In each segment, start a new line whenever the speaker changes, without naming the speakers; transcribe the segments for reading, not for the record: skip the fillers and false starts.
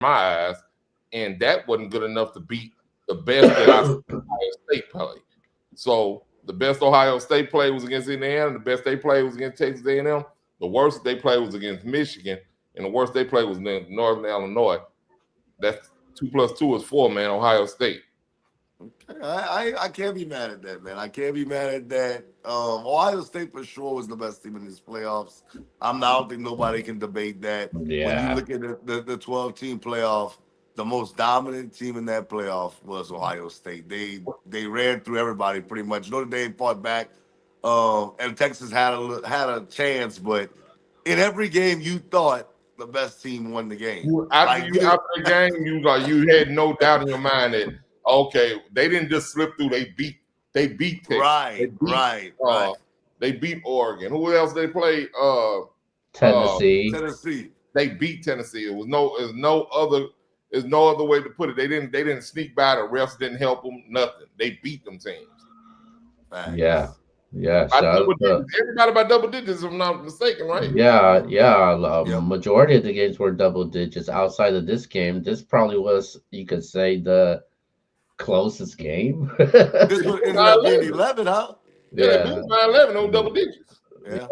my eyes, and that wasn't good enough to beat the best that I seen Ohio State play. So the best Ohio State play was against Indiana. The best they played was against Texas A&M. The worst they played was against Michigan, and the worst they played was in Northern Illinois. That's 2 plus 2 is 4, man. Ohio State.
I can't be mad at that, man. I can't be mad at that. Ohio State for sure was the best team in these playoffs. I don't think nobody can debate that. When you
Yeah.
look at the 12-team playoff, the most dominant team in that playoff was Ohio State. They ran through everybody pretty much. Notre Dame fought back, and Texas had a chance, but in every game you thought the best team won the game.
After
Like you did,
after the game, you had no doubt in your mind that okay, they didn't just slip through. They beat Texas.
right.
They beat Oregon. Who else they played?
Tennessee.
Tennessee.
They beat Tennessee. There's no other way to put it. They didn't sneak by. The refs didn't help them. Nothing. They beat them teams.
Facts.
Yeah. Yeah.
By
So,
double digits. Everybody by double digits, if I'm not mistaken, right?
yeah.
Yep.
Majority of the games were double digits. Outside of this game, this probably was, you could say, the closest game.
This one ended up being 11, huh?
Yeah, they
Yeah.
beat by 11 on double digits.
Yeah.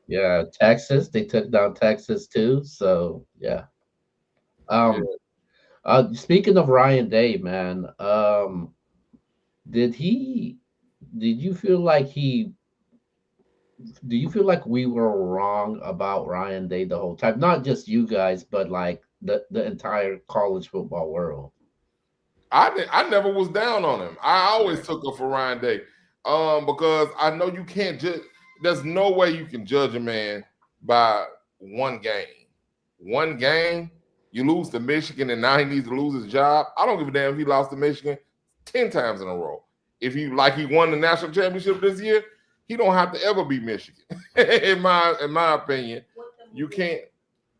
Yeah. Texas, they took down Texas too. So yeah. Um. Speaking of Ryan Day, man. Did he? Did you feel like he? Do you feel like we were wrong about Ryan Day the whole time? Not just you guys, but like the entire college football world.
I never was down on him. I always took up for Ryan Day. Because I know you can't judge. There's no way you can judge a man by one game. One game, you lose to Michigan, and now he needs to lose his job. I don't give a damn if he lost to Michigan 10 times in a row. If he won the national championship this year, he don't have to ever beat Michigan. in my opinion, you can't.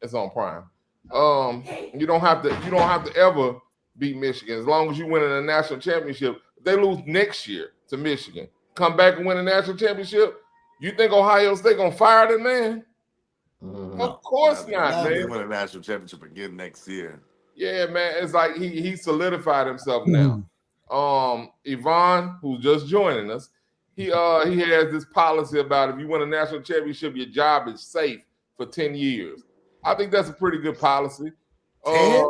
It's on Prime. You don't have to ever beat Michigan as long as you win in a national championship. If they lose next year to Michigan, come back and win a national championship. You think Ohio State gonna fire that man? Of course not,
They
man.
win a national championship again next year.
Yeah, man. It's like he solidified himself now. Yvonne, who's just joining us, he has this policy about if you win a national championship, your job is safe for 10 years. I think that's a pretty good policy.
10?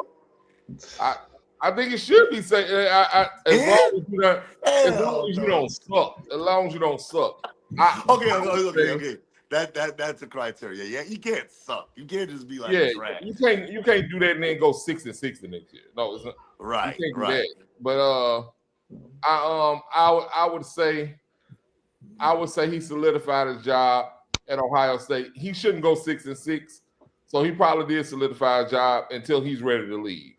I think it should be safe. As long as you don't suck. As long as you don't suck.
Okay. That's a criteria. Yeah, you can't suck. You can't just be like trash.
You can't do that and then go 6-6 the next year. No, it's not.
Right.
You can't do that. But I would say he solidified his job at Ohio State. He shouldn't go 6-6. So he probably did solidify his job until he's ready to leave.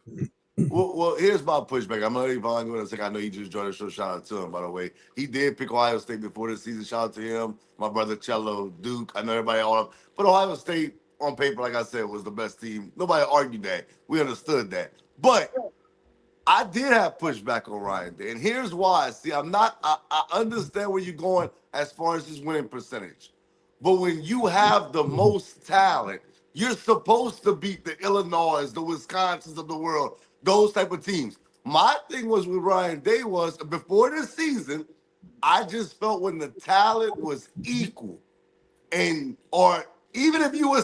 Well, here's my pushback. I'm gonna let Yvonne go in a second. I know he just joined the show. Shout out to him, by the way. He did pick Ohio State before the season. Shout out to him. My brother Cello, Duke. I know everybody all up. But Ohio State, on paper, like I said, was the best team. Nobody argued that. We understood that. But I did have pushback on Ryan Day. And here's why. See, I understand where you're going as far as his winning percentage. But when you have the most talent, you're supposed to beat the Illinois, the Wisconsins of the world, those type of teams. My thing was with Ryan Day was before this season, I just felt when the talent was equal, or even if you were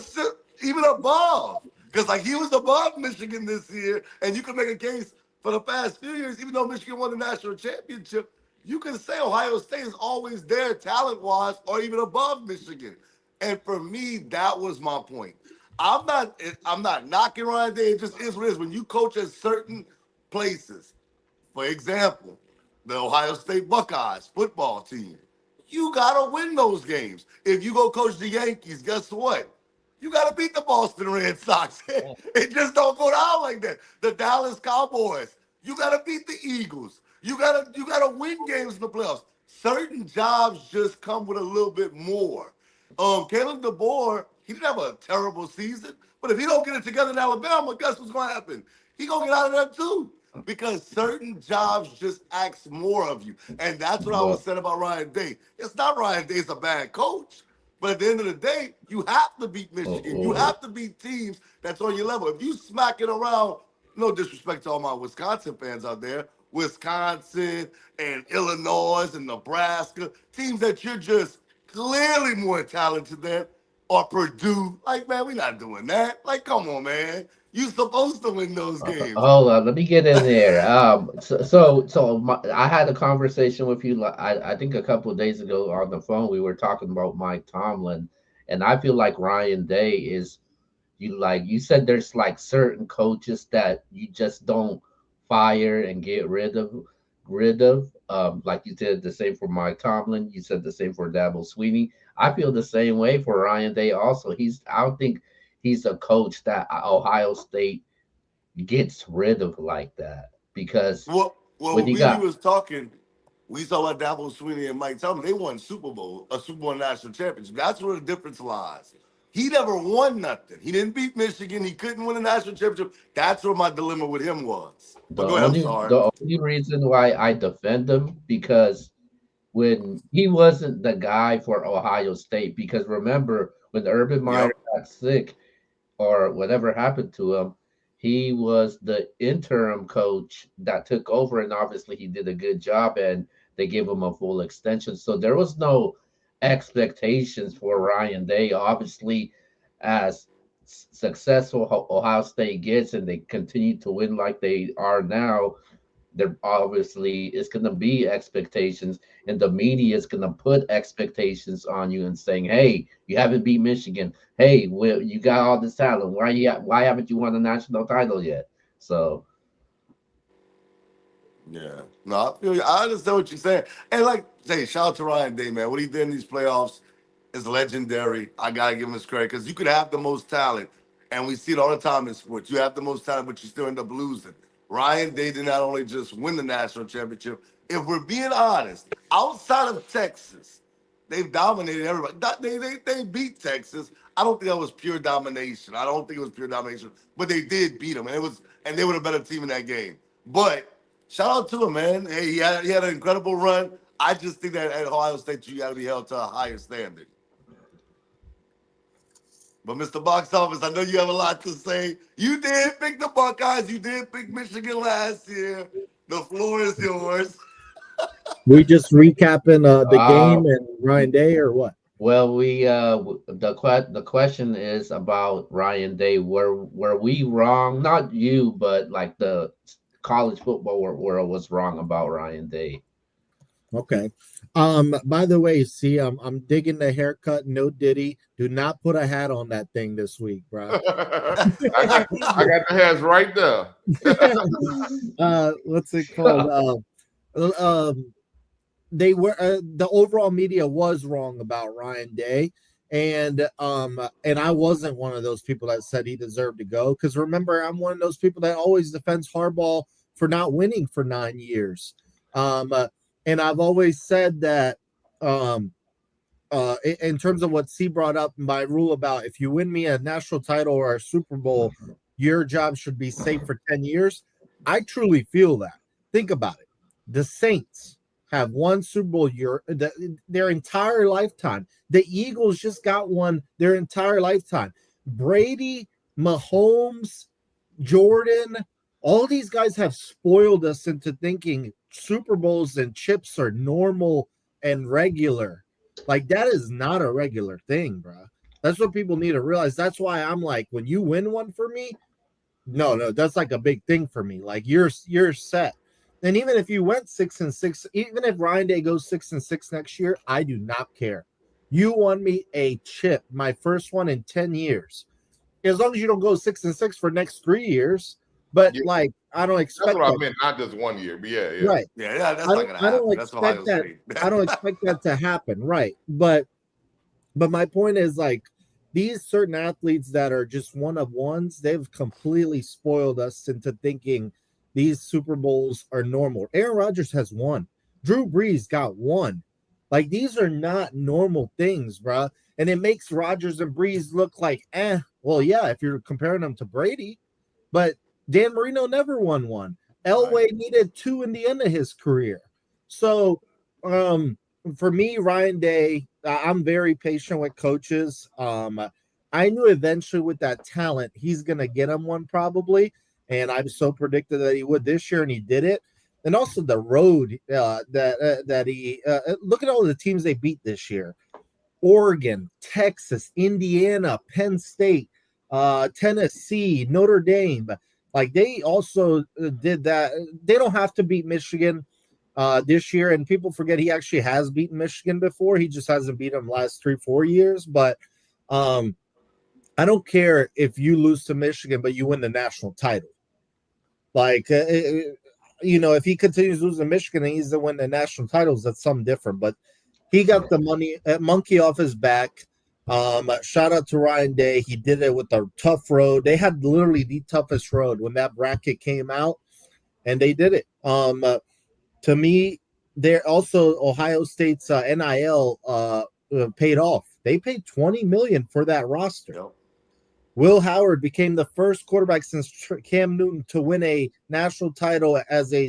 even above, because like he was above Michigan this year, and you can make a case for the past few years, even though Michigan won the national championship, you can say Ohio State is always there talent-wise or even above Michigan. And for me, that was my point. I'm not knocking Ryan Day. It just is what it is. When you coach at certain places, for example, the Ohio State Buckeyes football team, you got to win those games. If you go coach the Yankees, guess what? You got to beat the Boston Red Sox. It just don't go down like that. The Dallas Cowboys, you got to beat the Eagles. You got to win games in the playoffs. Certain jobs just come with a little bit more. Caleb DeBoer, he didn't have a terrible season, but if he don't get it together in Alabama, guess what's going to happen? He going to get out of there too, because certain jobs just ask more of you. And that's what I was saying about Ryan Day. It's not Ryan Day's a bad coach, but at the end of the day, you have to beat Michigan. You have to beat teams that's on your level. If you smacking around no disrespect to all my Wisconsin fans out there, Wisconsin and Illinois and Nebraska, teams that you're just clearly more talented than, or Purdue. Like, man, we're not doing that. Like, come on, man. You supposed to win those games.
Hold on, let me get in there. I had a conversation with you. I think a couple of days ago on the phone. We were talking about Mike Tomlin, and I feel like Ryan Day is you said there's like certain coaches that you just don't fire and get rid of. Like you said the same for Mike Tomlin. You said the same for Dabo Sweeney. I feel the same way for Ryan Day. Also, I don't think he's a coach that Ohio State gets rid of like that because when
Well,
you
we
got
was talking. We saw about Dabo Sweeney and Mike Tomlin. They won a Super Bowl national championship. That's where the difference lies. He never won nothing. He didn't beat Michigan. He couldn't win a national championship. That's where my dilemma with him was.
the
But go ahead. I'm
only
sorry.
the only reason why I defend him because when he wasn't the guy for Ohio State, because remember when Urban Meyer
Yep.
got sick or whatever happened to him, he was the interim coach that took over, and obviously he did a good job, and they gave him a full extension. So there was no expectations for Ryan Day. Obviously, as successful Ohio State gets, and they continue to win like they are now, there obviously is going to be expectations, and the media is going to put expectations on you and saying, "Hey, you haven't beat Michigan. Hey, well, you got all this talent. Why haven't you won a national title yet?" So
Yeah. No, I feel you. I understand what you're saying. And like, say, shout out to Ryan Day, man. What he did in these playoffs is legendary. I gotta give him his credit because you could have the most talent, and we see it all the time in sports. You have the most talent, but you still end up losing. Ryan Day did not only just win the national championship. If we're being honest, outside of Texas, they've dominated everybody. They beat Texas. I don't think that was pure domination. I don't think it was pure domination, but they did beat them, and they were a better team in that game. But shout out to him, man. Hey, he had an incredible run. I just think that at Ohio State, you got to be held to a higher standard. But Mr. Box Office, I know you have a lot to say. You did pick the Buckeyes. You did pick Michigan last year. The floor is yours.
We just recapping the
uh
game and Ryan Day or what?
well, the question is about Ryan Day. Were we wrong? Not you, but like the college football world was wrong about Ryan Day.
Okay. By the way, see, I'm digging the haircut. No Diddy. Do not put a hat on that thing this week, bro.
I got the hairs right there.
What's it called? They were the overall media was wrong about Ryan Day, and I wasn't one of those people that said he deserved to go because remember I'm one of those people that always defends Harbaugh for not winning for 9 years, and I've always said that in terms of what C brought up, my rule about if you win me a national title or a Super Bowl, your job should be safe for 10 years. I truly feel that. Think about it. The Saints have one Super Bowl their entire lifetime. The Eagles just got one their entire lifetime. Brady, Mahomes, Jordan, all these guys have spoiled us into thinking Super Bowls and chips are normal and regular. Like that is not a regular thing, bro. That's what people need to realize. That's why I'm like, when you win one for me, no, that's like a big thing for me. Like you're set. And even if you went 6-6, even if Ryan Day goes 6-6 next year, I do not care. You won me a chip, my first one in 10 years. As long as you don't go 6-6 for next 3 years. But
Yeah,
like, I don't
that's
expect
what I
that.
meant, not just 1 year, but yeah.
Right.
Yeah, that's
I
not
don't,
gonna
I don't
happen. That's Ohio
expect that.
State.
I don't expect that to happen. Right. But my point is like these certain athletes that are just one of ones, they've completely spoiled us into thinking these Super Bowls are normal. Aaron Rodgers has one. Drew Brees got one. Like these are not normal things, bro. And it makes Rodgers and Brees look like, well, yeah, if you're comparing them to Brady, but Dan Marino never won one. Elway needed two in the end of his career. So, for me, Ryan Day, I'm very patient with coaches. I knew eventually with that talent, he's going to get him one probably. and I so predicted that he would this year, and he did it. And also the road that he look at all the teams they beat this year: Oregon, Texas, Indiana, Penn State, Tennessee, Notre Dame. Like they also did that. They don't have to beat Michigan this year, and people forget he actually has beaten Michigan before. He just hasn't beat them last 3-4 years. But I don't care if you lose to Michigan, but you win the national title. Like if he continues losing to Michigan and he's to win the national titles, that's something different. But he got the monkey off his back. Shout out to Ryan Day. He did it with a tough road. They had literally the toughest road when that bracket came out, and they did it. To me, they're also Ohio State's NIL paid off. They paid $20 million for that roster.
Yep.
Will Howard became the first quarterback since Cam Newton to win a national title as a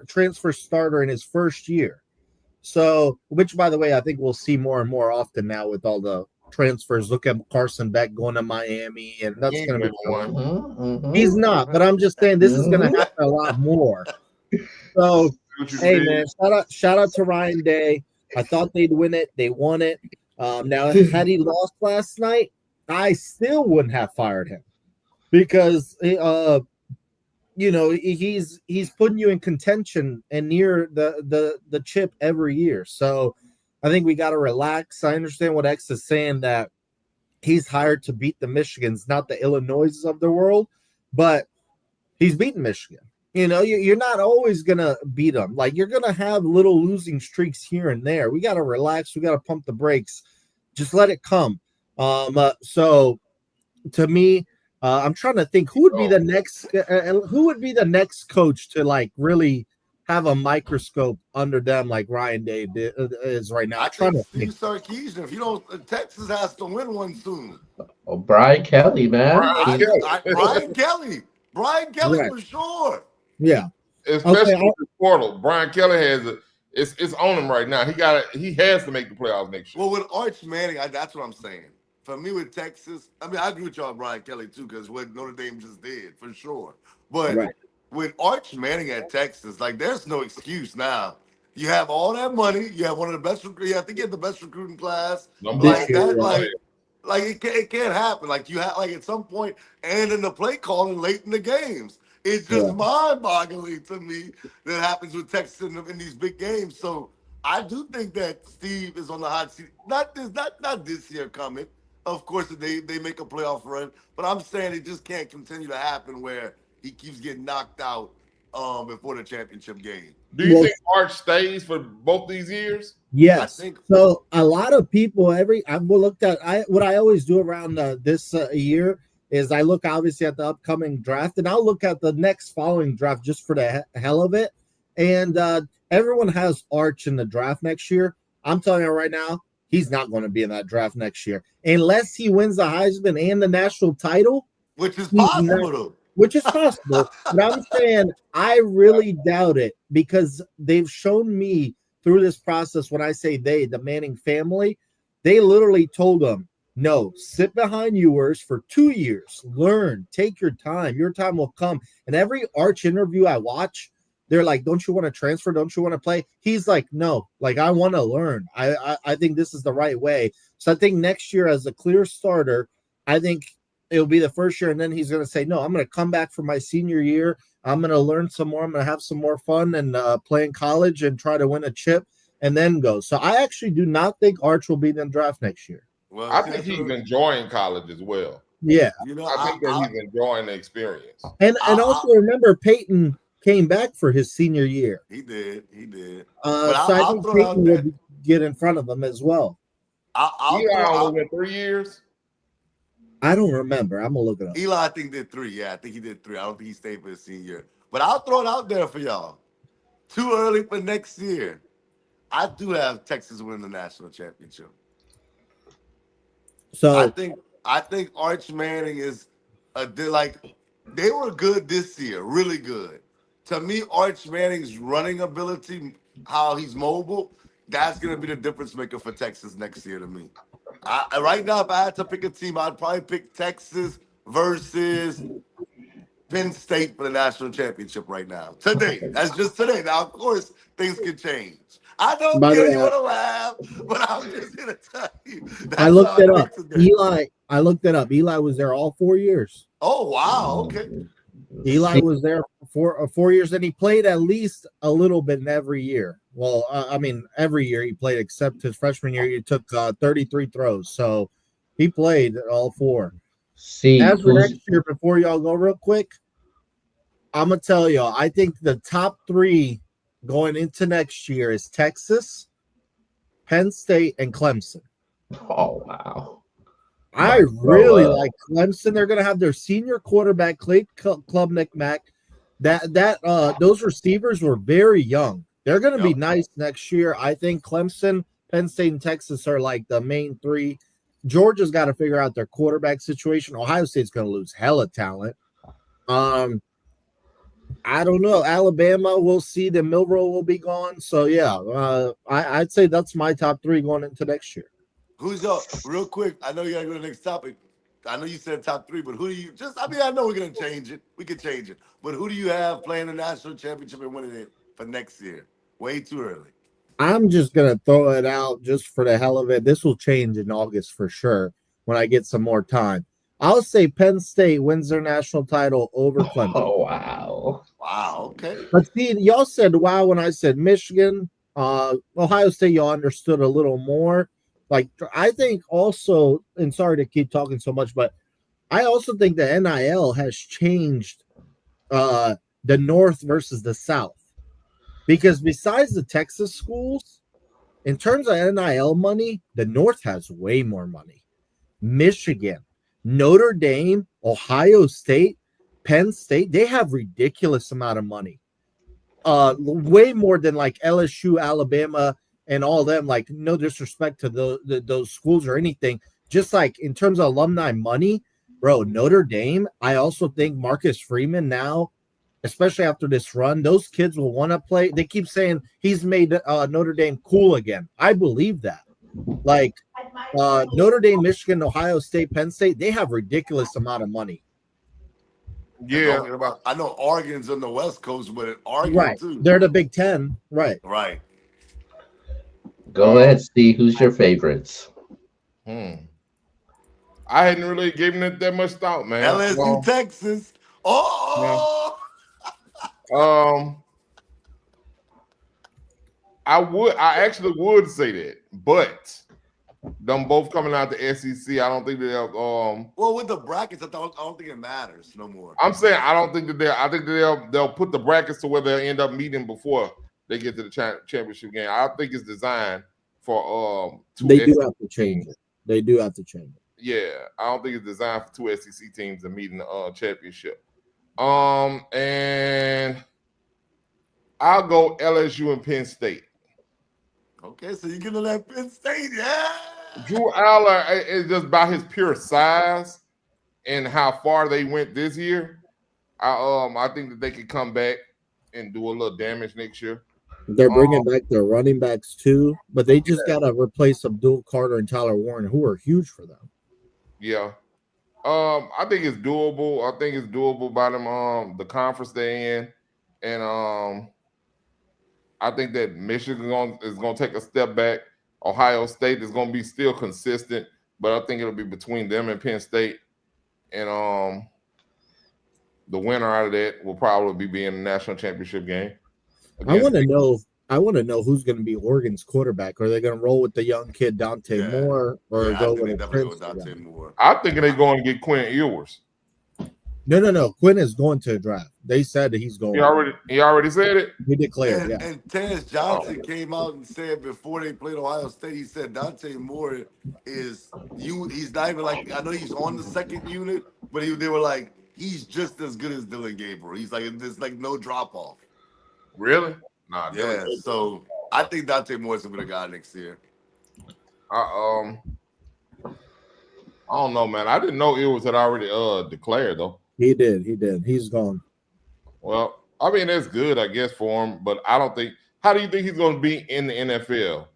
transfer starter in his first year. So, which, by the way, I think we'll see more and more often now with all the transfers. Look at Carson Beck going to Miami, and that's going to be
one.
He's not, but I'm just saying this is going to happen a lot more. So, hey, man, shout out to Ryan Day. I thought they'd win it. They won it. Now, had he lost last night, I still wouldn't have fired him because he's putting you in contention and near the chip every year. So I think we got to relax. I understand what X is saying, that he's hired to beat the Michigans, not the Illinoises of the world, but he's beaten Michigan. You're not always going to beat them. Like, you're going to have little losing streaks here and there. We got to relax. We got to pump the brakes. Just let it come. So to me, I'm trying to think who would be the next coach to like really have a microscope under them like Ryan Day is right now.
I think Steve Sarkisian. If you don't, Texas has to win one soon.
Oh, Brian Kelly, man.
Brian Kelly right. For sure.
Yeah,
especially with the portal. Brian Kelly has it's on him right now. He has to make the playoffs next year.
Well, with Arch Manning, that's what I'm saying. For me, with Texas, I mean, I agree with y'all, Brian Kelly, too, because what Notre Dame just did, for sure. But with Arch Manning at Texas, like, there's no excuse now. You have all that money. You have one of the best. I think you have the best recruiting class. It can't happen. Like, you have, like, at some point, and in the play calling late in the games. It's just mind-boggling to me that happens with Texas in these big games. So I do think that Steve is on the hot seat. Not this year coming. Of course, they make a playoff run, but I'm saying it just can't continue to happen where he keeps getting knocked out before the championship game.
Do you think Arch stays for both these years?
Yes. So a lot of people what I always do around this year is I look obviously at the upcoming draft, and I'll look at the next following draft just for the hell of it. And everyone has Arch in the draft next year. I'm telling you right now, he's not going to be in that draft next year unless he wins the Heisman and the national title,
which is possible.
But I'm saying I really doubt it because they've shown me through this process. When I say the Manning family, they literally told him, no, sit behind yours for 2 years, learn, take your time. Your time will come. And every Arch interview I watch, they're like, don't you want to transfer? Don't you want to play? He's like, no, like I want to learn. I think this is the right way. So I think next year as a clear starter, I think it'll be the first year. And then he's going to say, no, I'm going to come back for my senior year. I'm going to learn some more. I'm going to have some more fun and play in college and try to win a chip and then go. So I actually do not think Arch will be in the draft next year.
Well, I think he's enjoying college as well.
Yeah.
I think that he's enjoying the experience.
And also remember, Peyton came back for his senior year.
He did.
So I think Peyton will get in front of him as well.
Eli only went 3 years.
I don't remember. I'm going to look it up.
Eli, I think, did 3. Yeah, I think he did 3. I don't think he stayed for his senior year. But I'll throw it out there for y'all. Too early for next year. I do have Texas win the national championship.
So
I think Arch Manning is they were good this year, really good. To me, Arch Manning's running ability, how he's mobile, that's gonna be the difference maker for Texas next year to me. Right now, if I had to pick a team, I'd probably pick Texas versus Penn State for the national championship right now. Today. That's just today. Now, of course, things can change. I don't
By the
care.
way,
You want to laugh, but I'm just going to tell you.
I
That's
looked
how I
it up.
think today.
I looked it up. Eli was there all 4 years.
Oh, wow. Okay.
Eli was there for 4 years, and he played at least a little bit in every year. Well, I mean, every year he played except his freshman year. He took 33 throws, so he played all 4.
See
As for
who's
next year, before y'all go real quick, I'm gonna tell y'all. I think the top 3 going into next year is Texas, Penn State, and Clemson.
oh wow.
I really like Clemson. They're gonna have their senior quarterback, Clay Klubnik Mack. Those receivers were very young. They're gonna be nice next year. I think Clemson, Penn State, and Texas are like the main 3. Georgia's got to figure out their quarterback situation. Ohio State's gonna lose hella talent. I don't know. Alabama, we'll see. The Milrow will be gone. So yeah, I'd say that's my top 3 going into next year.
Who's up? Real quick, I know you gotta go to the next topic. I know you said top 3, but who do you I know we're gonna change it. We can change it. But who do you have playing the national championship and winning it for next year? Way too early.
I'm just gonna throw it out just for the hell of it. This will change in August for sure when I get some more time. I'll say Penn State wins their national title over Clemson.
Oh wow.
Wow, okay.
But see, y'all said wow when I said Michigan. Ohio State, y'all understood a little more. Like, I think also, and sorry to keep talking so much, but I also think the NIL has changed the North versus the South. Because besides the Texas schools, in terms of NIL money, the North has way more money. Michigan, Notre Dame, Ohio State, Penn State, they have ridiculous amount of money. Way more than like LSU, Alabama, and all them. Like, no disrespect to those schools or anything. Just like in terms of alumni money, bro, Notre Dame, I also think Marcus Freeman now, especially after this run, those kids will want to play. They keep saying he's made Notre Dame cool again. I believe that. Like Notre Dame, Michigan, Ohio State, Penn State, they have ridiculous amount of money.
Yeah.
I know Oregon's on the West Coast, but Oregon
right.
too.
They're the Big Ten. Right.
Right.
Go ahead, Steve. Who's your favorites?
I hadn't really given it that much thought, man.
LSU, Texas. Oh.
Yeah. I actually would say that, but them both coming out the SEC, I don't think they'll.
Well, with the brackets, I don't think it matters no more.
I'm saying I don't think that I think that they'll put the brackets to where they'll end up meeting before they get to the championship game. I think it's designed for
They do have to change it. They do have to change it.
Yeah, I don't think it's designed for 2 SEC teams to meet in the championship. And I'll go LSU and Penn State.
Okay, so you're gonna let Penn State, yeah.
Drew Aller is just by his pure size and how far they went this year. I think that they could come back and do a little damage next year.
They're bringing back their running backs too, but they just gotta replace Abdul Carter and Tyler Warren, who are huge for them.
Yeah. I think it's doable. I think it's doable by them the conference they're in. And I think that Michigan is going to take a step back. Ohio State is going to be still consistent, but I think it'll be between them and Penn State. And the winner out of that will probably be in the national championship game.
I want to know who's going to be Oregon's quarterback. Are they going to roll with the young kid Dante Moore, or go with
Dante Moore?
I think they're going to get Quinn Ewers.
No. Quinn is going to the draft. They said that he's going.
He already said it.
He declared.
And Terrence Johnson came out and said before they played Ohio State, he said Dante Moore is you. He's not even like, I know he's on the second unit, but they were like, he's just as good as Dylan Gabriel. He's like, there's like no drop off.
Really? Nah.
Yeah. So I think Dante Moore's gonna be the guy next year.
I don't know, man. I didn't know Ewers had already declared though.
He did. He's gone.
Well, I mean, that's good, I guess, for him. But I don't think. How do you think he's going to be in the NFL?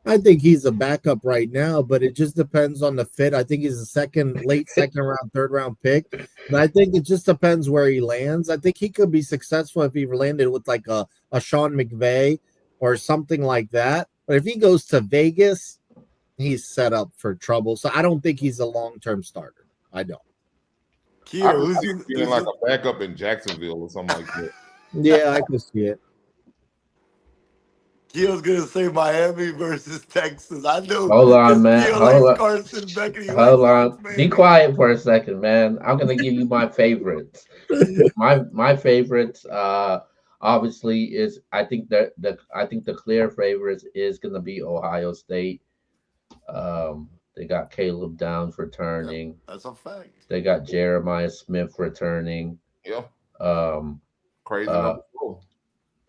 I think he's a backup right now, but it just depends on the fit. I think he's a late second round, third round pick. But I think it just depends where he lands. I think he could be successful if he landed with like a Sean McVay or something like that. But if he goes to Vegas, he's set up for trouble. So I don't think he's a long term starter. I don't.
I
Keo,
can
who's
see him
you?
being like a backup in Jacksonville or something like that.
Yeah, I can see it.
Keo's gonna say Miami versus Texas. I know
Hold on,
because
man.
Keo likes Carson Beck and he
Hold
likes
on.
Coach
Be
Manning.
quiet for a second, man. I'm gonna give you my favorites. My favorites, obviously is I think the clear favorites is gonna be Ohio State. They got Caleb Downs
Yep,
returning.
that's a fact.
They got Jeremiah Smith returning.
Yeah,
Um,
crazy
uh,
number 4.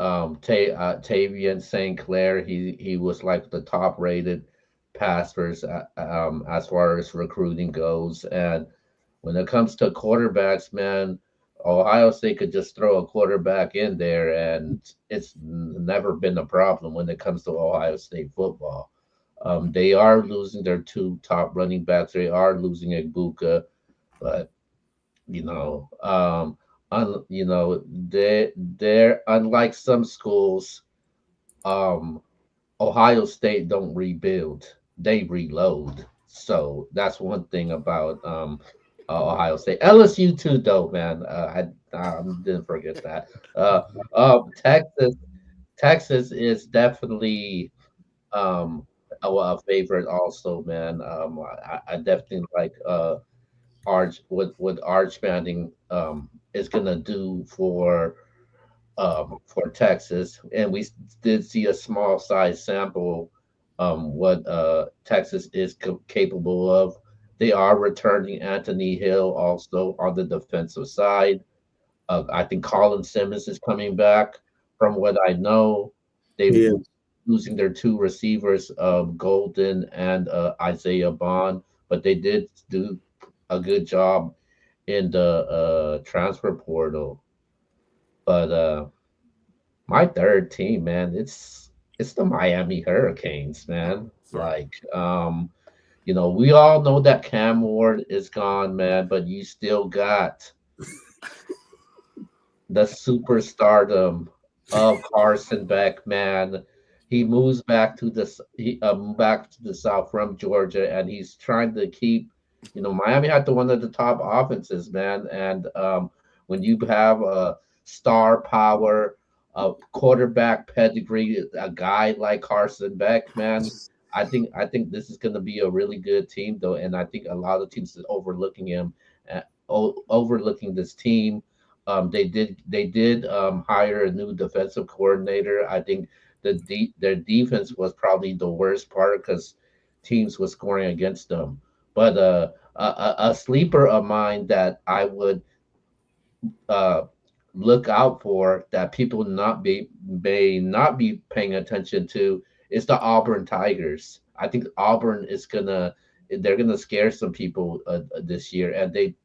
Tavian St. Clair. He was like the top rated passers as far as recruiting goes. And when it comes to quarterbacks, man, Ohio State could just throw a quarterback in there, and it's never been a problem when it comes to Ohio State football. They are losing their two top running backs. They are losing Ibuka, but you know, they're unlike some schools. Um, Ohio State don't rebuild; they reload. So that's one thing about Ohio State. LSU too, though, man. I didn't forget that. Uh, Texas, Texas is definitely a favorite, also, man. I definitely like Arch what Arch Manning is gonna do for Texas, and we did see a small size sample what Texas is capable of. They are returning Anthony Hill also on the defensive side. I think Colin Simmons is coming back. From what I know, they
Yeah.
losing their two receivers, Golden and Isaiah Bond, but they did do a good job in the transfer portal. But my third team, man, it's the Miami Hurricanes, man.
That's right.
Like, we all know that Cam Ward is gone, man, but you still got the superstardom of Carson Beck, man. He moves back to back to the South from Georgia, and he's trying to keep. Miami had one of the top offenses, man, and when you have a star power, a quarterback pedigree, a guy like Carson Beck, man. I think this is going to be a really good team, though, and I think a lot of teams is overlooking him, overlooking this team. They did hire a new defensive coordinator. I think their defense was probably the worst part because teams were scoring against them. But a sleeper of mine that I would uh, look out for that people not be may not be paying attention to is the Auburn Tigers. I think Auburn is they're gonna scare some people this year, and they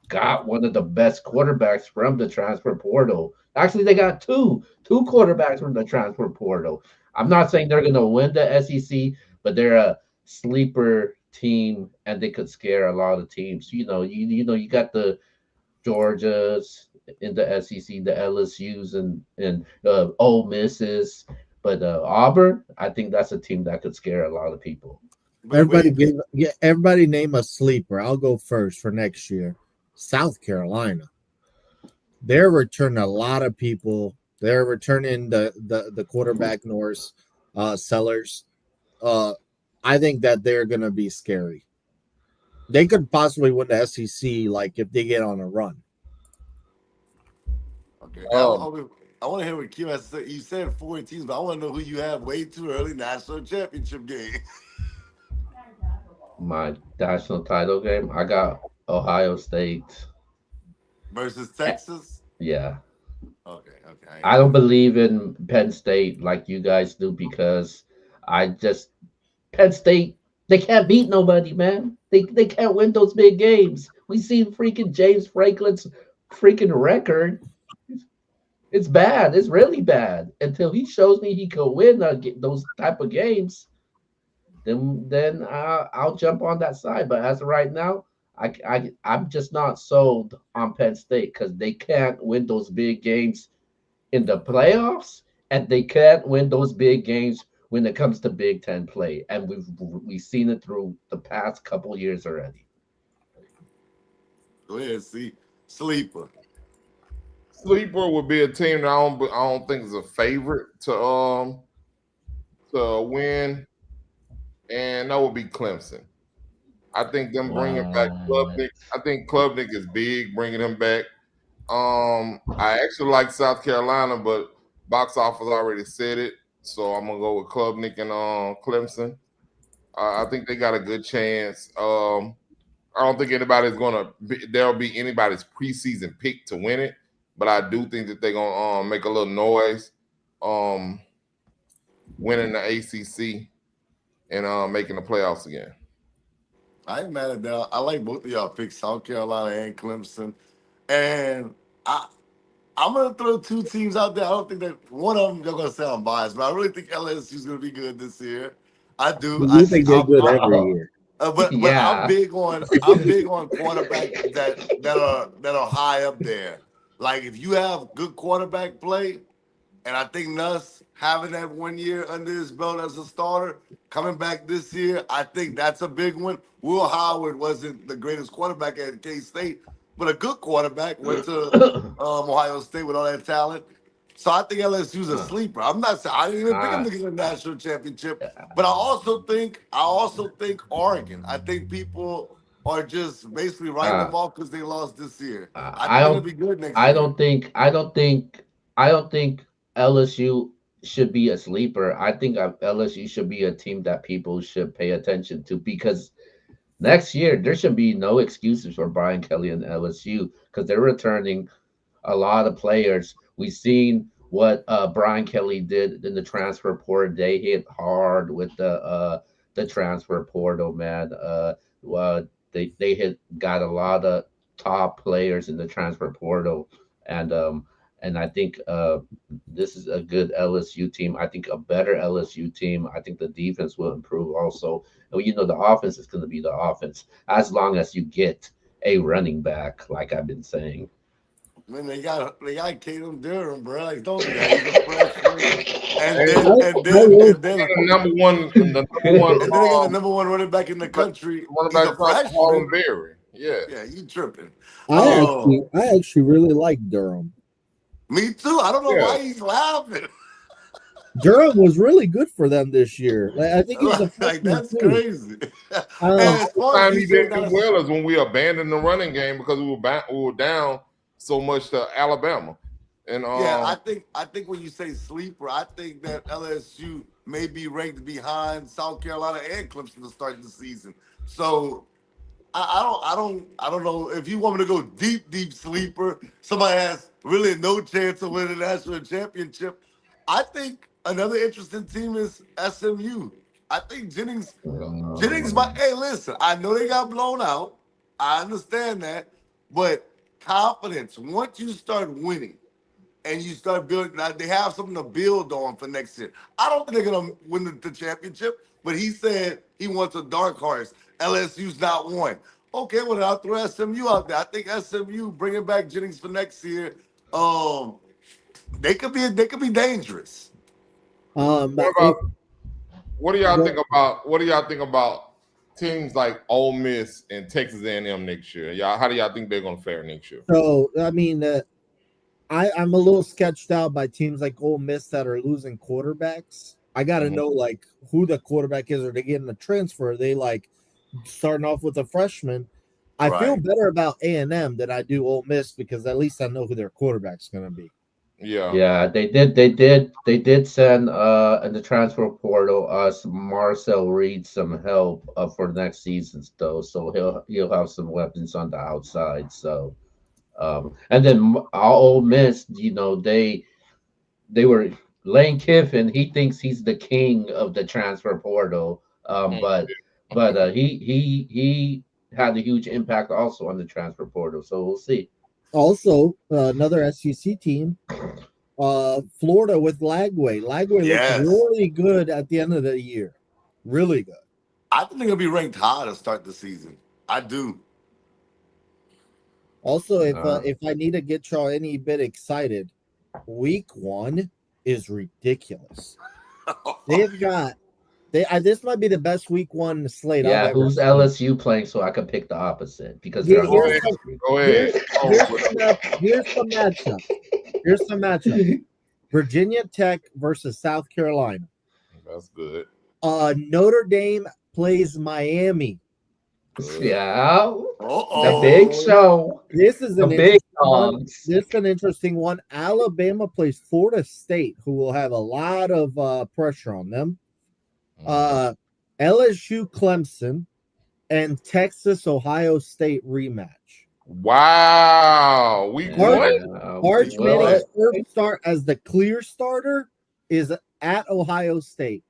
got one of the best quarterbacks from the transfer portal. Actually, they got two quarterbacks from the transfer portal. I'm not saying they're going to win the SEC, but they're a sleeper team, and they could scare a lot of teams. You got the Georgias in the SEC, the LSU's, and Ole Misses, but Auburn, I think that's a team that could scare a lot of people.
But wait,
Everybody name a sleeper. I'll go first for next year. South Carolina. They're returning a lot of people. They're returning the quarterback Norris Sellers. I think that they're gonna be scary. They could possibly win the SEC, like if they get on a run.
okay,
Um,
I want to hear what Keo has to say. You said 4 teams, but I want to know who you have way too early national championship game.
My national title game, I got Ohio State.
Versus
Eh,
Texas.
Yeah.
Okay, okay, I ain't
I don't
mad.
believe in Penn State like you guys do because I just Penn State, they can't beat nobody, man. They can't win those big games. We see freaking James Franklin's freaking record. It's bad. It's really bad. Until he shows me he can win those type of games. then I'll jump on that side. But as of right now, I'm just not sold on Penn State because they can't win those big games in the playoffs, and they can't win those big games when it comes to Big Ten play. And we've seen it through the past couple years already.
Go ahead, see. Sleeper.
Sleeper would be a team that I don't think is a favorite to win, and that would be Clemson. I think them bringing back
Wow.
Klubnik. I think Klubnik is big, bringing him back. I actually like South Carolina, but box office already said it, so I'm gonna go with Klubnik and Clemson. I think they got a good chance. I don't think there'll be anybody's preseason pick to win it, but I do think that they're gonna make a little noise, um, winning the ACC and making the playoffs again.
I ain't mad at that. I like both of y'all picks, South Carolina and Clemson. And I'm gonna throw two teams out there. I don't think that one of them you're gonna say I'm biased, but I really think LSU's gonna be good this year. I do. I
You
see.
think they're good every year.
But
Yeah.
I'm big on quarterbacks that are high up there. Like if you have good quarterback play, and I think Nuss having that 1 year under his belt as a starter, coming back this year, I think that's a big one. Will Howard wasn't the greatest quarterback at K State, but a good quarterback. Went to Ohio State with all that talent. So I think LSU's a sleeper. I'm not saying I didn't even pick them
Uh,
to get a national championship, but I also think Oregon. I think people are just basically writing
uh,
them off because they lost this year. I
I
think they're gonna
don't
be good next
I
year.
don't think I don't think I don't think LSU should be a sleeper. I think LSU should be a team that people should pay attention to because next year there should be no excuses for Brian Kelly and LSU because they're returning a lot of players. We've seen what Brian Kelly did in the transfer portal. They hit hard with the transfer portal, man. They hit got a lot of top players in the transfer portal, and um and I think this is a good LSU team. I think a better LSU team. I think the defense will improve also. And the offense is going to be the offense as long as you get a running back, like I've been saying.
Man, they got Caleb Durham, bro. Like, don't do that. He's a freshman, and
And,
then and
I
then
will.
and then
the number one
and then they got the number one running back in the
but
country.
running
He's
back
a
across Harlem
freshman.
Berry. Yeah.
Yeah, you tripping?
I
Oh,
actually really like Durham.
me too. I don't know
Yeah.
why he's laughing.
Durham was really good for them this year. Like, I think he was a
Like
freshman
that's
too.
crazy.
The
And
Um,
as
only
far as
time
you
he
saying
didn't
not
do
a
well is when we abandoned the running game because we were down so much to Alabama. And
Yeah, I think when you say sleeper, I think that LSU may be ranked behind South Carolina and Clemson to start the season. So I don't know if you want me to go deep sleeper. Somebody has really no chance of winning the national championship. I think another interesting team is SMU. I think Jennings might.
Um,
Hey, listen, I know they got blown out. I understand that, but confidence. Once you start winning and you start building, now they have something to build on for next year. I don't think they're gonna win the championship, but he said he wants a dark horse. LSU's not one. Okay, well I'll throw SMU out there. I think SMU bringing back Jennings for next year. Um, they could be dangerous.
what
it,
about what do y'all think about teams like Ole Miss and Texas A&M next year? Y'all, how do y'all think they're gonna fare next year?
so I mean, I'm a little sketched out by teams like Ole Miss that are losing quarterbacks. I got to
Mhm.
know like who the quarterback is. Are they getting a transfer? Are they like starting off with a freshman? I feel
Right.
better about A&M than I do Ole Miss because at least I know who their quarterback's going to be.
Yeah.
yeah, they did send in the transfer portal us Marcel Reed some help for next season though, so he'll have some weapons on the outside. So and then our Ole Miss, they were Lane Kiffin. He thinks he's the king of the transfer portal.
Mm.
But he had a huge impact also on the transfer portal. So we'll see.
Also, another SEC team, Florida with Lagway. Lagway looked
Yes.
really good at the end of the year. Really good.
I think they're gonna be ranked high to start the season. I do.
Also, if I need to get y'all any bit excited, week 1 is ridiculous. They've got this might be the best week 1 slate I've
Yeah,
ever
who's
seen.
LSU playing so I can pick the opposite because
Here-
they're
Go
home
ahead.
next week.
Go ahead.
Here's some matchup. Virginia Tech versus South Carolina.
That's good.
Notre Dame plays Miami.
Yeah, the
Uh-oh.
big show.
This is
The
an
big
interesting one.
dogs.
This is an interesting one. Alabama plays Florida State, who will have a lot of pressure on them. LSU Clemson and Texas Ohio State rematch.
Wow. Week
March-
one?
March
Well,
Manning's first start as the clear starter is at Ohio State.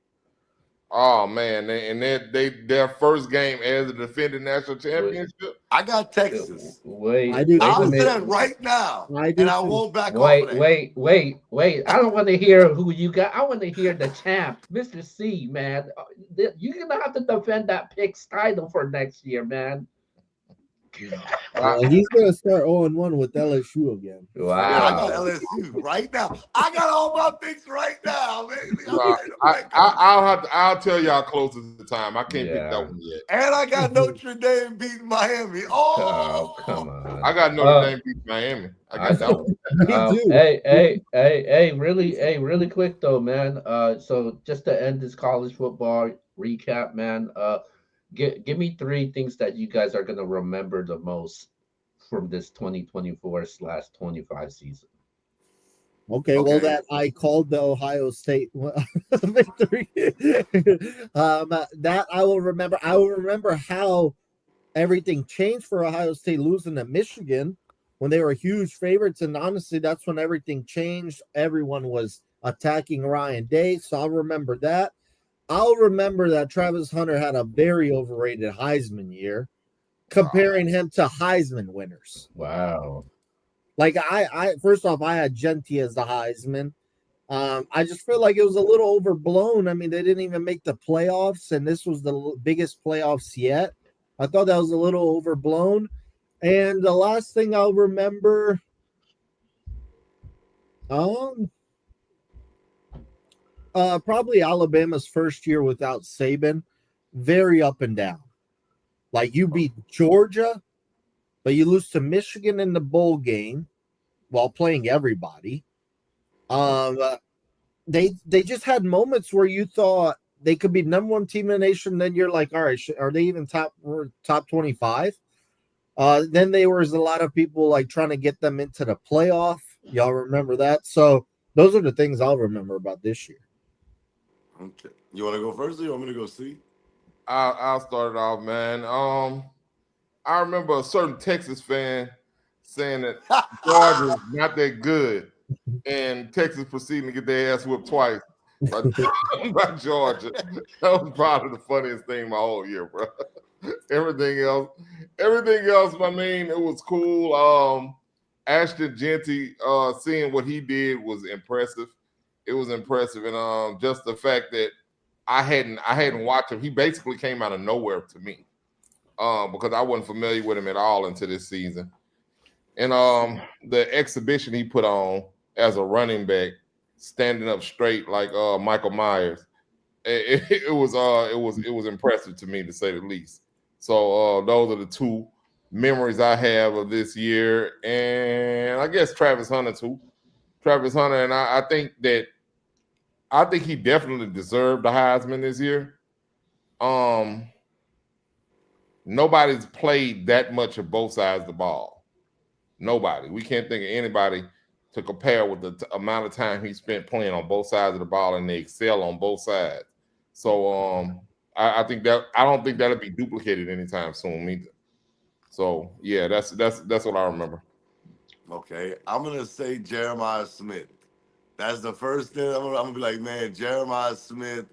Oh man, their first game as a defending national championship.
I got Texas.
Wait,
I do
wait a
I'll say
minute.
that right now.
I do
And I
too.
won't back off of
Wait,
that.
wait. I don't want to hear who you got. I want to hear the champ, Mr. C, man. You're going to have to defend that Picks title for next year, man.
He's going to start 0-1 with LSU again.
Yeah, I got
Wow.
LSU right now. I got all my picks right now, baby.
I'll tell y'all closer to the time. I can't pick that one yet.
And I got Notre Dame beating Miami. Oh,
come on.
I got Notre Dame beating Miami. I got that one.
Me too.
Really quick though, man. So just to end this college football recap, man. Give me 3 things that you guys are gonna remember the most from this 2024/25 season.
Okay, well, that I called the Ohio State victory. That I will remember. I will remember how everything changed for Ohio State losing to Michigan when they were huge favorites, and honestly, that's when everything changed. Everyone was attacking Ryan Day, so I'll remember that. I'll remember that Travis Hunter had a very overrated Heisman year, comparing him to Heisman winners.
Wow.
Like I first off, I had Genty as the Heisman. I just feel like it was a little overblown. I mean, they didn't even make the playoffs, and this was the biggest playoffs yet. I thought that was a little overblown. And the last thing I'll remember, probably Alabama's first year without Saban, very up and down. Like you beat Georgia, but you lose to Michigan in the bowl game while playing everybody. They just had moments where you thought they could be number 1 team in the nation. Then you're like, all right, are they even top 25? Then there was a lot of people like trying to get them into the playoff. Y'all remember that? So those are the things I'll remember about this year.
Okay. You want to go first or you want me to go see?
I'll start it off, man. I remember a certain Texas fan saying that Georgia's not that good, and Texas proceeding to get their ass whipped twice by Georgia. That was probably the funniest thing my whole year, bro. Everything else, I mean, it was cool. Ashton Genty, seeing what he did was impressive. It was impressive, and just the fact that I hadn't watched him. He basically came out of nowhere to me, because I wasn't familiar with him at all until this season. And the exhibition he put on as a running back, standing up straight like Michael Myers, it was impressive to me, to say the least. So those are the 2 memories I have of this year, and I guess Travis Hunter too. Travis Hunter, and I think he definitely deserved the Heisman this year. Nobody's played that much of both sides of the ball. Nobody. We can't think of anybody to compare with the amount of time he spent playing on both sides of the ball, and they excel on both sides. So I think that I don't think that'll be duplicated anytime soon either. So yeah, that's what I remember.
Okay. I'm going to say Jeremiah Smith. That's the first thing I'm gonna be like, man, Jeremiah Smith,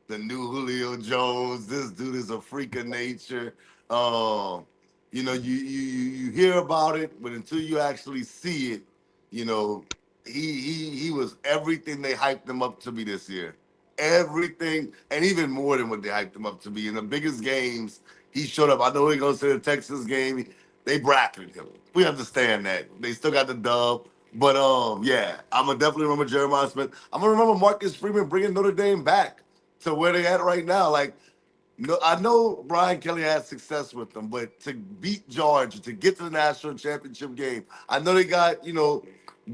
the new Julio Jones. This dude is a freak of nature. You know, you hear about it, but until you actually see it, you know, he was everything they hyped him up to be this year. everything, and even more than what they hyped him up to be. In the biggest games, he showed up. I know he goes to the Texas game. They bracketed him. We understand that. They still got the dub. But yeah, I'm gonna definitely remember Jeremiah Smith. I'm gonna remember Marcus Freeman bringing Notre Dame back to where they at right now. Like, no, I know Brian Kelly had success with them, but to beat Georgia, to get to the national championship game, I know they got,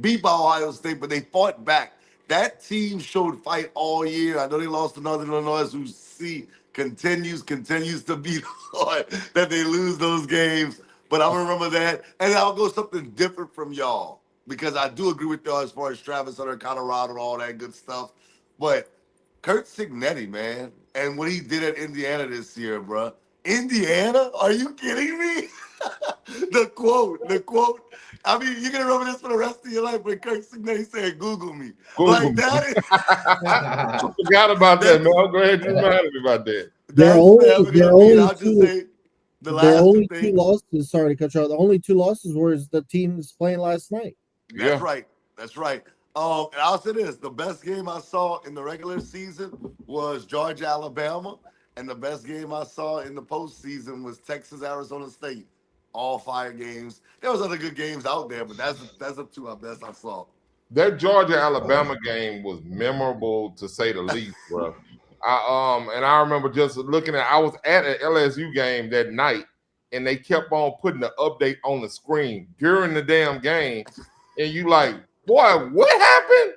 beat by Ohio State, but they fought back. That team showed fight all year. I know they lost to Northern Illinois, who continues to be hard that they lose those games. But I'm gonna remember that, and I'll go something different from y'all because I do agree with y'all as far as Travis Hunter, Colorado, and all that good stuff. But Kurt Signetti, man, and what he did at Indiana this year, bro. Indiana? Are you kidding me? the quote. I mean, you're gonna remember this for the rest of your life. When Kurt Signetti said, "Google me,"
Google
like
me.
that is
I forgot about that, man. Go ahead and remind me about that.
They're
that's
only
never
they're
gonna be. And
only
I'll just
two
say the
they're
last
only two
thing.
losses. Sorry to cut you off. The only two losses were the teams playing last night.
That's
Yeah.
right. That's right. And I'll say this: the best game I saw in the regular season was Georgia, Alabama, and the best game I saw in the postseason was Texas, Arizona State. All fire games. There was other good games out there, but that's the two best I saw.
That Georgia Alabama game was memorable to say the least, bro. I remember just looking at. I was at an LSU game that night, and they kept on putting the update on the screen during the damn game, and you like, boy, what happened?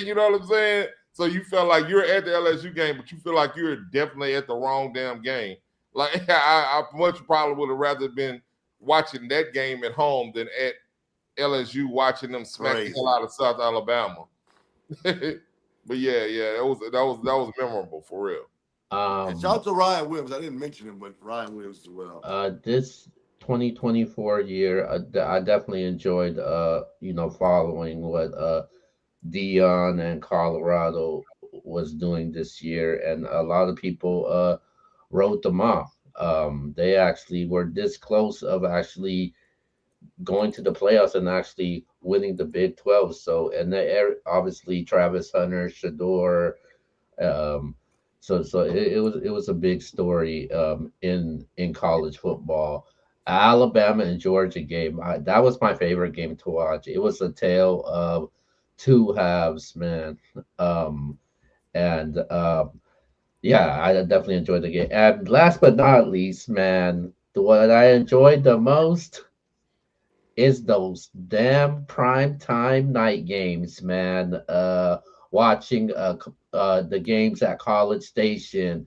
You know what I'm saying? So you felt like you're at the LSU game, but you feel like you're definitely at the wrong damn game. Like I much probably would have rather been watching that game at home than at LSU watching them smack the hell out of South Alabama. But yeah, that was memorable for real.
And shout out to Ryan Williams. I didn't mention him, but Ryan Williams as well.
This 2024 year, I definitely enjoyed following what Dion and Colorado was doing this year, and a lot of people wrote them off. They actually were this close of actually going to the playoffs and actually winning the Big 12. So, and obviously Travis Hunter, Shador. Um, it was a big story in college football. Alabama and Georgia game. That was my favorite game to watch. It was a tale of two halves, man. And Yeah, I definitely enjoyed the game. And last but not least, man, what I enjoyed the most is those damn prime time night games, man. Watching the games at College Station,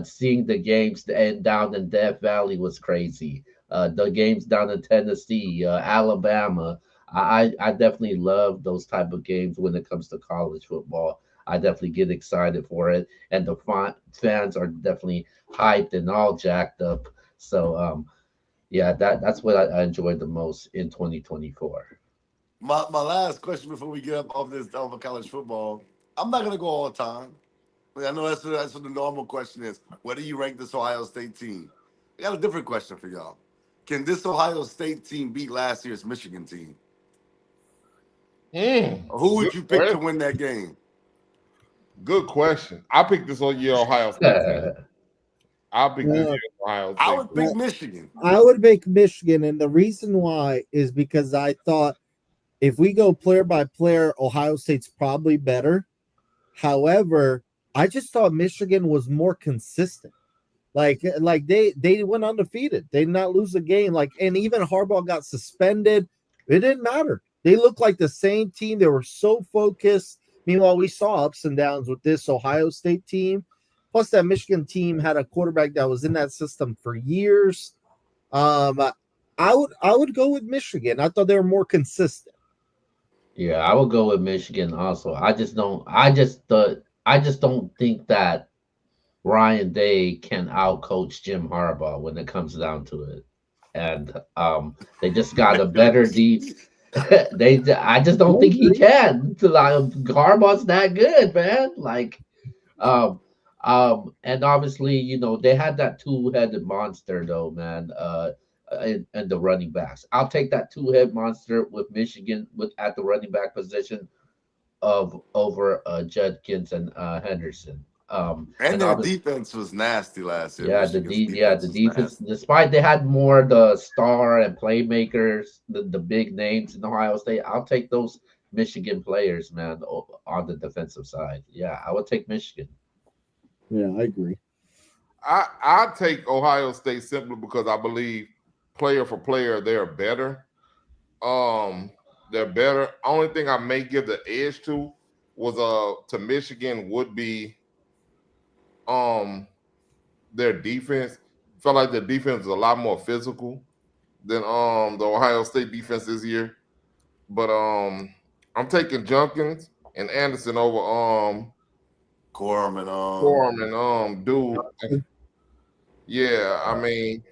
seeing the games and down in Death Valley was crazy. The games down in Tennessee, Alabama. I definitely love those type of games when it comes to college football. I definitely get excited for it, and the fans are definitely hyped and all jacked up. So yeah, that's what I enjoyed the most in 2024.
My last question before we get up off this off of college football. I'm not gonna go all time. I know that's what the normal question is. Where do you rank this Ohio State team? I got a different question for y'all. Can this Ohio State team beat last year's Michigan team? Or who would
Good
you pick to
question.
win that game?
Good question. I picked this whole year Ohio State team. I picked this
Uh,
year Ohio
I
State.
would pick Michigan.
I would make Michigan, and the reason why is because I thought if we go player by player, Ohio State's probably better. However, I just thought Michigan was more consistent. Like they went undefeated. They did not lose a game. Like, and even Harbaugh got suspended. It didn't matter. They looked like the same team. They were so focused. Meanwhile, we saw ups and downs with this Ohio State team. Plus, that Michigan team had a quarterback that was in that system for years. Um, I would go with Michigan. I thought they were more consistent.
Yeah, I would go with Michigan also. I just don't think that Ryan Day can outcoach Jim Harbaugh when it comes down to it. And they just got a better deep. I just don't think he can. Like, Harbaugh's that good, man. Like, um, and obviously, they had that two-headed monster though, man. And the running backs. I'll take that two-head monster with Michigan with at the running back position of over Judkins and Henderson.
And
And
their
obviously,
defense was nasty last year.
yeah,
Michigan's
the
defense was
defense.
nasty.
Despite they had more the star and playmakers, the big names in Ohio State, I'll take those Michigan players, man, on the defensive side. Yeah, I would take Michigan.
Yeah, I agree.
I take Ohio State simply because I believe player for player they're better. They're better. Only thing I may give the edge to was to Michigan would be um their defense. Felt like their defense was a lot more physical than the Ohio State defense this year. But I'm taking Junkins and Anderson over
Corum and
Forum and dude. Yeah, I mean,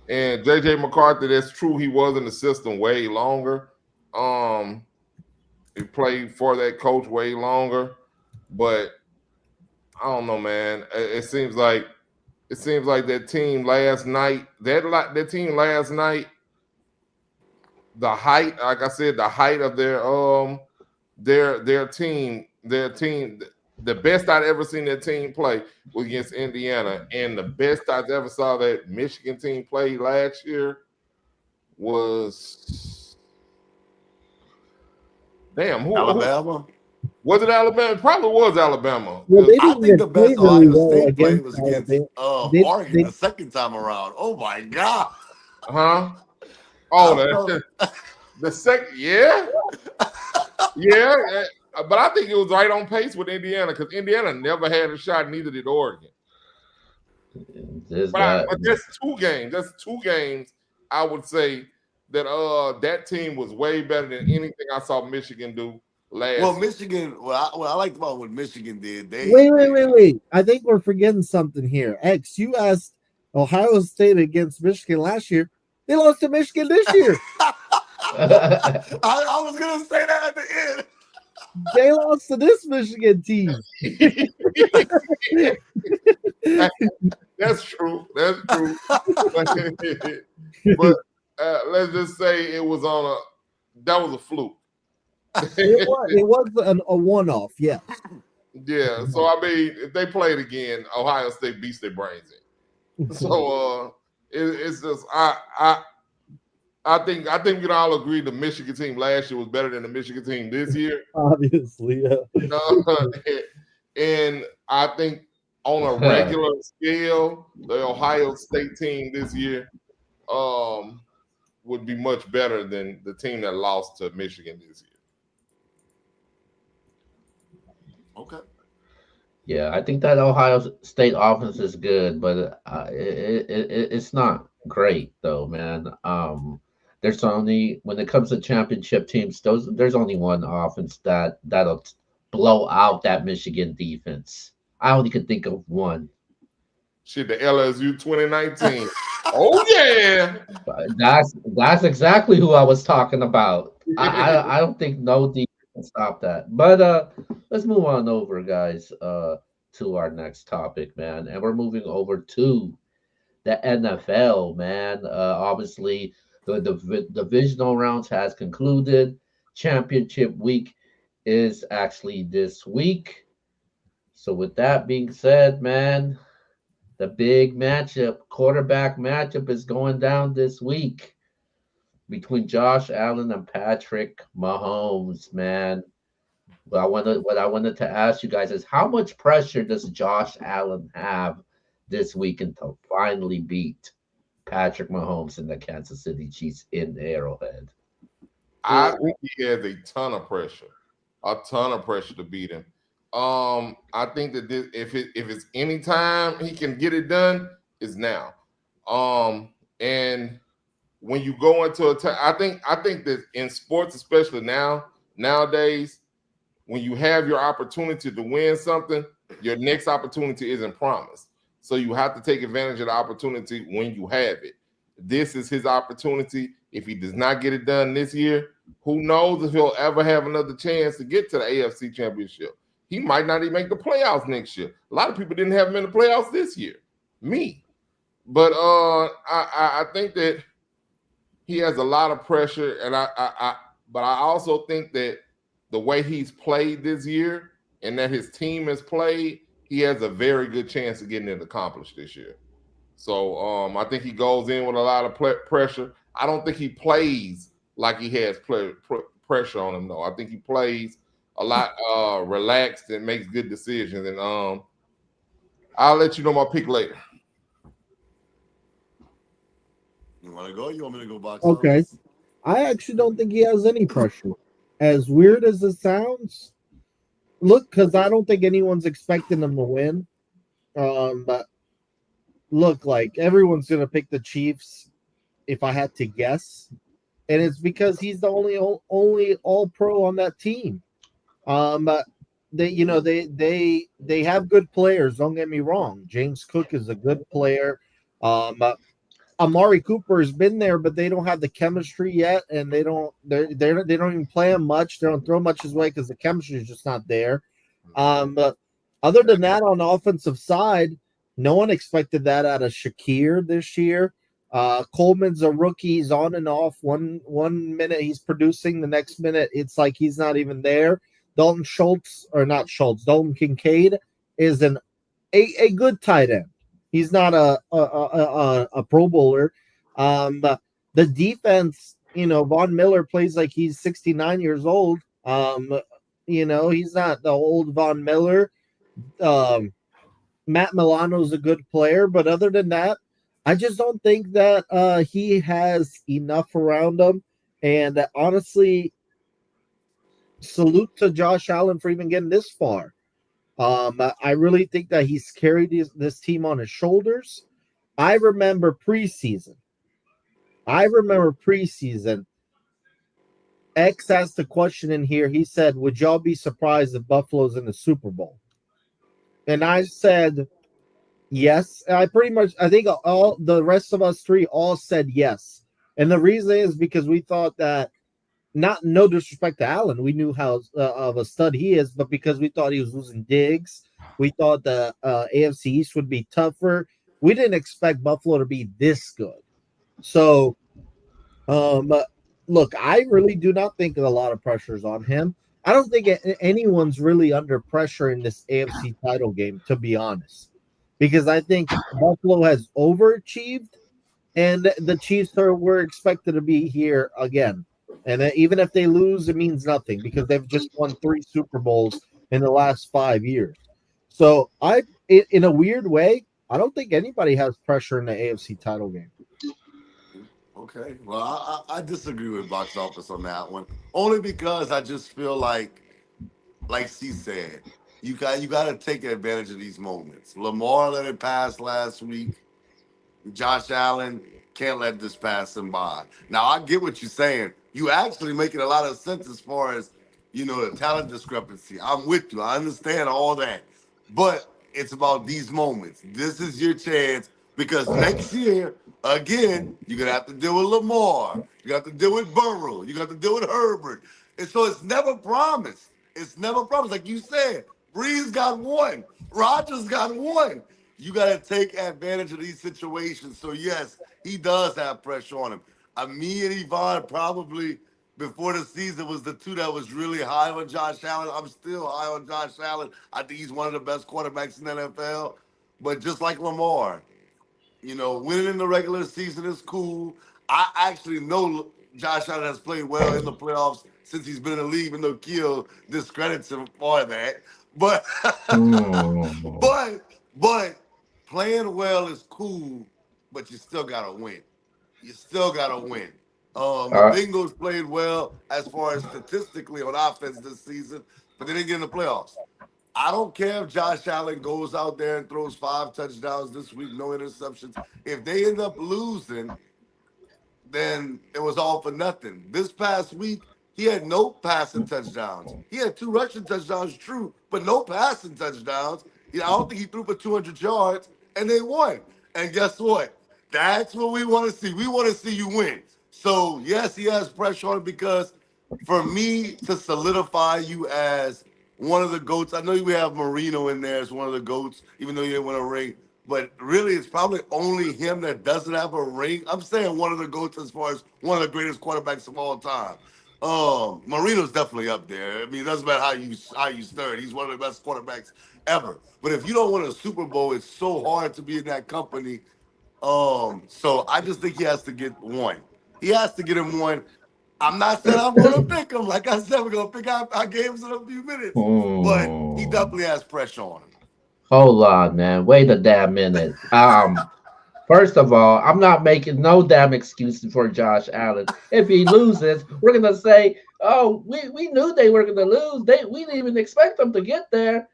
and JJ McCarthy, that's true. He was in the system way longer. Um, he played for that coach way longer, but I don't know, man. It seems like that team last night. That team last night. The height, like I said, the height of their team. The best I'd ever seen their team play was against Indiana, and the best I've ever saw that Michigan team play last year was damn who
Alabama.
was it? Alabama? It probably was Alabama.
Well, they
I
didn't
think
even
the
play
best
really
Ohio
well
State played
against
was against
Alabama. They,
Oregon
they,
the second time around. Oh my God.
Huh?
I
Oh,
felt
the second, yeah, yeah. But I think it was right on pace with Indiana because Indiana never had a shot, neither did Oregon.
There's that.
But that's two games. That's two games. I would say that that team was way better than anything I saw Michigan do last
well,
year.
Michigan. What I liked about what Michigan did,
wait. I think we're forgetting something here. X, you asked Ohio State against Michigan last year. They lost to Michigan this year.
I was gonna say that at the end.
They lost to this Michigan team.
That's true. That's true. But let's just say it was that was a fluke.
It was a one-off, yes.
Yeah. So I mean, if they played again, Ohio State beats their brains in. So it's just I think we can all agree the Michigan team last year was better than the Michigan team this year.
Obviously, yeah.
And I think on a regular scale, the Ohio State team this year would be much better than the team that lost to Michigan this year.
Okay.
Yeah, I think that Ohio State offense is good, but it's not great though, man. There's only when it comes to championship teams, there's only one offense that'll blow out that Michigan defense. I only can think of one.
Shit, the LSU 2019. Oh yeah,
That's exactly who I was talking about. I don't think no defense can stop that. But let's move on over, guys, to our next topic, man. And we're moving over to the NFL, man. Obviously, the divisional rounds has concluded. Championship week is actually this week. So with that being said, man, the big matchup, quarterback matchup is going down this week between Josh Allen and Patrick Mahomes, man. What I wanted to ask you guys is how much pressure does Josh Allen have this weekend to finally beat Patrick Mahomes and the Kansas City Chiefs in Arrowhead?
I think he has a ton of pressure to beat him. I think that if it's any time he can get it done, is now. And when you go into I think that in sports, especially nowadays, when you have your opportunity to win something, your next opportunity isn't promised. So you have to take advantage of the opportunity when you have it. This is his opportunity. If he does not get it done this year, who knows if he'll ever have another chance to get to the AFC Championship. He might not even make the playoffs next year. A lot of people didn't have him in the playoffs this year. Me. But I think that he has a lot of pressure, and but I also think that the the way he's played this year and that his team has played, he has a very good chance of getting it accomplished this year. So I think he goes in with a lot of pressure. I don't think he plays like he has pressure on him, though. I think he plays a lot relaxed and makes good decisions. And I'll let you know my pick later.
You want to go? You want me to go box
Okay.
office?
I actually don't think he has any pressure. As weird as it sounds, look, because I don't think anyone's expecting him to win. But look, like everyone's gonna pick the Chiefs if I had to guess, and it's because he's the only All Pro on that team. But they have good players. Don't get me wrong. James Cook is a good player. But Amari Cooper has been there, but they don't have the chemistry yet, and they don't even play him much. They don't throw much his way because the chemistry is just not there. But other than that, on the offensive side, no one expected that out of Shakir this year. Coleman's a rookie. He's on and off. One minute he's producing, the next minute it's like he's not even there. Dalton Kincaid is a good tight end. He's not a Pro Bowler. But the defense, Von Miller plays like he's 69 years old. He's not the old Von Miller. Matt Milano's a good player, but other than that, I just don't think that he has enough around him. And honestly, salute to Josh Allen for even getting this far. I really think that he's carried this team on his shoulders. I remember preseason. X asked the question in here. He said, "Would y'all be surprised if Buffalo's in the Super Bowl?" And I said, yes. And I think all the rest of us three all said yes. And the reason is because we thought that, not no disrespect to Allen, we knew how of a stud he is, but because we thought he was losing Diggs, we thought the AFC East would be tougher. We didn't expect Buffalo to be this good. So, look, I really do not think a lot of pressure is on him. I don't think anyone's really under pressure in this AFC title game, to be honest, because I think Buffalo has overachieved, and the Chiefs were expected to be here again. And even if they lose, it means nothing because they've just won 3 Super Bowls in the last 5 years. So in a weird way, I don't think anybody has pressure in the AFC title game.
Okay. Well, I disagree with box office on that one. Only because I just feel like she said, you got to take advantage of these moments. Lamar let it pass last week. Josh Allen can't let this pass him by. Now I get what you're saying. You actually making a lot of sense as far as the talent discrepancy. I'm with you. I understand all that, but it's about these moments. This is your chance because next year, again, you're gonna have to deal with Lamar. You have to deal with Burrow. You got to deal with Herbert, and so it's never promised. It's never promised. Like you said, Breeze got one. Rogers got one. You got to take advantage of these situations. So yes, he does have pressure on him. Me and Yvonne probably before the season was the two that was really high on Josh Allen. I'm still high on Josh Allen. I think he's one of the best quarterbacks in the NFL. But just like Lamar, winning in the regular season is cool. I actually know Josh Allen has played well in the playoffs since he's been in the league, even though Keel discredits him for that. But
Hmm.
but playing well is cool, but you still gotta win. You still gotta win. The
Uh,
Bengals played well as far as statistically on offense this season, but they didn't get in the playoffs. I don't care if Josh Allen goes out there and throws 5 touchdowns this week, no interceptions. If they end up losing, then it was all for nothing. This past week, he had no passing touchdowns. He had 2 rushing touchdowns, true, but no passing touchdowns. I don't think he threw for 200 yards, and they won. And guess what? That's what we want to see. We want to see you win. So, yes, he has pressure on him because for me to solidify you as one of the GOATs, I know we have Marino in there as one of the GOATs, even though you didn't win a ring. But really, it's probably only him that doesn't have a ring. I'm saying one of the GOATs as far as one of the greatest quarterbacks of all time. Marino's definitely up there. I mean, it doesn't matter how you start. He's one of the best quarterbacks ever. But if you don't win a Super Bowl, it's so hard to be in that company. So I just think he has to get one. He has to get him one. I'm not saying I'm going to pick him. Like I said, we're going to pick our games in a few minutes. But he definitely has pressure on him.
Hold on, man. Wait a damn minute. First of all, I'm not making no damn excuses for Josh Allen. If he loses, we're gonna say, "Oh, we knew they were gonna lose. We didn't even expect them to get there."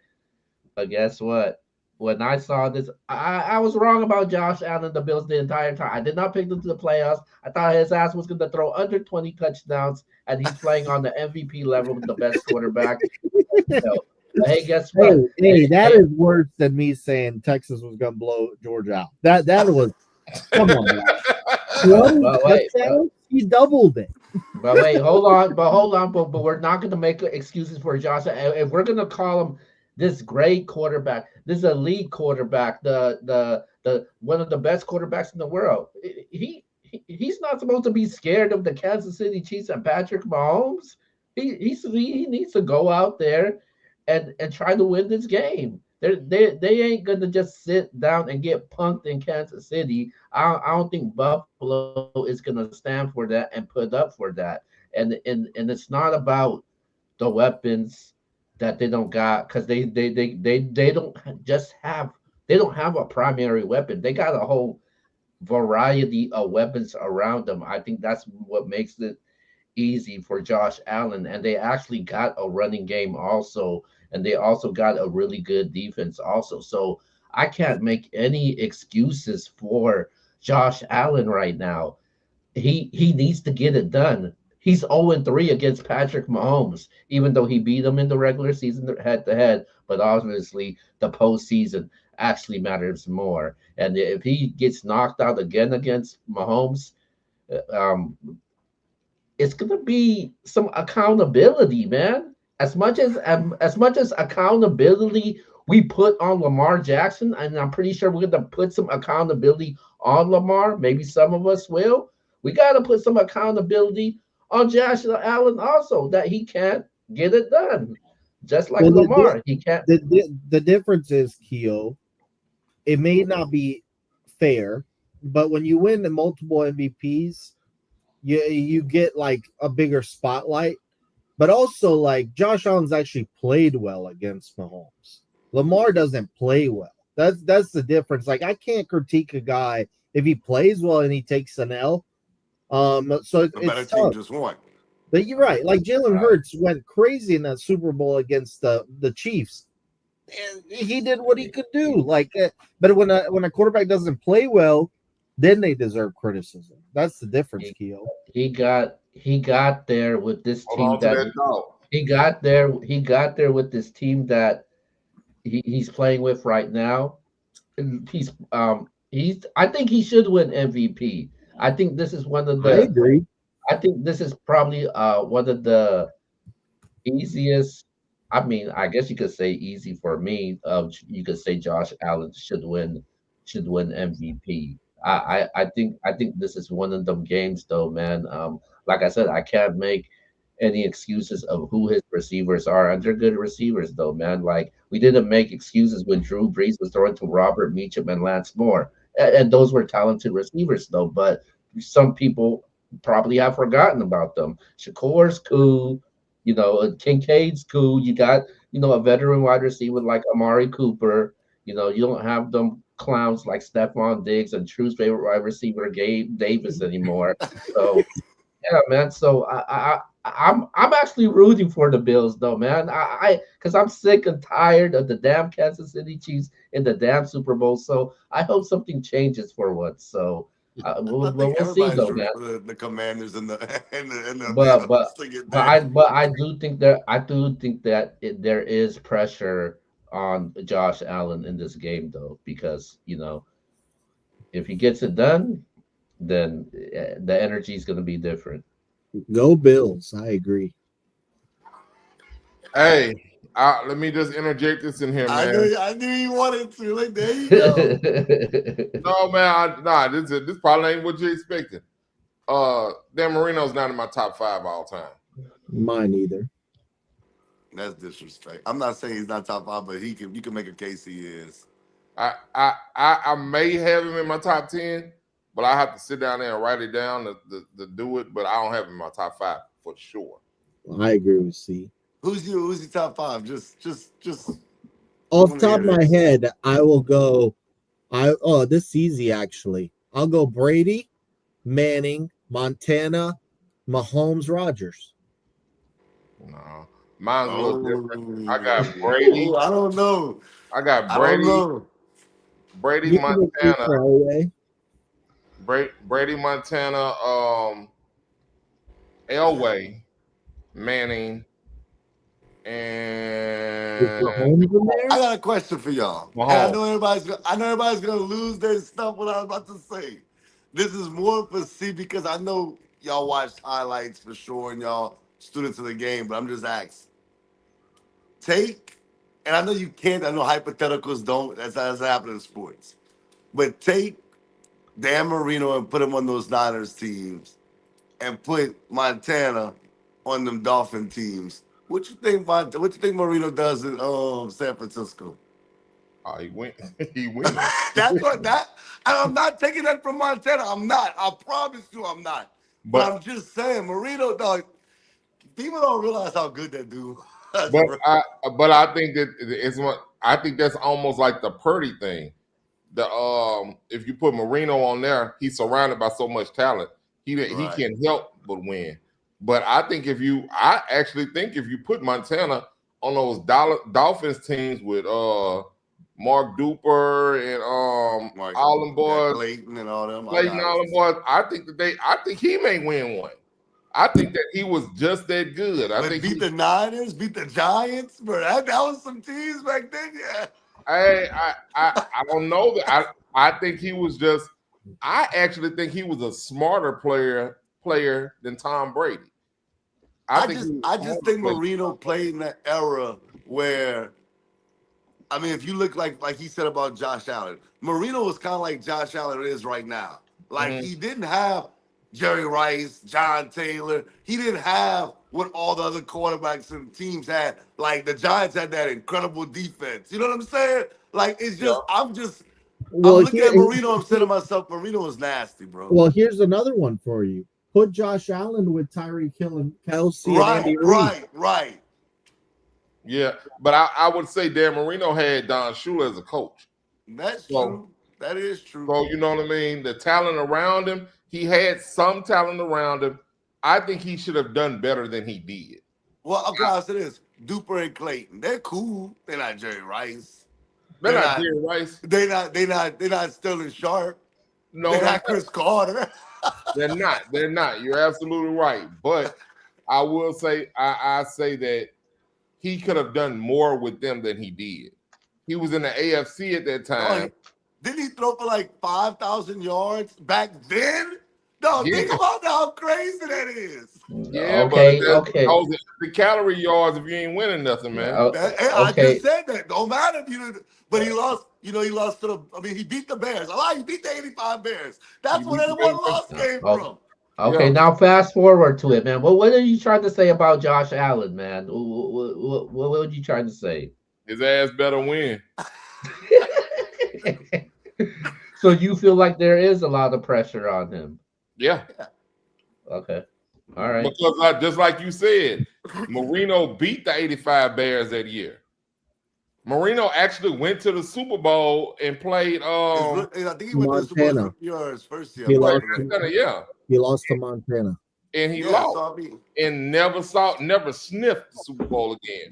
But guess what? When I saw this, I was wrong about Josh Allen, the Bills, the entire time. I did not pick them to the playoffs. I thought his ass was gonna throw under 20 touchdowns, and he's playing on the MVP level with the best quarterback. So, but hey, guess what?
Hey, that is worse than me saying Texas was gonna blow Georgia out. That was come on, man. He doubled it.
But wait, hold on, but we're not gonna make excuses for Josh. If we're gonna call him this great quarterback, this elite quarterback, the one of the best quarterbacks in the world, he's not supposed to be scared of the Kansas City Chiefs and Patrick Mahomes. He needs to go out there and try to win this game. They ain't gonna just sit down and get punked in Kansas City. I don't think Buffalo is gonna stand for that and put up for that. And it's not about the weapons that they don't got because they don't just have they don't have a primary weapon. They got a whole variety of weapons around them. I think that's what makes it easy for Josh Allen. And they actually got a running game also, and they also got a really good defense also. So I can't make any excuses for Josh Allen right now. He needs to get it done. He's 0-3 against Patrick Mahomes, even though he beat him in the regular season head to head. But obviously, the postseason actually matters more. And if he gets knocked out again against Mahomes, um, it's gonna be some accountability, man. As much as accountability we put on Lamar Jackson, and I'm pretty sure we're gonna put some accountability on Lamar. Maybe some of us will. We gotta put some accountability on Josh Allen also that he can't get it done, just like Lamar. He can't.
The difference is, Keo, it may not be fair, but when you win the multiple MVPs, you get like a bigger spotlight. But also, like, Josh Allen's actually played well against Mahomes. Lamar doesn't play well. That's the difference. Like, I can't critique a guy if he plays well and he takes an L. So
the better team just won.
But you're right. Like, Jalen Hurts went crazy in that Super Bowl against the Chiefs. And he did what he could do. Like, but when a quarterback doesn't play well, then they deserve criticism. That's the difference, Keo.
He got there with this team he got there with this team that he's playing with right now. He's I think he should win MVP. I think this is one of the.
I agree.
I think this is probably one of the easiest. I mean, I guess you could say easy for me. You could say Josh Allen should win MVP. I think this is one of them games though, man. Like I said, I can't make any excuses of who his receivers are, and they're good receivers though, man. Like we didn't make excuses when Drew Brees was throwing to Robert Meacham and Lance Moore, and those were talented receivers though. But some people probably have forgotten about them. Shakur's cool, Kincaid's cool. You got a veteran wide receiver like Amari Cooper. You don't have them clowns like Stephon Diggs and True's favorite wide receiver Gabe Davis anymore. So yeah, man. So I'm actually rooting for the Bills though, man. Because I'm sick and tired of the damn Kansas City Chiefs in the damn Super Bowl. So I hope something changes for once. So we'll see though, man.
For the Commanders and the
but I do think that there is pressure on Josh Allen in this game though, because if he gets it done, then the energy is going to be different.
Go Bills! I agree.
Hey, let me just interject this in here, man.
I knew you wanted to. Like, there you go.
No, man. This probably ain't what you expected. Dan Marino's not in my top 5 all time.
Mine either.
That's disrespect. I'm not saying he's not top 5, but you can make a case he is.
I may have him in my top 10, but I have to sit down there and write it down to do it. But I don't have him in my top 5 for sure.
I agree with C.
Who's your top 5? Just
Off
wanna
top of
hear
my
this.
head, I will go. This is easy actually. I'll go Brady, Manning, Montana, Mahomes, Rogers.
No, mine's a little different. I got Brady.
Oh, I don't know.
I got
I don't
Brady,
know.
Brady
You can repeat
Montana,
for Elway.
Brady Montana, Elway, Manning,
Is
and
Mahomes in
I
there?
got a question for y'all. And
Mahomes.
I know everybody's gonna lose their stuff what I was about to say. This is more for C because I know y'all watched highlights for sure and y'all students of the game, but I'm just asking. Take, and I know you can't, I know hypotheticals don't, that's happening in sports. But take Dan Marino and put him on those Niners teams and put Montana on them Dolphin teams. What you think Marino does in San Francisco?
Oh, he went. He went.
That's what that. And I'm not taking that from Montana. I'm not. I promise you, I'm not. But
But
I'm just saying, Marino, dog. People don't realize how good that dude. Was,
but
bro.
I think that it's what I think that's almost like the Purdy thing. The if you put Marino on there, he's surrounded by so much talent. He
Right.
can't help but win. But I actually think if you put Montana on those Dolphins teams with Mark Duper and
Like
all them boys,
Clayton and all them. I
Clayton,
got
all
it.
them boys, I think he may win one. I think that he was just that good. I
But
think
beat the Niners, beat the Giants, bro. That was some teams back then, yeah.
I don't know that I think he was just I actually think he was a smarter player than Tom Brady. I think he was
I
a
just
smarter
think
player.
Marino played in that era where, I mean, if you look like he said about Josh Allen, Marino was kind of like Josh Allen is right now. Like
Mhm.
he didn't have Jerry Rice, John Taylor. He didn't have what all the other quarterbacks and teams had. Like the Giants had that incredible defense. You know what I'm saying? Like it's
Yeah.
just I'm
Well,
looking at Marino. I'm saying to myself, Marino is nasty, bro.
here's another one for you. Put Josh Allen with Tyreek Hill and Kelsey and
Right,
Andy Reid.
right, right.
Yeah, but I would say Dan Marino had Don Shula as a coach.
That's
So
true. That is true.
so you know what I mean? The talent around him, he had some talent around him. I think he should have done better than he did.
Well, okay, I'll say this: Duper and Clayton, they're cool. They're not Jerry Rice.
They're
They're
not
not.
Jerry Rice.
They're not Sterling Sharp.
No,
They're
they're
not Chris Carter.
They're not. They're not. You're absolutely right. But I will say, I say that he could have done more with them than he did. He was in the AFC at that
No,
time.
didn't he throw for like 5,000 yards back then? No,
Yeah,
think about how crazy that is.
yeah, but
Okay.
those are the calorie yards if you ain't winning nothing, man.
I
Okay.
just said that. Don't matter if you didn't. But he lost. You know, he lost to the. I mean, he beat the Bears. I lie. He beat the 85 Bears. That's
You
where
beat
that
the
one
Bears.
loss came
Oh,
from.
okay.
Yeah,
Now fast forward to it, man. What are you trying to say about Josh Allen, man? What were you trying to say?
his ass better win.
So you feel like there is a lot of pressure on him?
Yeah,
Okay. All right.
because just like you said, Marino beat the 85 Bears that year. Marino actually went to the Super Bowl and played.
I think he went to the Super Bowl his
Montana.
rookie year, his first year.
He
I
Played
lost.
believe.
Montana, yeah,
He lost to Montana.
and he
Yeah,
lost
so I mean,
and never sniffed the Super Bowl again.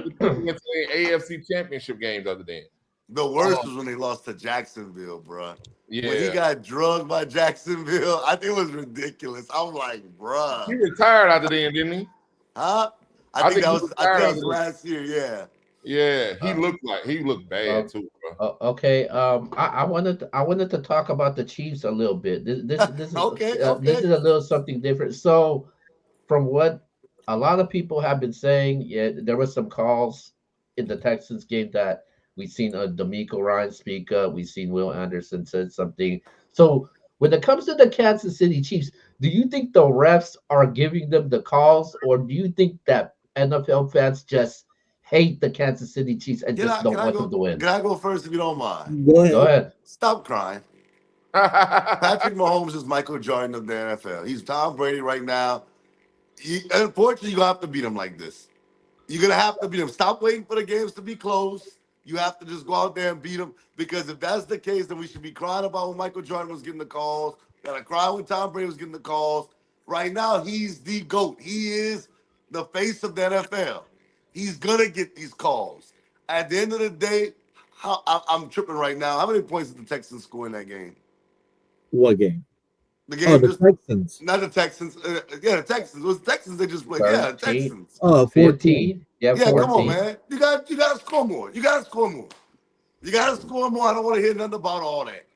He went to the AFC Championship games other than.
the worst was when they lost to Jacksonville, bro. When he
Yeah,
got drugged by Jacksonville, I think it was ridiculous. I'm like,
he
bruh,
retired after then, didn't he?
huh?
I think he
I think
retired
that
after
was
then.
last year. Yeah.
Yeah,
uh,
he looked bad
uh,
too, bro.
okay. I wanted to talk about the Chiefs a little bit.
Okay.
This
Okay.
is a little something different. So, from what a lot of people have been saying, yeah, there were some calls in the Texans game that we've seen D'Amico Ryan speak up. We've seen Will Anderson said something. So, when it comes to the Kansas City Chiefs, do you think the refs are giving them the calls, or do you think that NFL fans just hate the Kansas City Chiefs and
Can
just
I can
don't
I
want them
go
to win?
can I go first if you don't mind?
Go
Go
ahead.
ahead.
Stop crying. Patrick Mahomes is Michael Jordan of the NFL. He's Tom Brady right now. Unfortunately, you have to beat him like this. You're gonna have to beat him. Stop waiting for the games to be close. You have to just go out there and beat him. Because if that's the case, then we should be crying about when Michael Jordan was getting the calls. Gotta cry when Tom Brady was getting the calls. Right now, he's the GOAT. He is the face of the NFL. He's gonna get these calls. At the end of the day, I'm tripping right now. How many points did the Texans score in that game?
What game?
The
Oh,
game
the
just
Texans.
not the Texans. Yeah, the Texans. It was the Texans they just played. Yeah, the
13,
Texans.
14.
15. Yeah,
Yeah, come on,
14.
man. You gotta score more. You gotta score more. You gotta score more. I don't want to hear nothing about all that.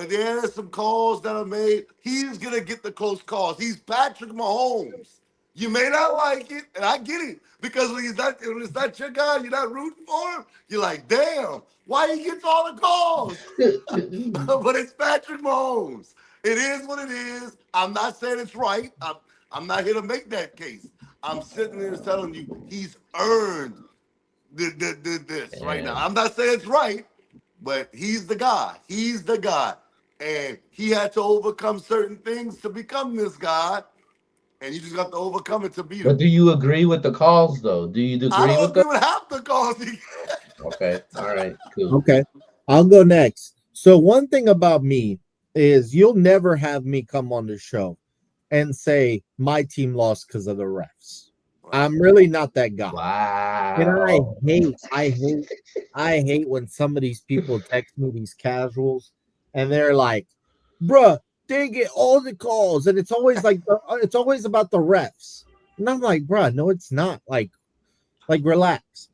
There's some calls that are made. He's gonna get the close calls. He's Patrick Mahomes. You may not like it, and I get it because when it's not your guy, you're not rooting for him. You're like, damn, why he gets all the calls? But it's Patrick Mahomes. It is what it is. I'm not saying it's right. I'm not here to make that case. I'm sitting there telling you he's earned this right now.
And
I'm not saying it's right, but he's the guy. He's the guy. And he had to overcome certain things to become this guy. And you just got to overcome it to beat
but
him.
do you agree with the calls though? Do you
I
agree
don't
with them?
agree with half the calls he
Okay. All right. Cool.
Okay. I'll go next. So one thing about me is you'll never have me come on the show and say my team lost because of the refs. I'm really not that guy. And
Wow.
I hate when some of these people text me, these casuals, and they're like, bruh, they get all the calls, and it's always like it's always about the refs. And I'm like, bruh, no, it's not. Like relax.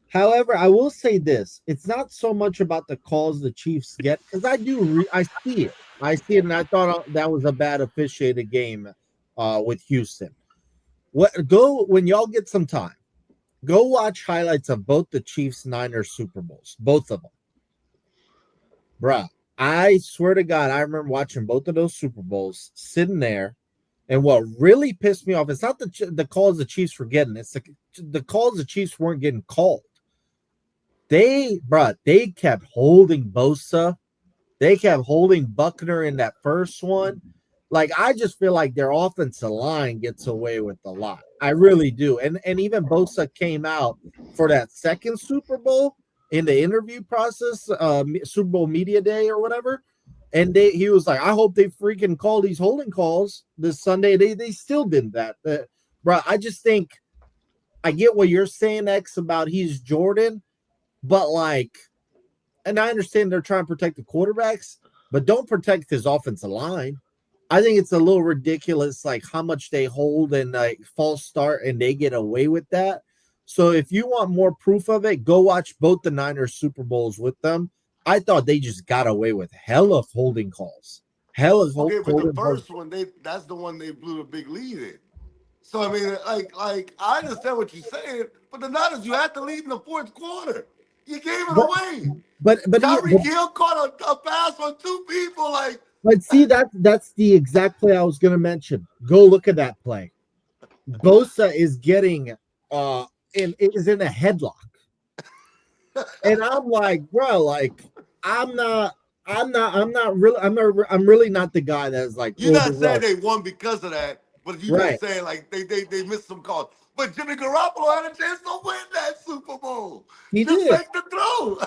However, I will say this: it's not so much about the calls the Chiefs get because I see it. I see it, and I thought that was a bad officiated game with Houston. Go when y'all get some time. Go watch highlights of both the Chiefs Niners Super Bowls, both of them, bruh. I swear to God, I remember watching both of those Super Bowls, sitting there, and what really pissed me off is not the calls the Chiefs were getting; it's the calls the Chiefs weren't getting called. They kept holding Bosa. They kept holding Buckner in that first one. Like, I just feel like their offensive line gets away with a lot. I really do. And even Bosa came out for that second Super Bowl in the interview process, Super Bowl media day or whatever. And he was like, I hope they freaking call these holding calls this Sunday. They still did that. Bro, I just think I get what you're saying, X, about he's Jordan. But like, and I understand they're trying to protect the quarterbacks, but don't protect his offensive line. I think it's a little ridiculous, like how much they hold and like false start, and they get away with that. So if you want more proof of it, go watch both the Niners Super Bowls with them. I thought they just got away with hella holding calls. Hella
Okay, but the
holding calls.
first one, that's the one they blew the big lead in. So I mean, like I understand what you're saying, but the Niners, you had to lead in the fourth quarter. You gave it
But
away.
but
Tyreek Hill caught a pass on two people. Like,
but see that's the exact play I was gonna mention. Go look at that play. Bosa is getting is in a headlock. And I'm like, bro, like I'm really not the guy that's like,
you're
well, the
not saying
ref.
they won because of that, but you
Right.
just saying like they missed some calls. But Jimmy Garoppolo had a chance to win that Super Bowl.
He
Just
did.
make the throw.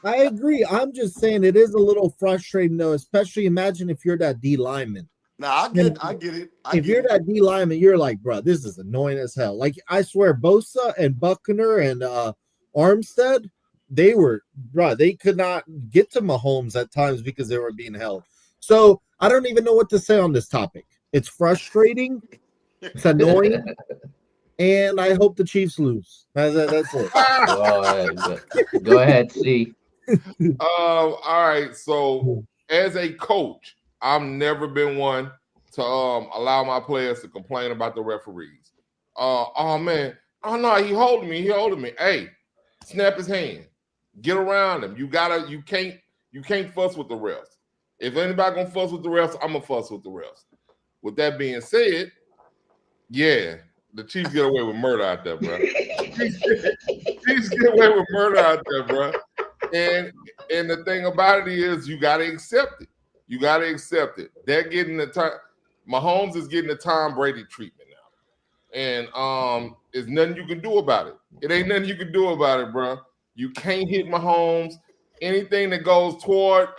I agree. I'm just saying it is a little frustrating though, especially imagine if you're that D lineman.
Nah,
And
I get it.
if you're that D lineman, you're like, bro, this is annoying as hell. Like I swear, Bosa and Buckner and Armstead, they could not get to Mahomes at times because they were being held. So I don't even know what to say on this topic. It's frustrating. It's annoying. And I hope the Chiefs lose. That's it.
Go ahead, see.
All right. So as a coach, I've never been one to allow my players to complain about the referees. Oh man, oh no, he holding me. Hey, snap his hand. Get around him. You can't fuss with the refs. If anybody gonna fuss with the refs, I'm gonna fuss with the refs. With that being said, yeah, the Chiefs get away with murder out there, bro. Chiefs get away with murder out there, bro. And the thing about it is, you gotta accept it. You gotta accept it. They're getting the time. Mahomes is getting the Tom Brady treatment now, and there's nothing you can do about it. It ain't nothing you can do about it, bro. You can't hit Mahomes. Anything that goes toward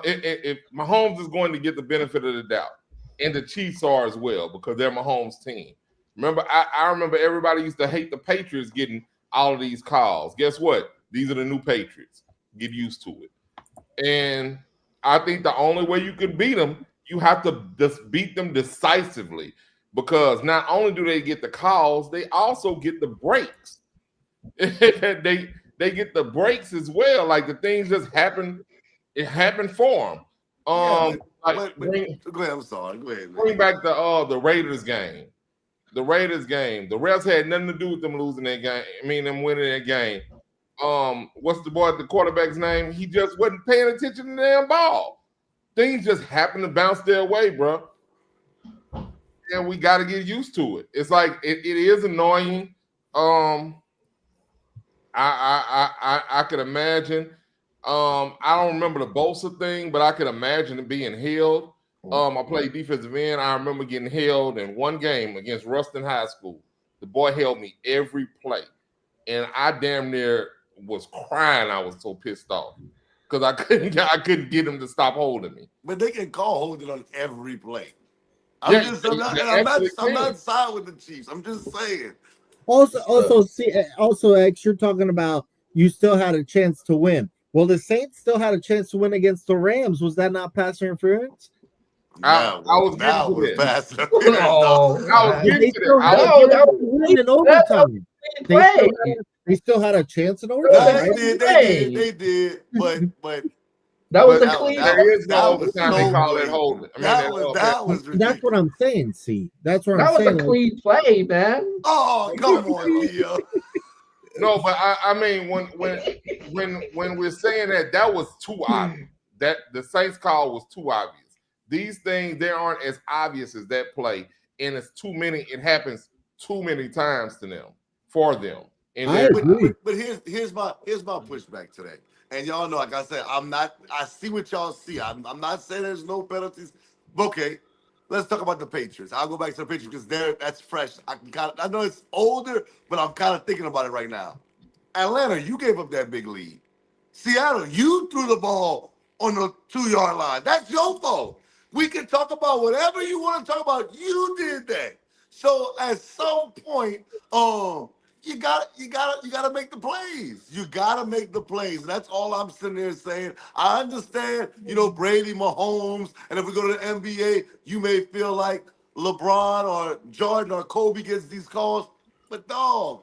if Mahomes is going to get the benefit of the doubt, and the Chiefs are as well because they're Mahomes' team. Remember, I remember everybody used to hate the Patriots getting all of these calls. Guess what? These are the new Patriots. Get used to it. And I think the only way you can beat them, you have to just beat them decisively, because not only do they get the calls, they also get the breaks. they get the breaks as well. Like the things just happen. It happened for them.
Go ahead. I'm sorry. Go ahead.
Bring back the Raiders game. The Raiders game. The refs had nothing to do with them losing that game. I mean, them winning that game. What's the quarterback's name? He just wasn't paying attention to the damn ball. Things just happen to bounce their way, bro. And we got to get used to it. It's like it is annoying. I could imagine. I don't remember the Bosa thing, but I could imagine it being held. I played defensive end. I remember getting held in one game against Ruston High School. The boy held me every play, and I damn near was crying. I was so pissed off because I couldn't get him to stop holding me.
But they can call holding on every play. I'm not side with the Chiefs. I'm just saying.
Also, X, you're talking about you still had a chance to win. Well, the Saints still had a chance to win against the Rams. Was that not pass interference?
I was getting to
pass.
I was getting to
that. They still had a chance in overtime.
They did, but
that was a clean.
There is no overtime. They call it holding.
That was ridiculous.
That's what I'm saying. See, that's what
I'm saying. That
was
a clean play, man.
Oh, come on, Theo.
No, but I mean, when we're saying that was too obvious. That the Saints call was too obvious. These things, they aren't as obvious as that play, and it's too many. It happens too many times to them, for them. And
but here's my pushback today. And y'all know, like I said, I see what y'all see. I'm not saying there's no penalties. Okay, let's talk about the Patriots. I'll go back to the Patriots because that's fresh. I know it's older, but I'm kind of thinking about it right now. Atlanta, you gave up that big lead. Seattle, you threw the ball on the 2-yard line. That's your fault. We can talk about whatever you want to talk about. You did that. So at some point, you gotta make the plays. You gotta make the plays. That's all I'm sitting there saying. I understand, Brady, Mahomes, and if we go to the NBA, you may feel like LeBron or Jordan or Kobe gets these calls. But dog,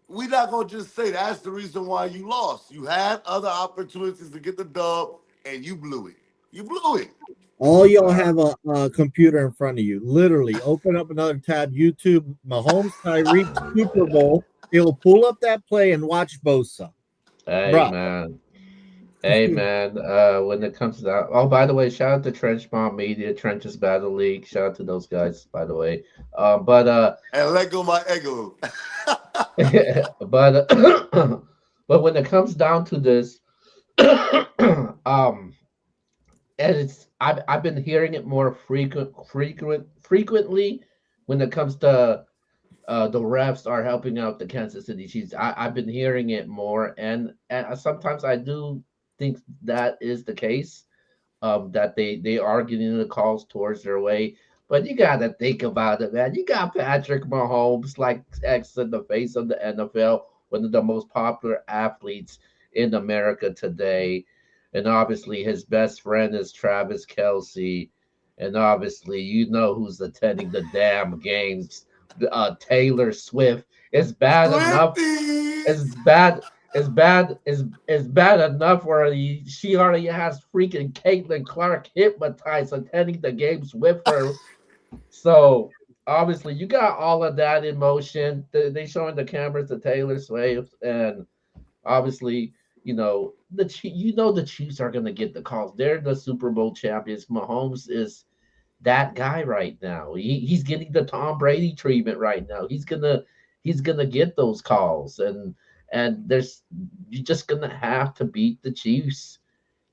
we're not gonna just say that's the reason why you lost. You had other opportunities to get the dub, and you blew it. You blew it.
All y'all have a computer in front of you. Literally, open up another tab, YouTube, Mahomes Tyreek Super Bowl. It'll pull up that play and watch Bosa.
Hey, man. When it comes to that, by the way, shout out to Trench Bomb Media, Trenches Battle League. Shout out to those guys, by the way.
And let go my ego.
But when it comes down to this, and I've been hearing it more frequently when it comes to the refs are helping out the Kansas City Chiefs. I've been hearing it more, and sometimes I do think that is the case, that they are getting the calls towards their way. But you got to think about it, man. You got Patrick Mahomes, like X in the face of the NFL, one of the most popular athletes in America today. And obviously his best friend is Travis Kelce. And obviously you know who's attending the damn games. Taylor Swift. It's bad enough. It's bad enough where she already has freaking Caitlin Clark hypnotized attending the games with her. So obviously you got all of that in motion. They showing the cameras to Taylor Swift, and obviously the Chiefs are gonna get the calls. They're the Super Bowl champions. Mahomes is that guy right now. He's getting the Tom Brady treatment right now. He's gonna get those calls, and there's you're just gonna have to beat the Chiefs.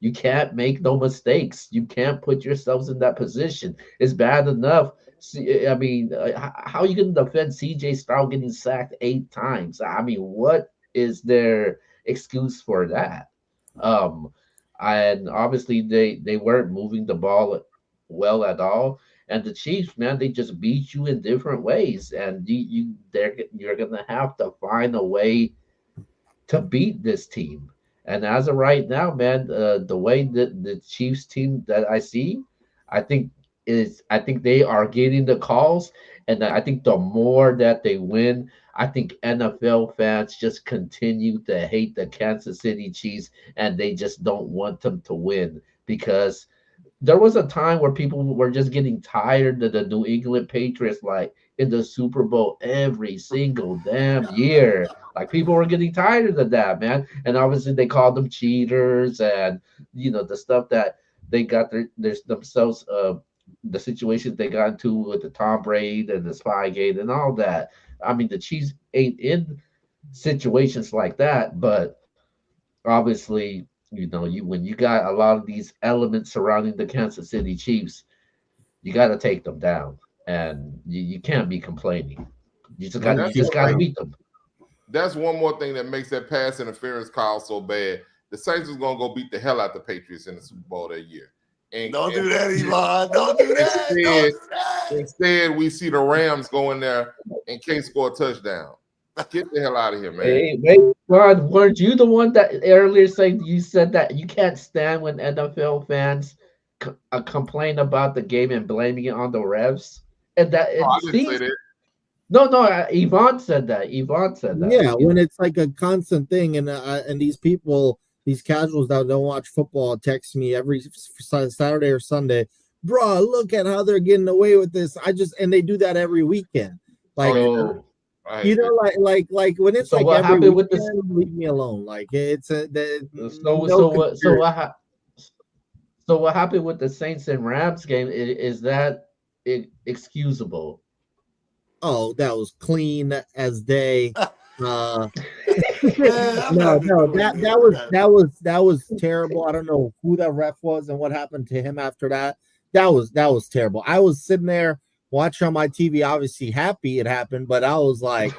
You can't make no mistakes. You can't put yourselves in that position. It's bad enough. See, I mean, how are you going to defend CJ Stroud getting sacked 8 times? I mean, what is their excuse for that? Um, and obviously they weren't moving the ball well at all. And the Chiefs, man, they just beat you in different ways, and you're gonna have to find a way to beat this team. And as of right now, man, the way that the Chiefs team that I see, I think they are getting the calls, and I think the more that they win, I think NFL fans just continue to hate the Kansas City Chiefs, and they just don't want them to win because there was a time where people were just getting tired of the New England Patriots, like in the Super Bowl every single damn year. Like people were getting tired of that, man. And obviously they called them cheaters, and the stuff that they got their themselves, the situations they got into with the Tom Brady and the Spygate and all that. I mean, the Chiefs ain't in situations like that, but obviously, when you got a lot of these elements surrounding the Kansas City Chiefs, you got to take them down, and you can't be complaining.
No
You
That's
just
one
got to
thing.
beat them.
That's one more thing that makes that pass interference call so bad. The Saints was gonna go beat the hell out the Patriots in the Super Bowl that year.
Don't do
And
that, Yvonne. Don't do that. Don't
instead,
do that.
instead, we see the Rams go in there and can't score a touchdown. Get the hell out of here, man.
Hey, wait, Ron, weren't you the one that earlier saying you said that you can't stand when NFL fans complain about the game and blaming it on the refs? And that
No,
it
I didn't say
seems
that.
no, no. Yvonne said that. Yvonne said that.
Yeah, when it's like a constant thing, and these people, these casuals that don't watch football, text me every Saturday or Sunday, bro. Look at how they're getting away with this. And they do that every weekend. Like,
So,
I hate that.
like when it's
so
like
what
every
happened with this?
weekend, leave me alone. Like it's
So,
no
so what? So
conspiracy.
what? So what happened with the Saints and Rams game? Is that excusable?
Oh, that was clean as day. Uh,
Man, I'm
no,
not even
no,
doing this. I'm not-
that was terrible. I don't know who that ref was and what happened to him after that. That was terrible. I was sitting there watching on my TV, obviously happy it happened, but I was like,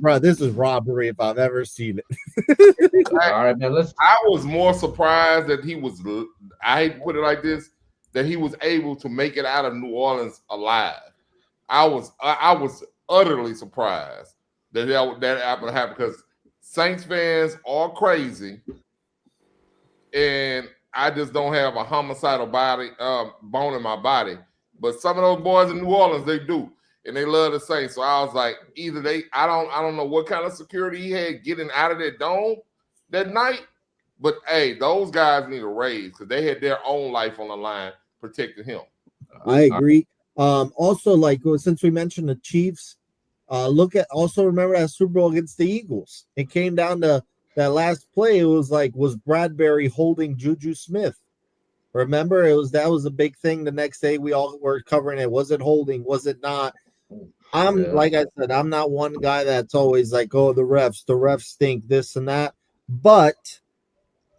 bro, this is robbery if I've ever seen it.
All right, man. Let's.
I was more surprised that he was. I hate to put it like this, that he was able to make it out of New Orleans alive. I was utterly surprised that happened because Saints fans are crazy, and I just don't have a homicidal bone in my body. But some of those boys in New Orleans, they do, and they love the Saints. So I was like, I don't know what kind of security he had getting out of that dome that night, but hey, those guys need a raise because they had their own life on the line protecting him.
I agree. Also, like since we mentioned the Chiefs, remember that Super Bowl against the Eagles. It came down to that last play. It was like, was Bradbury holding Juju Smith? Remember, that was a big thing. The next day, we all were covering it. Was it holding? Was it not? Like I said, I'm not one guy that's always like, oh, the refs stink, this and that. But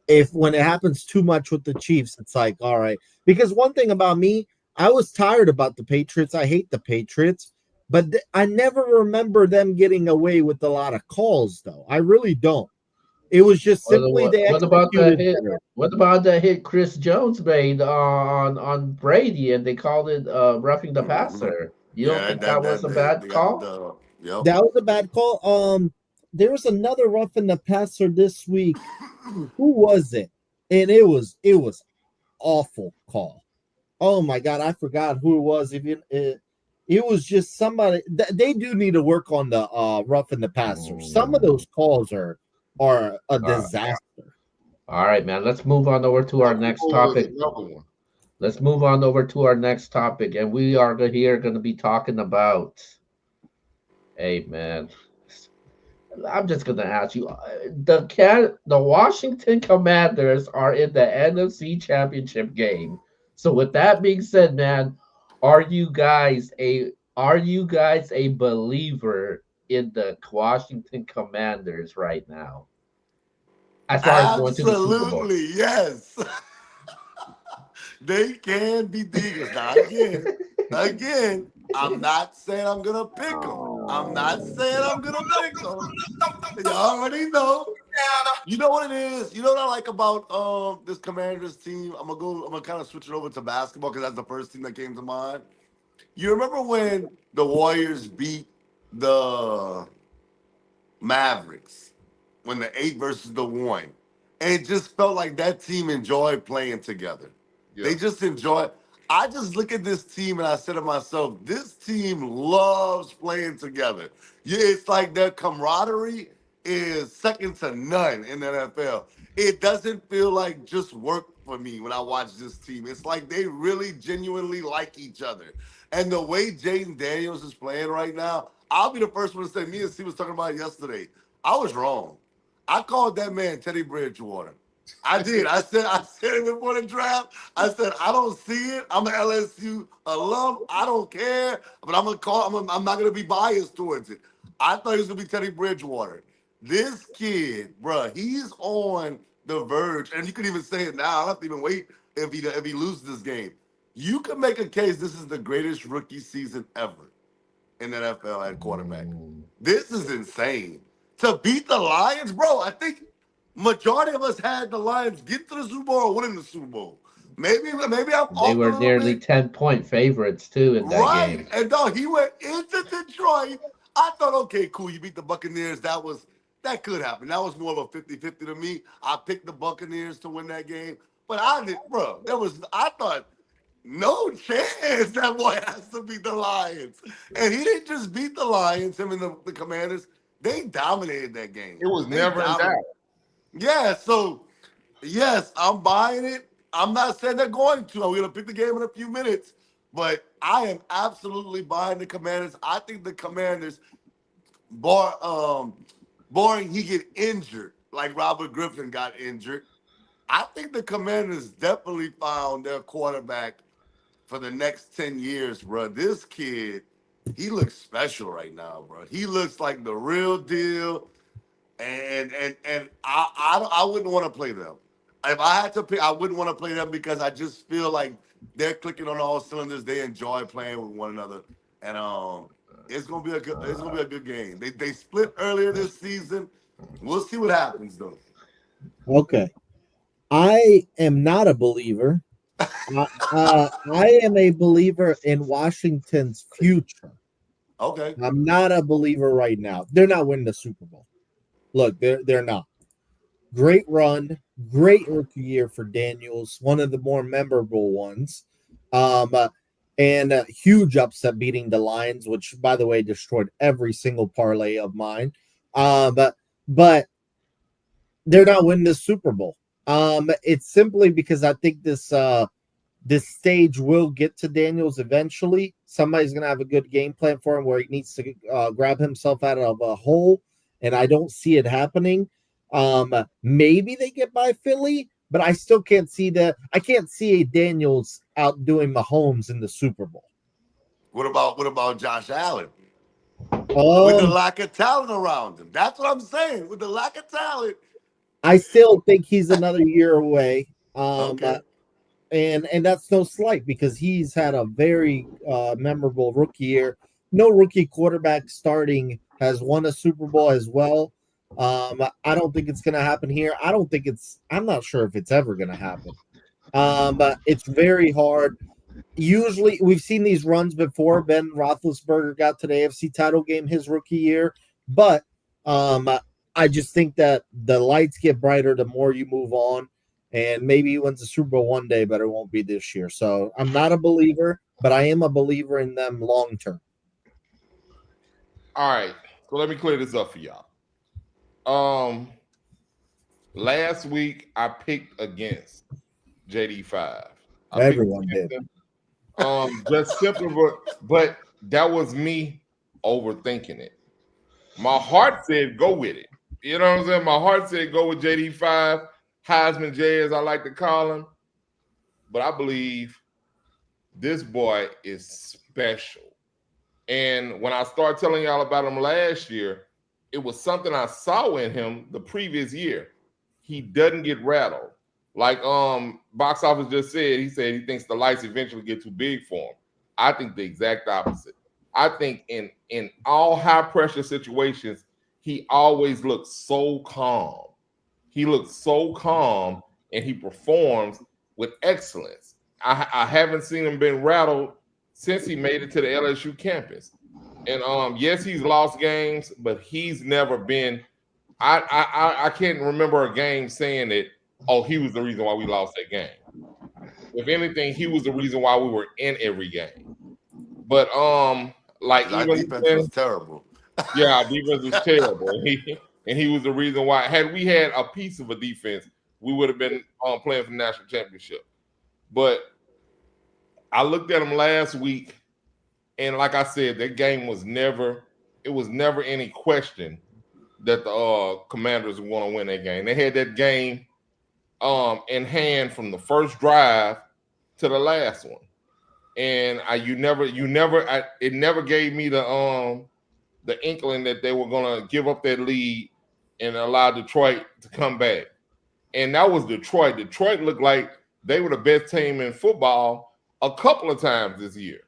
if when it happens too much with the Chiefs, it's like, all right. Because one thing about me, I was tired about the Patriots. I hate the Patriots, but I never remember them getting away with a lot of calls, though. I really don't. It was just simply they
What about the
executed
hit?
better.
What about the hit Chris Jones made on Brady, and they called it roughing the passer? You don't
Yeah,
think that was a bad
they got the
call?
dub. Yep.
That was a bad call. There was another rough in the passer this week. Who was it? And it was awful call. Oh my god, I forgot who it was. It was just somebody. They do need to work on the rough in the passer. Some of those calls are a disaster.
All right, man. Let's move on over to our next topic. Let's move on over to our next topic, and we are here going to be talking about. Hey, man. I'm just gonna ask you. The Washington Commanders are in the NFC Championship game. So with that being said, man, are you guys a believer in the Washington Commanders right now? As far as going to the Super Bowl.
Absolutely, yes. They can be the Eagles. Now, again, I'm not saying I'm gonna pick them. I'm not saying I'm gonna pick them. You already know. You know what it is. You know what I like about this Commanders team. I'm gonna kind of switch it over to basketball because that's the first team that came to mind. You remember when the Warriors beat the Mavericks when the 8 versus the 1. And it just felt like that team enjoyed playing together.
Yeah.
They just enjoy. I just look at this team and I said to myself, this team loves playing together. Yeah, it's like their camaraderie is second to none in the NFL. It doesn't feel like just work for me when I watch this team. It's like they really genuinely like each other. And the way Jaden Daniels is playing right now, I'll be the first one to say, me and Steve was talking about it yesterday. I was wrong. I called that man Teddy Bridgewater. I did. I said it before the draft. I said I don't see it. I'm an LSU alum. I don't care, but I'm not gonna be biased towards it. I thought he was gonna be Teddy Bridgewater. This kid, bruh, he's on the verge, and you can even say it now. I don't have to even wait if he loses this game. You can make a case this is the greatest rookie season ever in the NFL at quarterback. This is insane. To beat the Lions, bro, I think majority of us had the Lions get to the Super Bowl or winning the Super Bowl. Maybe I'm
They
off a
were
little
nearly
bit.
10-point favorites too in that
Right.
game.
And dog, he went into Detroit. I thought, okay, cool, you beat the Buccaneers. That could happen. That was more of a 50-50 to me. I picked the Buccaneers to win that game. But I did, bro. I thought no chance that boy has to beat the Lions. And he didn't just beat the Lions, him and the Commanders. They dominated that game.
It was
They
never in doubt.
dominated. Yeah, so yes, I'm buying it. I'm not saying they're going to. I'm going to pick the game in a few minutes. But I am absolutely buying the Commanders. I think the Commanders, bar, barring he get injured, like Robert Griffin got injured, I think the Commanders definitely found their quarterback for the next 10 years, bro. This kid, he looks special right now, bro. He looks like the real deal. And I wouldn't want to play them. If I had to pick, I wouldn't want to play them because I just feel like they're clicking on all cylinders. They enjoy playing with one another. And it's gonna be a good game. They split earlier this season. We'll see what happens though.
Okay. I am not a believer. I am a believer in Washington's future.
Okay.
I'm not a believer right now. They're not winning the Super Bowl. Look, they're not. Great run, great rookie year for Daniels, one of the more memorable ones. Um, uh, and a huge upset beating the Lions, which, by the way, destroyed every single parlay of mine. But they're not winning the Super Bowl. It's simply because I think this stage will get to Daniels eventually. Somebody's gonna have a good game plan for him where he needs to grab himself out of a hole, and I don't see it happening. Maybe they get by Philly, but I still can't see that. I can't see Daniels outdoing Mahomes in the Super Bowl.
What about Josh Allen? With the
Um,
lack of talent around him. That's what I'm saying. With the lack of talent.
I still think he's another year away.
Okay.
And that's no slight because he's had a very memorable rookie year. No rookie quarterback starting has won a Super Bowl as well. I don't think it's going to happen here. I'm not sure if it's ever going to happen. But it's very hard. Usually, we've seen these runs before. Ben Roethlisberger got to the AFC title game his rookie year, but um, I just think that the lights get brighter the more you move on, and maybe he wins the Super Bowl one day, but it won't be this year. So I'm not a believer, but I am a believer in them long term.
All right. So let me clear this up for y'all. Um, last week I picked against JD5. I picked
Everyone
against
did.
him. Just simply, but that was me overthinking it. My heart said go with it. You know what I'm saying? My heart said go with JD5, Heisman J, as I like to call him. But I believe this boy is special. And when I started telling y'all about him last year, it was something I saw in him the previous year. He doesn't get rattled. Like Box Office just said, he said he thinks the lights eventually get too big for him. I think the exact opposite. I think in all high pressure situations, he always looks so calm. He looks so calm and he performs with excellence. I haven't seen him been rattled since he made it to the LSU campus. And yes, he's lost games, but he's never been. I can't remember a game saying that. Oh, he was the reason why we lost that game. If anything, he was the reason why we were in every game. But like
Our
even
defense was terrible.
yeah, our defense was terrible, and he was the reason why. Had we had a piece of a defense, we would have been playing for the national championship. But I looked at him last week, and like I said, that game was never. It was never any question that the Commanders would want to win that game. They had that game in hand from the first drive to the last one, and it never gave me the inkling that they were gonna give up that lead and allow Detroit to come back. And that was Detroit. Detroit looked like they were the best team in football a couple of times this year.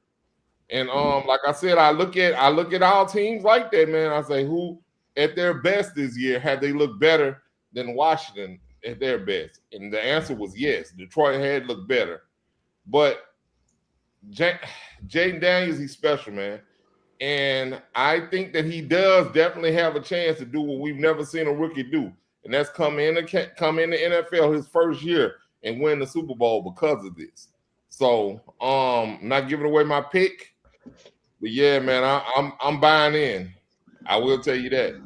And like I said, I look at all teams like that, man. I say who at their best this year have they looked better than Washington at their best? And the answer was yes. Detroit had looked better. But Jaden Daniels, he's special, man. And I think that he does definitely have a chance to do what we've never seen a rookie do. And that's come in the NFL his first year and win the Super Bowl because of this. So I'm not giving away my pick. But yeah, man, I'm buying in. I will tell you that.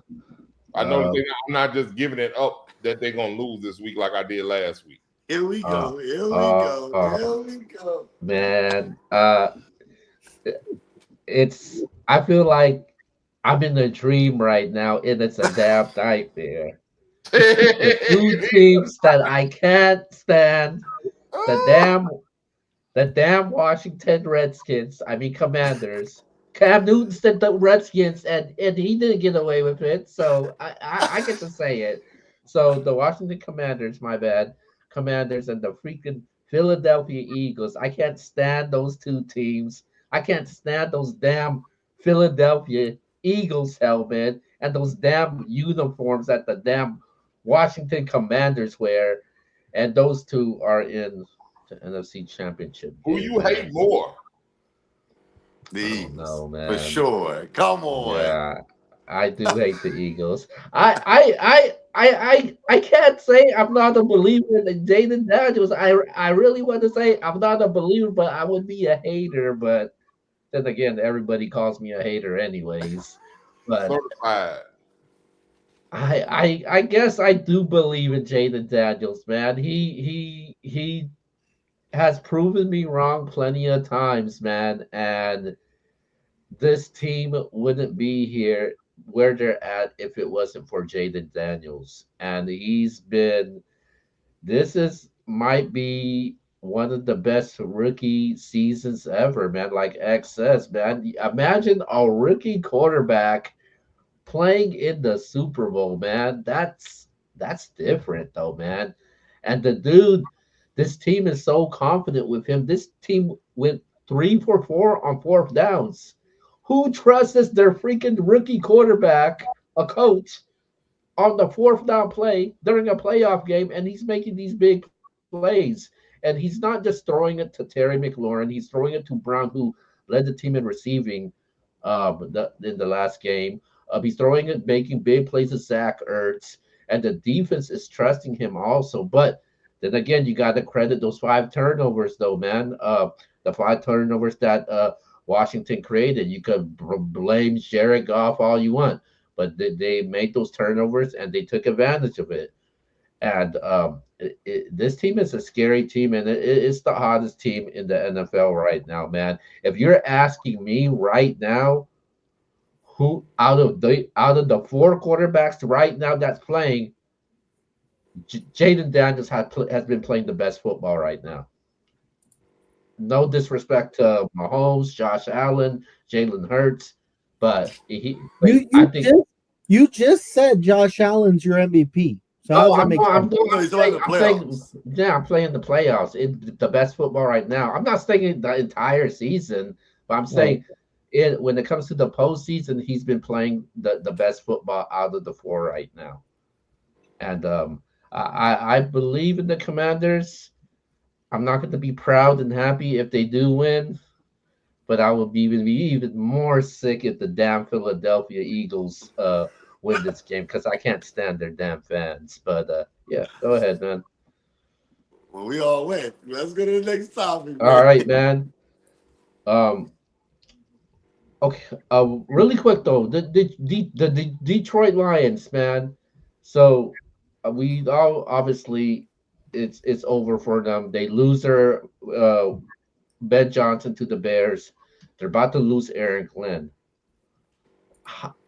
I know I'm not just giving it up that they're gonna lose this week like I did last week.
Here we go. Here we go. Here we go.
Man, I feel like I'm in a dream right now, and it's a damn nightmare. The two teams that I can't stand, the damn Washington Redskins, I mean Commanders. Cam Newton said the Redskins, and he didn't get away with it, so I get to say it. So the Washington Commanders, my bad, Commanders, and the freaking Philadelphia Eagles. I can't stand those two teams. I can't stand those damn Philadelphia Eagles helmet and those damn uniforms that the damn Washington Commanders wear. And those two are in the NFC Championship game.
Who you hate more?
The Eagles,
no, man.
for sure. Come on.
Yeah, I do hate the Eagles. I can't say I'm not a believer in Jaden Daniels. I really want to say I'm not a believer, but I would be a hater. But then again, everybody calls me a hater anyways. But
certified.
I guess I do believe in Jaden Daniels, man. He has proven me wrong plenty of times, man. And this team wouldn't be here where they're at if it wasn't for Jaden Daniels. And might be one of the best rookie seasons ever, man. Like X says, man. Imagine a rookie quarterback playing in the Super Bowl, man. That's different though, man. And the dude, this team is so confident with him. This team went 3 for 4 on fourth downs. Who trusts their freaking rookie quarterback, a coach, on the fourth down play during a playoff game, and he's making these big plays? And he's not just throwing it to Terry McLaurin, he's throwing it to Brown, who led the team in receiving in the last game. He's throwing it, making big plays to Zach Ertz, and the defense is trusting him also. But then again, you got to credit those 5 turnovers, though, man. The 5 turnovers that Washington created. You could blame Jared Goff all you want, but they made those turnovers and they took advantage of it. And this team is a scary team, and it's the hottest team in the NFL right now, man. If you're asking me right now, who out of the four quarterbacks right now that's playing, Jaden Daniels has been playing the best football right now. No disrespect to Mahomes, Josh Allen, Jalen Hurts, but
You
I
you
think.
just you just said Josh Allen's your MVP. So how
No,
does that
I'm
make
not.
sense?
No, he's talking about the
I'm saying,
playoffs.
yeah, I'm playing the playoffs. The best football right now. I'm not saying the entire season, but I'm
Oh,
saying when it comes to the postseason, he's been playing the best football out of the four right now. And I believe in the Commanders. I'm not going to be proud and happy if they do win, but I will be even more sick if the damn Philadelphia Eagles win this game because I can't stand their damn fans. But yeah, go ahead, man.
Well, we all went. Let's go to the next topic,
All
man.
right, man. Um, okay. Really quick though, the Detroit Lions, man. So we all obviously it's over for them. They lose their Ben Johnson to the Bears. They're about to lose Aaron Glenn.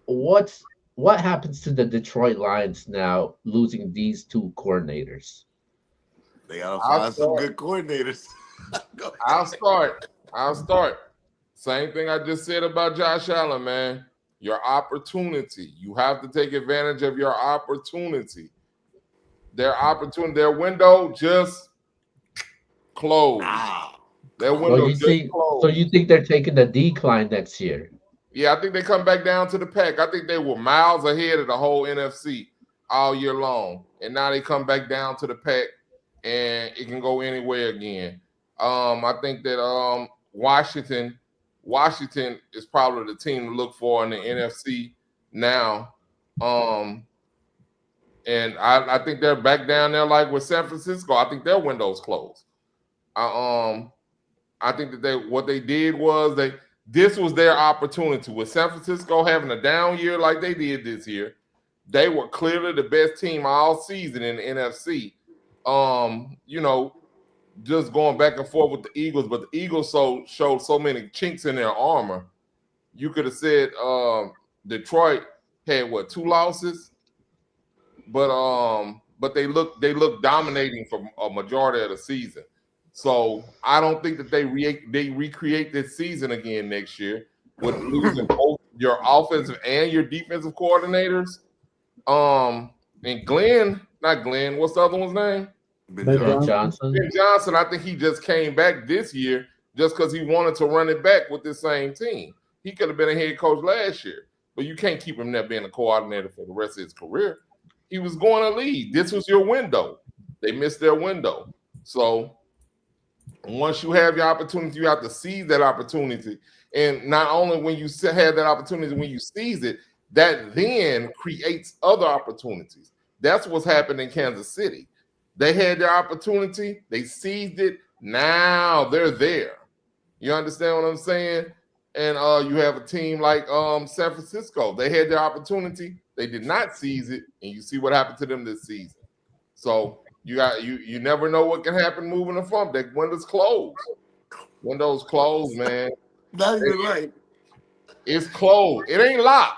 What happens to the Detroit Lions now losing these two coordinators?
They gotta
I'll
find some
start.
good coordinators. Go
I'll start. I'll start. Same thing I just said about Josh Allen, man. Your opportunity. You have to take advantage of your opportunity. Their window just closed.
Nah.
Their
Come
So
window
on.
you
just
think so
closed.
you think they're taking a decline next year?
Yeah, I think they come back down to the pack. I think they were miles ahead of the whole NFC all year long. And now they come back down to the pack and it can go anywhere again. I think that Washington is probably the team to look for in the NFC now. Um, and I think they're back down there like with San Francisco. I think their window's closed. I, um, I think that what they did was this was their opportunity with San Francisco having a down year like they did this year. They were clearly the best team all season in the NFC. You know, just going back and forth with the Eagles, but the Eagles showed so many chinks in their armor. You could have said Detroit had what, 2 losses, but they look dominating for a majority of the season. So I don't think that they recreate this season again next year with losing both your offensive and your defensive coordinators. And not Glenn, what's the other one's name?
Ben
Ben
Ben
Johnson.
Johnson.
Johnson.
Ben Johnson. I think he just came back this year just because he wanted to run it back with the same team. He could have been a head coach last year, but you can't keep him there being a coordinator for the rest of his career. He was going to lead. This was your window. They missed their window. So once you have your opportunity, you have to seize that opportunity. And not only when you have that opportunity, when you seize it, that then creates other opportunities. That's what's happened in Kansas City. They had their opportunity, they seized it. Now they're there. You understand what I'm saying? And you have a team like San Francisco. They had their opportunity, they did not seize it, and you see what happened to them this season. So you never know what can happen moving the front. That window's closed. Windows closed, man.
Not even right.
It's closed. It ain't locked.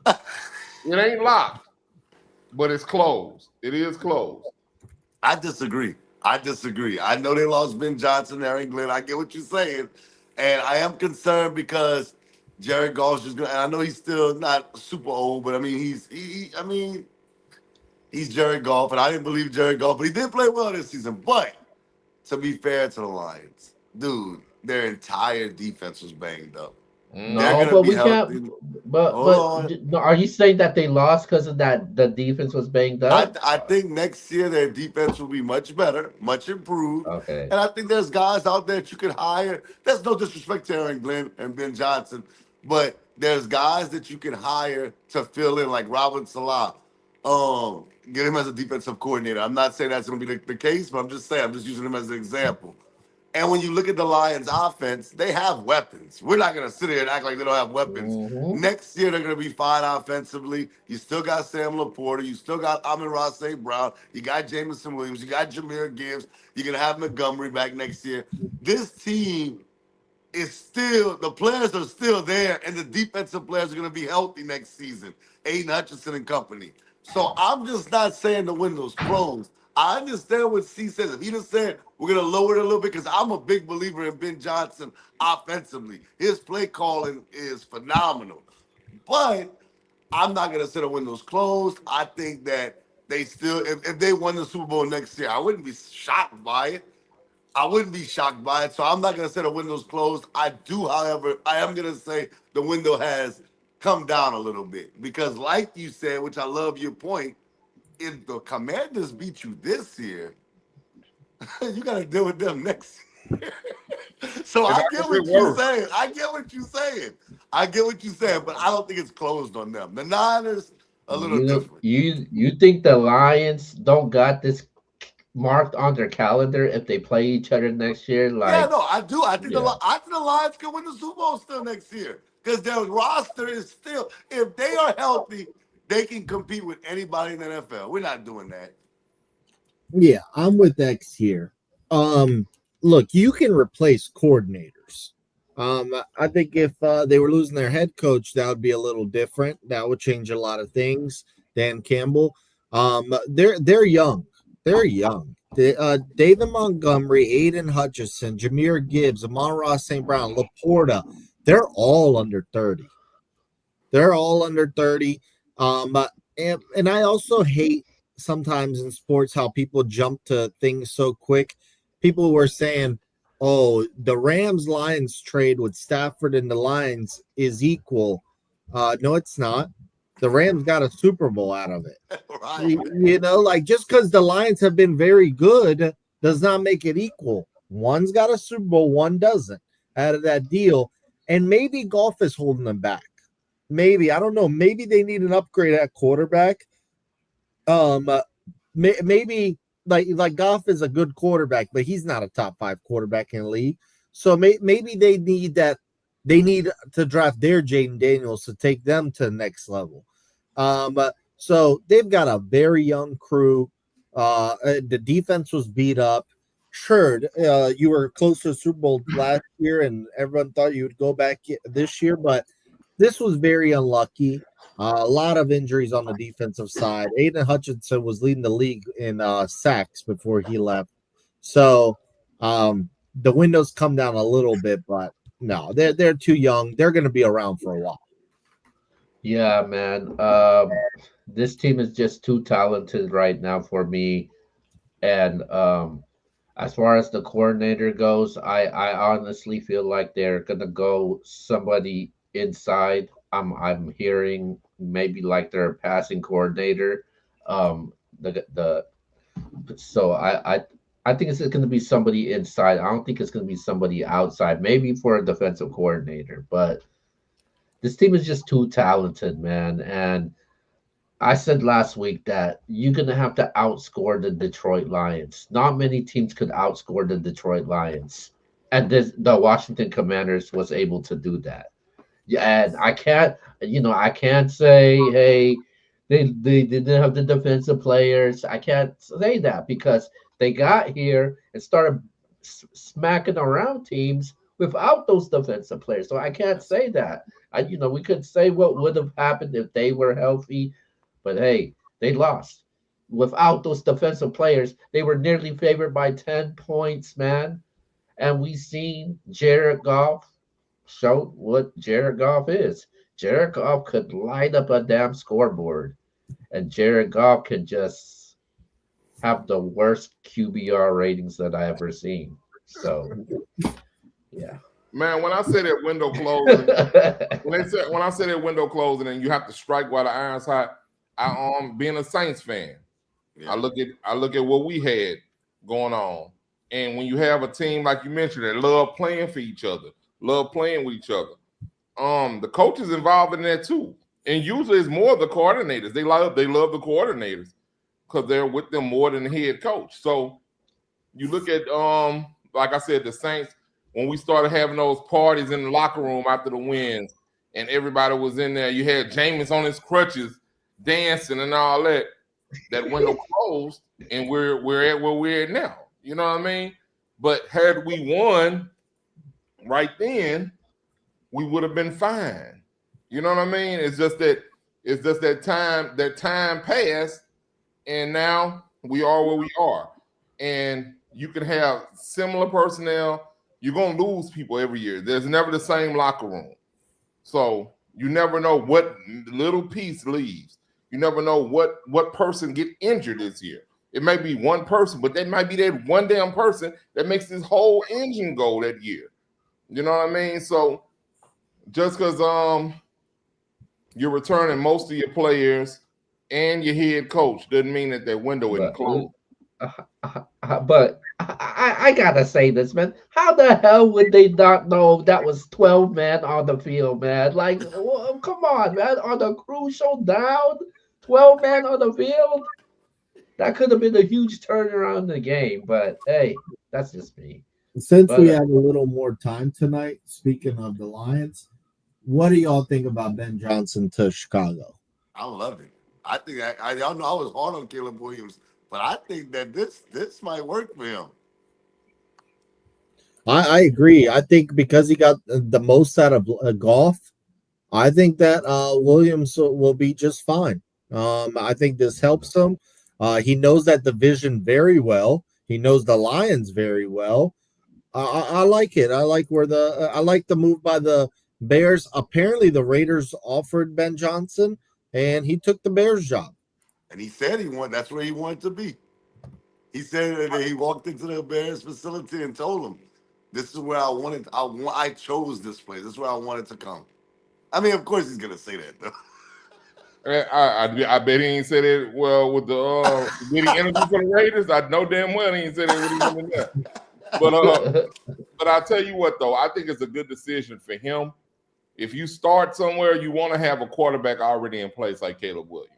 It ain't locked, but it's closed. It is closed.
I disagree. I disagree. I know they lost Ben Johnson, Aaron Glenn. I get what you're saying. And I am concerned because Jared Goff's just gonna, and I know he's still not super old, but I mean he's Jared Goff, and I didn't believe Jared Goff, but he did play well this season. But to be fair to the Lions, dude, their entire defense was banged up. They're
No,
Mm-hmm.
gonna
but
be
we can't.
healthy. Hold
But
on.
no, are you saying that they lost because of that the defense was banged up?
I think next year their defense will be much better, much improved.
Okay.
And I think there's guys out there that you could hire. There's no disrespect to Aaron Glenn and Ben Johnson, but there's guys that you can hire to fill in, like Robert Salah. Get him as a defensive coordinator. I'm not saying that's going to be the case, but I'm just saying, I'm just using him as an example. And when you look at the Lions offense, they have weapons. We're not going to sit here and act like they don't have weapons.
Hmm.
Next year, they're going to be fine offensively. You still got Sam Laporta. You still got Amon-Ra St. Brown. You got Jameson Williams. You got Jameer Gibbs. You're going to have Montgomery back next year. This team it's still the players are still there, and the defensive players are going to be healthy next season. Aiden Hutchinson and company. So I'm just not saying the window's closed. I understand what C says. If he just said we're going to lower it a little bit, because I'm a big believer in Ben Johnson offensively. His play calling is phenomenal. But I'm not going to say the window's closed. I think that they still, if they won the Super Bowl next year, I wouldn't be shocked by it. I wouldn't be shocked by it. So I'm not going to say the window's closed. I do, however, I am going to say the window has come down a little bit. Because like you said, which I love your point, if the Commanders beat you this year, you got to deal with them next year. So
And
I
that
get
could
what
get
you're
worse.
saying. I get what you're saying. I get what you're saying, but I don't think it's closed on them. The Niners, a little different.
You think the Lions don't got this marked on their calendar if they play each other next year?
Yeah,
Like,
no, I do.
yeah,
I think the Lions can win the Super Bowl still next year because their roster is still. If they are healthy, they can compete with anybody in the NFL. We're not doing that.
Yeah, I'm with X here. Um, Look, you can replace coordinators. I think if they were losing their head coach, that would be a little different. That would change a lot of things. Dan Campbell. They're young. They're young. David Montgomery, Aiden Hutchinson, Jameer Gibbs, Amon-Ra St. Brown, Laporta. They're all under 30. They're all under 30. And I also hate sometimes in sports how people jump to things so quick. People were saying, oh, the Rams Lions trade with Stafford and the Lions is equal. No, it's not. The Rams got a Super Bowl out of it.
Right.
You know, like just because the Lions have been very good does not make it equal. One's got a Super Bowl, one doesn't out of that deal. And maybe golf is holding them back. Maybe, I don't know. Maybe they need an upgrade at quarterback. Um, maybe like Goff is a good quarterback, but he's not a top 5 quarterback in the league. So maybe they need that. They need to draft their Jaden Daniels to take them to the next level. So they've got a very young crew. The defense was beat up. Sure, you were close to the Super Bowl last year, and everyone thought you would go back this year, but this was very unlucky. A lot of injuries on the defensive side. Aiden Hutchinson was leading the league in sacks before he left. So the windows come down a little bit, but no, they're too young. They're going to be around for a while.
yeah, man. This team is just too talented right now for me. And as far as the coordinator goes, I honestly feel like they're gonna go somebody inside. I'm hearing maybe like their passing coordinator. The so I think it's gonna be somebody inside. I don't think it's gonna be somebody outside. Maybe for a defensive coordinator, but this team is just too talented, man. And I said last week that you're gonna have to outscore the Detroit Lions. Not many teams could outscore the Detroit Lions, and the Washington Commanders was able to do that. Yeah, and I can't say, hey, they didn't have the defensive players. I can't say that because they got here and started smacking around teams without those defensive players. So I can't say that. We could say what would have happened if they were healthy, but hey, they lost. Without those defensive players, they were nearly favored by 10 points, man. And we seen Jared Goff show what Jared Goff is. Jared Goff could light up a damn scoreboard, and Jared Goff can just have the worst QBR ratings that I ever seen. So, yeah.
Man, when I say that window closing, when I say that window closing, and you have to strike while the iron's hot, being a Saints fan,
Yeah.
I look at what we had going on, and when you have a team like you mentioned that love playing for each other, love playing with each other, the coaches involved in that too, and usually it's more the coordinators. They love the coordinators because they're with them more than the head coach. So you look at like I said, the Saints. When we started having those parties in the locker room after the wins, and everybody was in there, you had Jameis on his crutches dancing and all that. That window closed, and we're at where we're at now. You know what I mean? But had we won, right then, we would have been fine. You know what I mean? It's just that time passed, and now we are where we are. And you can have similar personnel. You're gonna lose people every year. There's never the same locker room. So you never know what little piece leaves. You never know what person get injured this year. It may be one person, but that might be that one damn person that makes this whole engine go that year. You know what I mean? So just because you're returning most of your players and your head coach doesn't mean that that window isn't
But
closed.
I gotta say this, man. How the hell would they not know that was 12 men on the field, man? Like, come on, man. On the crucial down, 12 men on the field. That could have been a huge turnaround in the game. But hey, that's just me.
Since we
But
have a little more time tonight, speaking of the Lions, what do y'all think about Ben Johnson to Chicago?
I love it. I think y'all know I was hard on Caleb Williams, but I think that this might work for him.
I agree. I think because he got the most out of golf, I think that Williams will be just fine. I think this helps him. He knows that division very well. He knows the Lions very well. I like it. I like I like the move by the Bears. Apparently, the Raiders offered Ben Johnson, and he took the Bears job.
And he said that's where he wanted to be. He said that he walked into the Bears facility and told them, "This is where I wanted. I chose this place. This is where I wanted to come." I mean, of course he's gonna say that though.
I bet he ain't said it well with the did he interview for the Raiders? I know damn well he ain't said it when he went in there. But I'll tell you what though, I think it's a good decision for him. If you start somewhere, you want to have a quarterback already in place like Caleb Williams.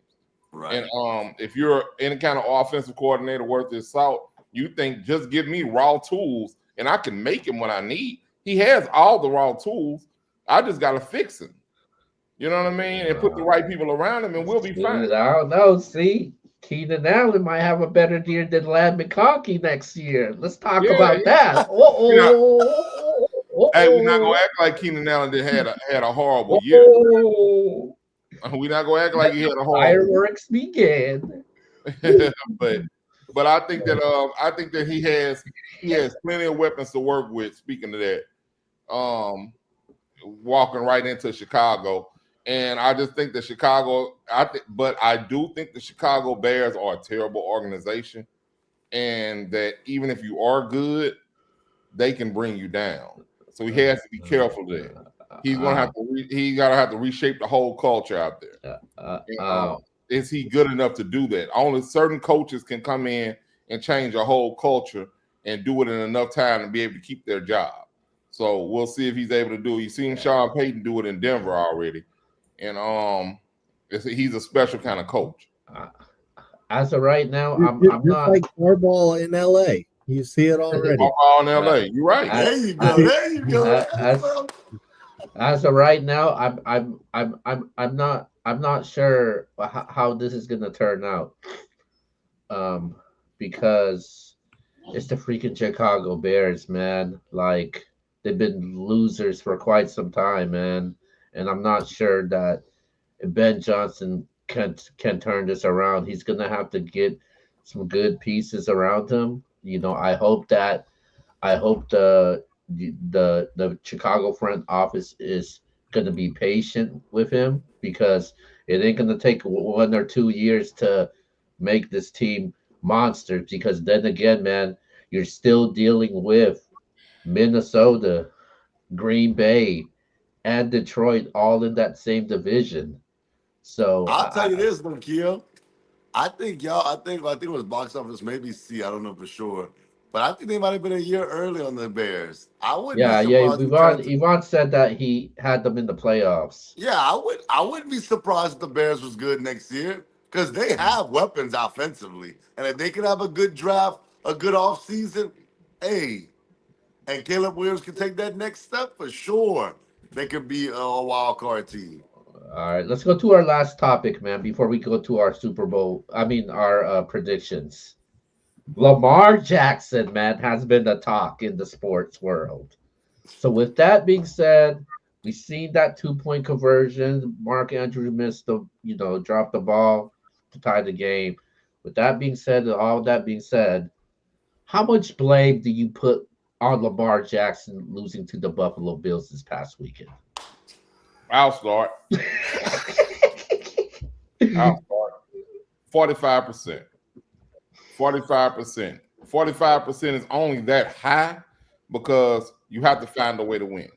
Right.
And if you're any kind of offensive coordinator worth his salt, you think just give me raw tools and I can make him what I need. He has all the raw tools. I just got to fix him. You know what I mean? And put the right people around him, and we'll be fine.
I don't know. See, Keenan Allen might have a better year than Lad McConkey next year. Let's talk about that.
Hey, we're not gonna act like Keenan Allen had a horrible year. We're not gonna act like he had a horrible.
Fireworks began.
but I think that he has plenty of weapons to work with. Speaking of that, walking right into Chicago. And I just think that I do think the Chicago Bears are a terrible organization, and that even if you are good, they can bring you down. So he has to be careful there. He's gonna have to reshape the whole culture out there. Is he good enough to do that? Only certain coaches can come in and change a whole culture and do it in enough time to be able to keep their job. So we'll see if he's able to do it. You've seen Sean Payton do it in Denver already. And he's a special kind of coach.
As of right now, I'm not
like Harbaugh in LA. You see it already.
Harbaugh in LA. You're right.
There you go. There you go.
As of right now, I'm not sure how this is gonna turn out. Because it's the freaking Chicago Bears, man. Like they've been losers for quite some time, man. And I'm not sure that if Ben Johnson can turn this around. He's gonna have to get some good pieces around him. You know, I hope the Chicago front office is gonna be patient with him, because it ain't gonna take 1 or 2 years to make this team monsters. Because then again, man, you're still dealing with Minnesota, Green Bay, and Detroit all in that same division. So
I'll tell you this, Nikhil. I think it was box office, maybe C. I don't know for sure, but I think they might have been a year early on the Bears. I wouldn't.
Yeah.
Be
Yvonne said that he had them in the playoffs.
Yeah, I wouldn't be surprised if the Bears was good next year, because they have weapons offensively, and if they could have a good draft, a good offseason, hey, and Caleb Williams can take that next step for sure. They could be a wild card team.
All right, let's go to our last topic, man, before we go to our Super Bowl. Our predictions. Lamar Jackson, man, has been the talk in the sports world. So with that being said, we see that 2-point conversion. Mark Andrews missed dropped the ball to tie the game. With that being said, and all that being said, how much blame do you put on Lamar Jackson losing to the Buffalo Bills this past weekend?
I'll start. 45%. 45%. 45% is only that high because you have to find a way to win.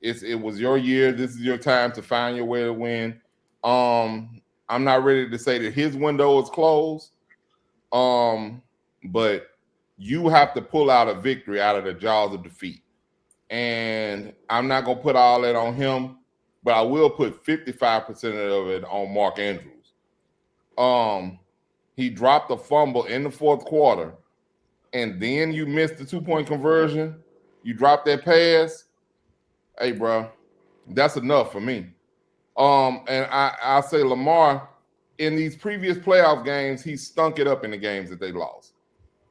It was your year. This is your time to find your way to win. I'm not ready to say that his window is closed. But you have to pull out a victory out of the jaws of defeat. And I'm not gonna put all that on him, but I will put 55% of it on Mark Andrews. He dropped a fumble in the fourth quarter, and then you missed the 2-point conversion. You dropped that pass. Hey, bro, that's enough for me. And I say Lamar, in these previous playoff games, he stunk it up in the games that they lost.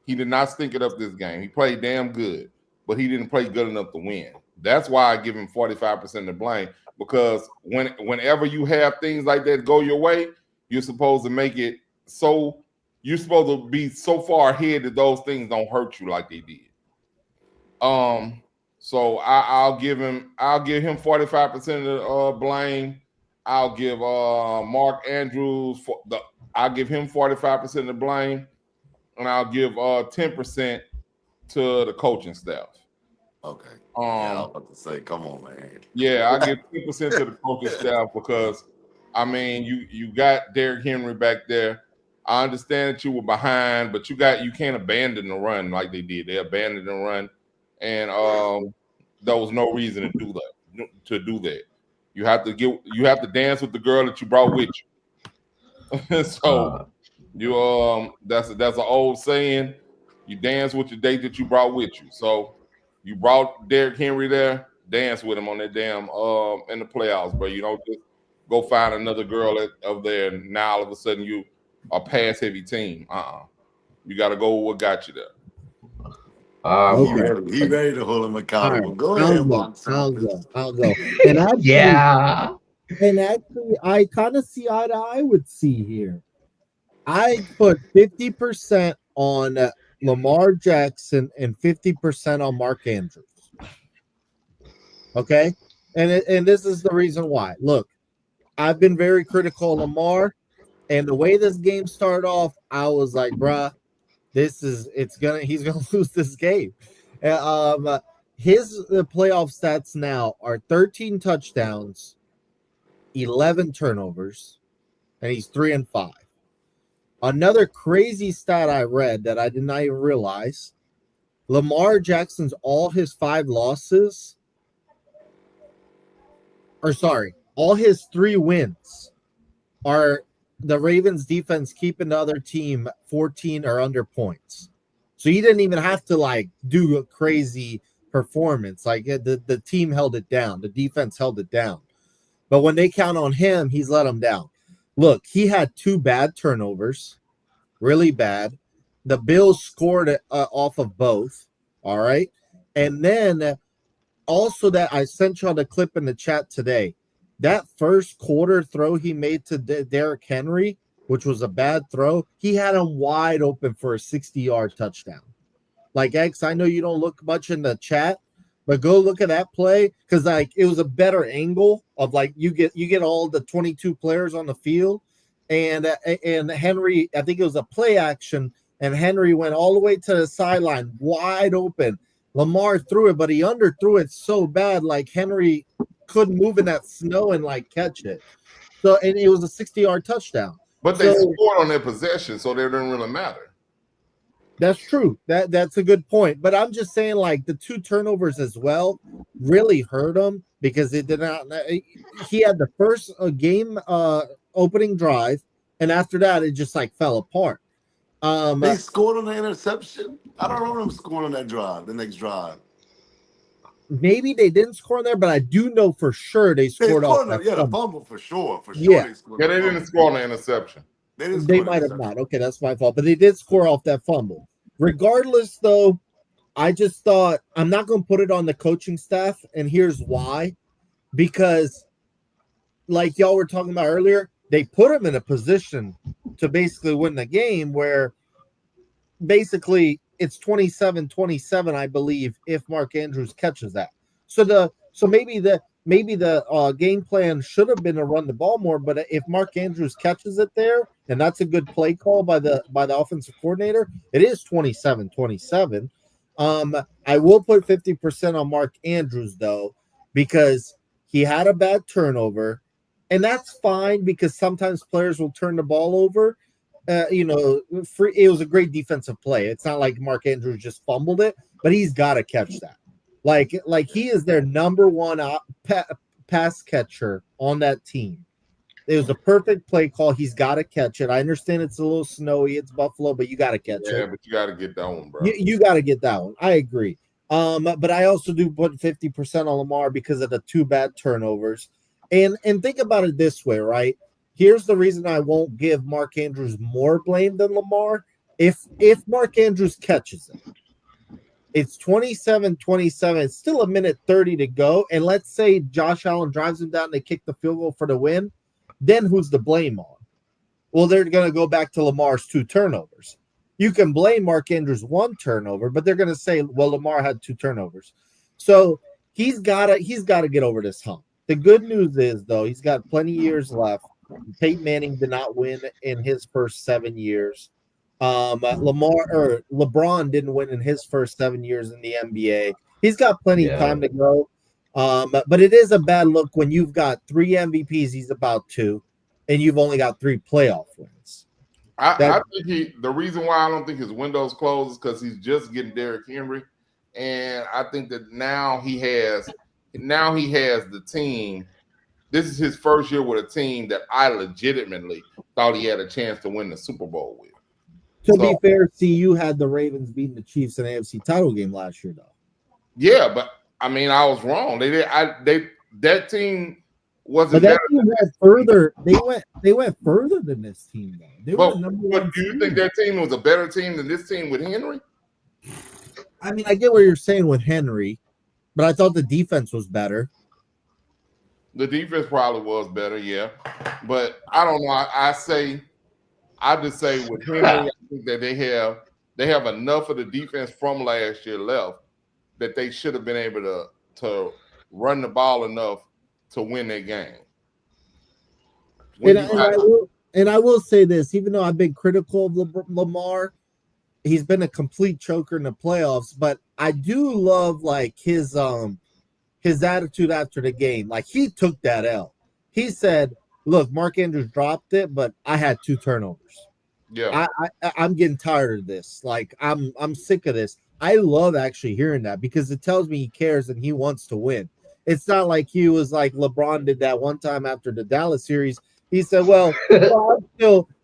He did not stink it up this game. He played damn good, but he didn't play good enough to win. That's why I give him 45% of blame, because whenever you have things like that go your way, you're supposed to make it so you're supposed to be so far ahead that those things don't hurt you like they did. So I'll give him 45% of blame. I'll give Mark Andrews I'll give him 45% of blame, and I'll give 10% to the coaching staff.
Okay. Yeah, I was about to say, come on, man.
Yeah, I give 10% to the coaching staff because I mean you got Derrick Henry back there. I understand that you were behind, but you can't abandon the run like they did. They abandoned the run, and there was no reason to do that. You have to dance with the girl that you brought with you. So that's an old saying. You dance with the date that you brought with you. So you brought Derrick Henry there, dance with him on that damn in the playoffs, bro. You don't just go find another girl over there and now all of a sudden you a pass heavy team. You got to go with what got you there.
He ready to hold him accountable.
Right.
Go ahead,
I'll go. And actually, I kind of see eye to eye with C here. I put 50% on Lamar Jackson and 50% on Mark Andrews. Okay, and this is the reason why. Look, I've been very critical of Lamar, and the way this game started off, I was like, bruh, he's gonna lose this game. His playoff stats now are 13 touchdowns, 11 turnovers, and he's 3-5. Another crazy stat I read that I did not even realize: Lamar Jackson's all his 5 losses, all his 3 wins are the Ravens defense keeping the other team 14 or under points. So he didn't even have to do a crazy performance. The team held it down. The defense held it down. But when they count on him, he's let them down. Look, he had 2 bad turnovers, really bad. The Bills scored off of both. All right. And then also that I sent y'all the clip in the chat today. That first quarter throw he made to Derrick Henry, which was a bad throw, he had him wide open for a 60-yard touchdown. X, I know you don't look much in the chat, but go look at that play because it was a better angle of you get all the 22 players on the field, and Henry, I think it was a play action, and Henry went all the way to the sideline wide open. Lamar threw it, but he underthrew it so bad, Henry couldn't move in that snow and catch it. So, and it was a 60-yard touchdown.
But they scored on their possession, so they didn't really matter.
That's true. That's a good point. But I'm just saying, the 2 turnovers as well really hurt him because it did not. He had the first game opening drive, and after that, it just fell apart.
They scored on the interception. I don't remember them scoring on that drive. The next drive.
Maybe they didn't score on there, but I do know for sure they scored off that
the fumble for sure.
Yeah.
They didn't score on the interception.
They might have not. Okay, that's my fault. But they did score off that fumble. Regardless, though, I just thought I'm not going to put it on the coaching staff, and here's why. Because, like y'all were talking about earlier, they put him in a position to basically win the game where basically it's 27-27, I believe, if Mark Andrews catches that. So maybe the game plan should have been to run the ball more, but if Mark Andrews catches it there, and that's a good play call by the offensive coordinator, it is 27-27. I will put 50% on Mark Andrews though, because he had a bad turnover, and that's fine because sometimes players will turn the ball over. It was a great defensive play. It's not like Mark Andrews just fumbled it, but he's got to catch that. Like he is their number one pass catcher on that team. It was a perfect play call. He's got to catch it. I understand it's a little snowy. It's Buffalo, but you got to catch it.
Yeah, but you got to get that one, bro.
You got to get that one. I agree. But I also do put 50% on Lamar because of the two bad turnovers. And think about it this way, right? Here's the reason I won't give Mark Andrews more blame than Lamar. If Mark Andrews catches it, it's 27-27. It's still a minute 30 to go. And let's say Josh Allen drives him down and they kick the field goal for the win. Then who's the blame on? Well, they're going to go back to Lamar's two turnovers. You can blame Mark Andrews one turnover, but they're going to say, well, Lamar had two turnovers. So he's got to get over this hump. The good news is, though, he's got plenty of years left. Peyton Manning did not win in his first 7 years. LeBron didn't win in his first 7 years in the NBA. He's got plenty of time to go. But it is a bad look when you've got 3 MVPs. He's about 2, and you've only got 3 playoff wins.
I think the reason why I don't think his window's closed is because he's just getting Derrick Henry, and I think that now he has the team. This is his first year with a team that I legitimately thought he had a chance to win the Super Bowl with.
To be fair, you had the Ravens beating the Chiefs in the AFC title game last year, though.
Yeah, but I mean, I was wrong. That team wasn't.
But that team went further. They went further than this team, though.
But do you think that team was a better team than this team with Henry?
I mean, I get what you're saying with Henry, but I thought the defense was better.
The defense probably was better, yeah. But I don't know. I just say with Henry, I think that they have enough of the defense from last year left that they should have been able to run the ball enough to win that game.
And I will say this, even though I've been critical of Lamar, he's been a complete choker in the playoffs, but I do love like his attitude after the game. Like he took that L. He said, look, Mark Andrews dropped it, but I had 2 turnovers.
Yeah.
I'm getting tired of this. Like I'm sick of this. I love actually hearing that because it tells me he cares and he wants to win. It's not like he was like LeBron did that one time after the Dallas series. He said, well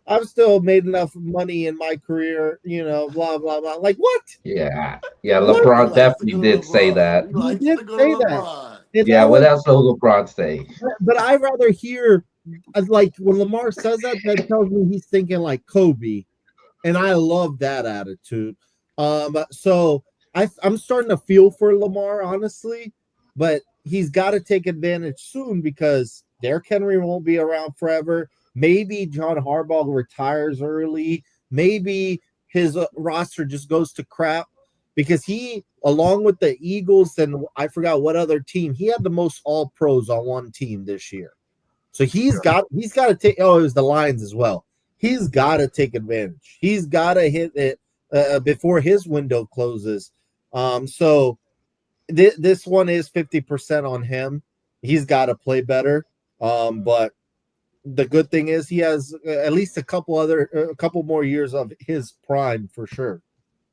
I've still made enough money in my career, blah, blah, blah. Like, what?
Yeah. LeBron definitely did say that.
He did say that.
Yeah, what else did LeBron say?
But I'd rather hear, like, when Lamar says that, that tells me he's thinking like Kobe. And I love that attitude. So I'm starting to feel for Lamar, honestly. But he's got to take advantage soon because Derrick Henry won't be around forever. Maybe John Harbaugh retires early. Maybe his roster just goes to crap because he, along with the Eagles and I forgot what other team, he had the most all pros on one team this year. So he's got to take. Oh, it was the Lions as well. He's got to take advantage. He's got to hit it before his window closes. So this one is 50% on him. He's got to play better. But the good thing is he has at least a couple more years of his prime for sure.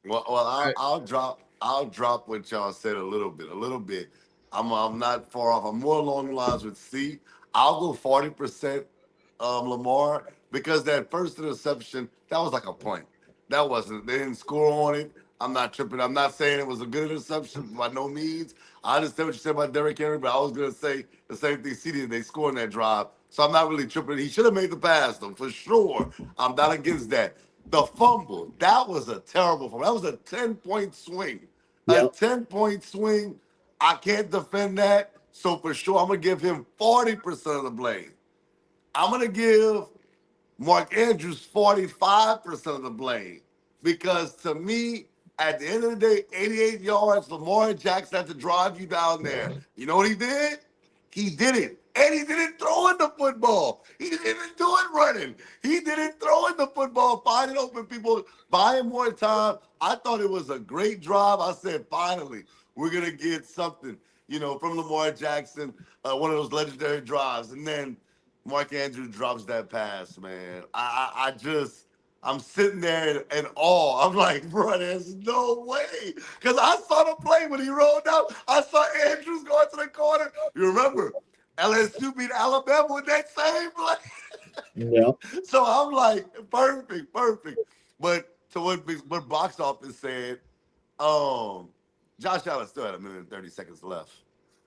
Well, I'll drop what y'all said a little bit. I'm not far off. I'm more along the lines with C. I'll go 40% Lamar because that first interception, that was like a point. They didn't score on it. I'm not tripping. I'm not saying it was a good interception by no means. I understand what you said about Derrick Henry, but I was going to say the same thing C did. They scored in that drive. So I'm not really tripping. He should have made the pass, though, for sure. I'm not against that. The fumble, that was a terrible fumble. That was a 10-point swing. A
Yep.
10-point swing, I can't defend that. So for sure, I'm gonna give him 40% of the blame. I'm gonna give Mark Andrews 45% of the blame. Because to me, at the end of the day, 88 yards, Lamar Jackson had to drive you down there. You know what he did? He did it. And he didn't throw in the football. He didn't do it running. He didn't throw in the football, finding open people, buying more time. I thought it was a great drive. I said, finally, we're going to get something, from Lamar Jackson, one of those legendary drives. And then Mark Andrews drops that pass, man. I'm sitting there in awe. I'm like, bro, there's no way. Because I saw the play when he rolled out. I saw Andrews going to the corner. You remember, LSU beat Alabama with that same play.
Yep.
So I'm like, perfect, perfect. But to what box office said, Josh Allen still had 1 minute and 30 seconds left.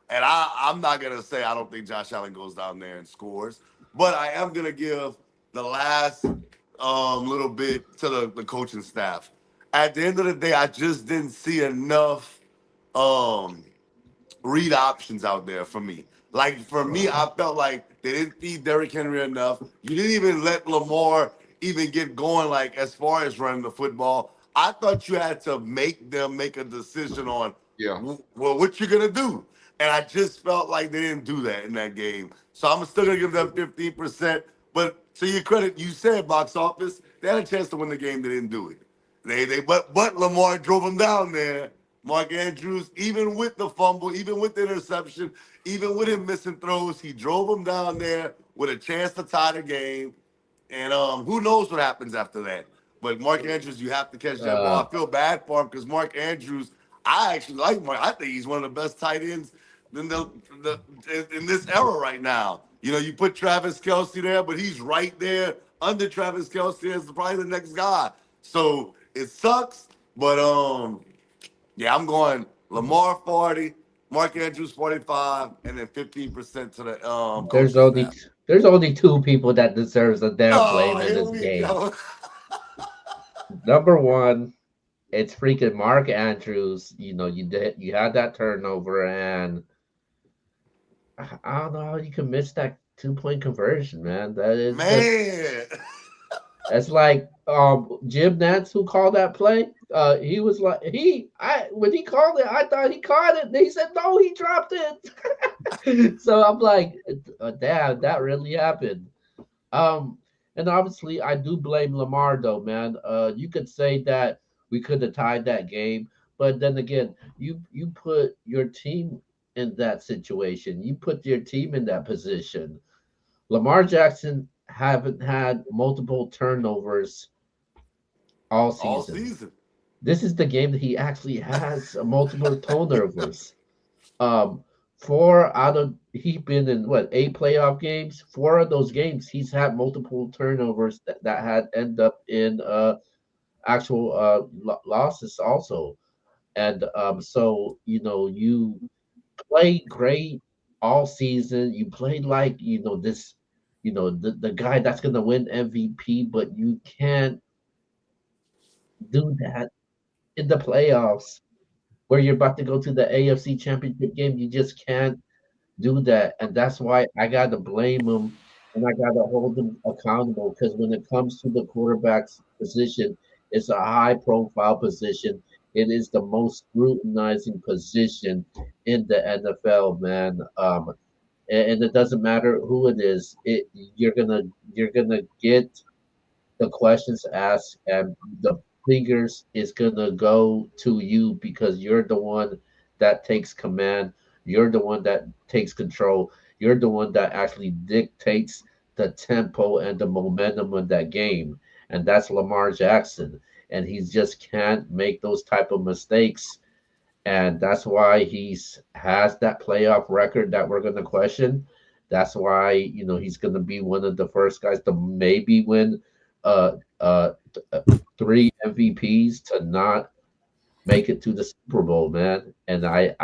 And I'm not gonna say I don't think Josh Allen goes down there and scores, but I am gonna give the last little bit to the coaching staff. At the end of the day, I just didn't see enough um, read options out there for me. Like for me, I felt like they didn't feed Derrick Henry enough. You didn't even let Lamar even get going, like as far as running the football. I thought you had to make them make a decision on,
Yeah.
well, what you're gonna do. And I just felt like they didn't do that in that game. So I'm still gonna give them 15%. But to your credit, you said box office, they had a chance to win the game. They didn't do it. But Lamar drove them down there. Mark Andrews, even with the fumble, even with the interception, even with him missing throws, he drove them down there with a chance to tie the game. And who knows what happens after that? But Mark Andrews, you have to catch that ball.
Uh,
I feel bad for him because Mark Andrews, I actually like Mark. I think he's one of the best tight ends in this era right now. You put Travis Kelce there, but he's right there under Travis Kelce as probably the next guy. So it sucks, but yeah, I'm going Lamar 40, Mark Andrews 45, and then 15% to the
there's
coaching
only
staff.
there's only two people that deserves a damn
Oh,
blame in
here
this
we
game.
go.
Number one, it's freaking Mark Andrews. You had that turnover, and I don't know how you can miss that 2 point conversion, man. That is just
Man.
It's like Jim Nance who called that play. He was like when he called it, I thought he caught it. And he said no, he dropped it. So I'm like, damn, that really happened. Um, and obviously I do blame Lamar though, man. You could say that we could have tied that game, but then again, you put your team in that situation. You put your team in that position. Lamar Jackson haven't had multiple turnovers all
All
season.
season.
This is the game that he actually has multiple turnovers. Um, four out of he's been in what 8 playoff games. 4 of those games he's had multiple turnovers that had end up in actual losses also. And so you played great all season. You played like this, the guy that's gonna win MVP, but you can't do that in the playoffs where you're about to go to the AFC Championship game. You just can't do that, and that's why I gotta blame him and I gotta hold him accountable because when it comes to the quarterback's position, it's a high profile position. It is the most scrutinizing position in the NFL, man. And it doesn't matter who it is. You're gonna get the questions asked, and the fingers is gonna go to you because you're the one that takes command. You're the one that takes control. You're the one that actually dictates the tempo and the momentum of that game, and that's Lamar Jackson. And he just can't make those type of mistakes, and that's why he's has that playoff record that we're going to question. That's why he's going to be one of the first guys to maybe win uh, uh, 3 MVPs to not make it to the Super Bowl, man. And I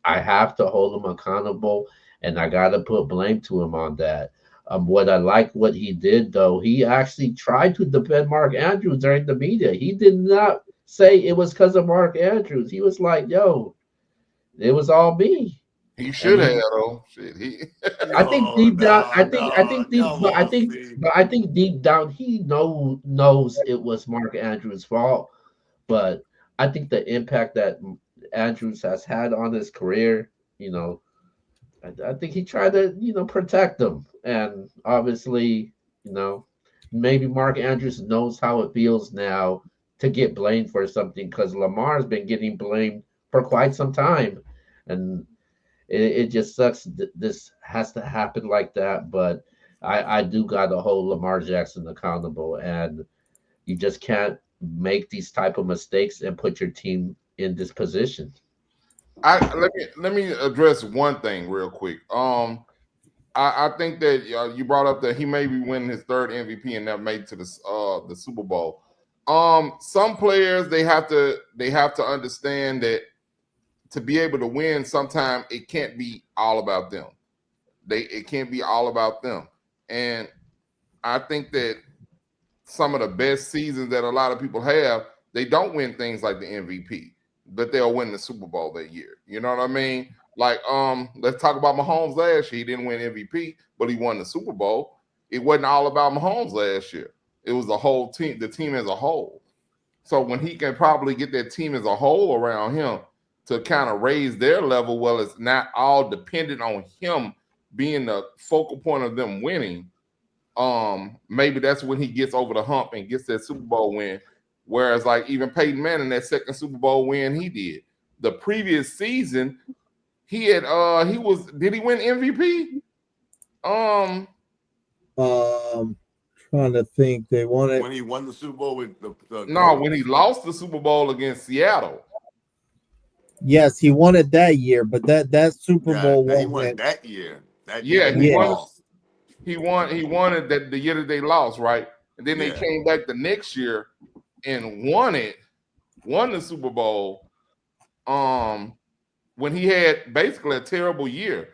have to hold him accountable, and I got to put blame to him on that. What I like what he did though, he actually tried to defend Mark Andrews during the media. He did not say it was because of Mark Andrews. He was like, "Yo, it was all me."
He
And
should have
he,
though. Shit, he.
I think
No,
deep down,
no, no. Come on, Steve.
but I think deep down he knows it was Mark Andrews' fault. But I think the impact that Andrews has had on his career, you know, I think he tried to, protect him. And obviously, you know, maybe Mark Andrews knows how it feels now to get blamed for something because Lamar's been getting blamed for quite some time. And it just sucks. This has to happen like that. But I do got to hold Lamar Jackson accountable. And you just can't make these type of mistakes and put your team in this position.
Let me address one thing real quick. I think that you brought up that he may be winning his third MVP and that made to the Super Bowl. Some players they have to understand that to be able to win, sometimes it can't be all about them. It can't be all about them, and I think that some of the best seasons that a lot of people have, they don't win things like the MVP, but they'll win the Super Bowl that year. You know what I mean? Like, let's talk about Mahomes last year. He didn't win MVP, but he won the Super Bowl. It wasn't all about Mahomes last year. It was the whole team, the team as a whole. So when he can probably get that team as a whole around him to kind of raise their level, well, it's not all dependent on him being the focal point of them winning. Maybe that's when he gets over the hump and gets that Super Bowl win. Whereas, like even Peyton Manning, that second Super Bowl win he did. The previous season, did he win MVP?
Trying to think. They won it.
When he won the Super Bowl with the
No, when he lost the Super Bowl against Seattle.
Yes, he won it that year, but that Super Bowl
he won
wasn't.
that year. That
Yeah,
year
he
they
won.
lost.
He won it that the year that they lost, right? And then they
Yeah.
came back the next year and won the Super Bowl. When he had basically a terrible year,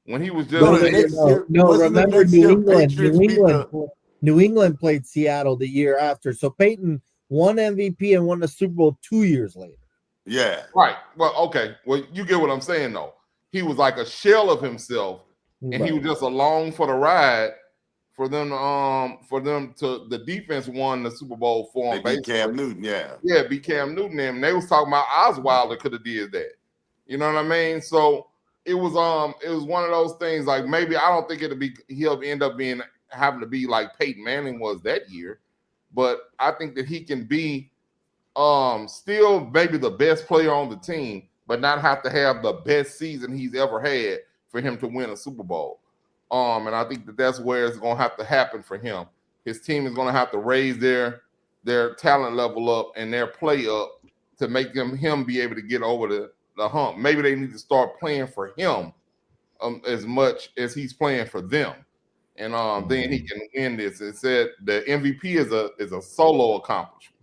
when he was just
No, the next year
no.
wasn't the
Remember
next
New
year
England.
Patriots beat the
New England played Seattle the year after. So Peyton won MVP and won the Super Bowl 2 years later.
yeah.
right. Well, okay. Well, you get what I'm saying though. He was like a shell of himself, and he was just along for the ride. For them to the defense won the Super Bowl for
They
him.
beat
Basically,
Cam Newton, yeah.
yeah, beat Cam Newton. And they was talking about Osweiler could have did that. You know what I mean? So it was one of those things. Like maybe I don't think he'll end up having to be like Peyton Manning was that year, but I think that he can be still maybe the best player on the team, but not have to have the best season he's ever had for him to win a Super Bowl. And I think that that's where it's going to have to happen for him. His team is going to have to raise their talent level up and their play up to make him be able to get over the hump. Maybe they need to start playing for him as much as he's playing for them, and then he can win this. It said the MVP is a solo accomplishment.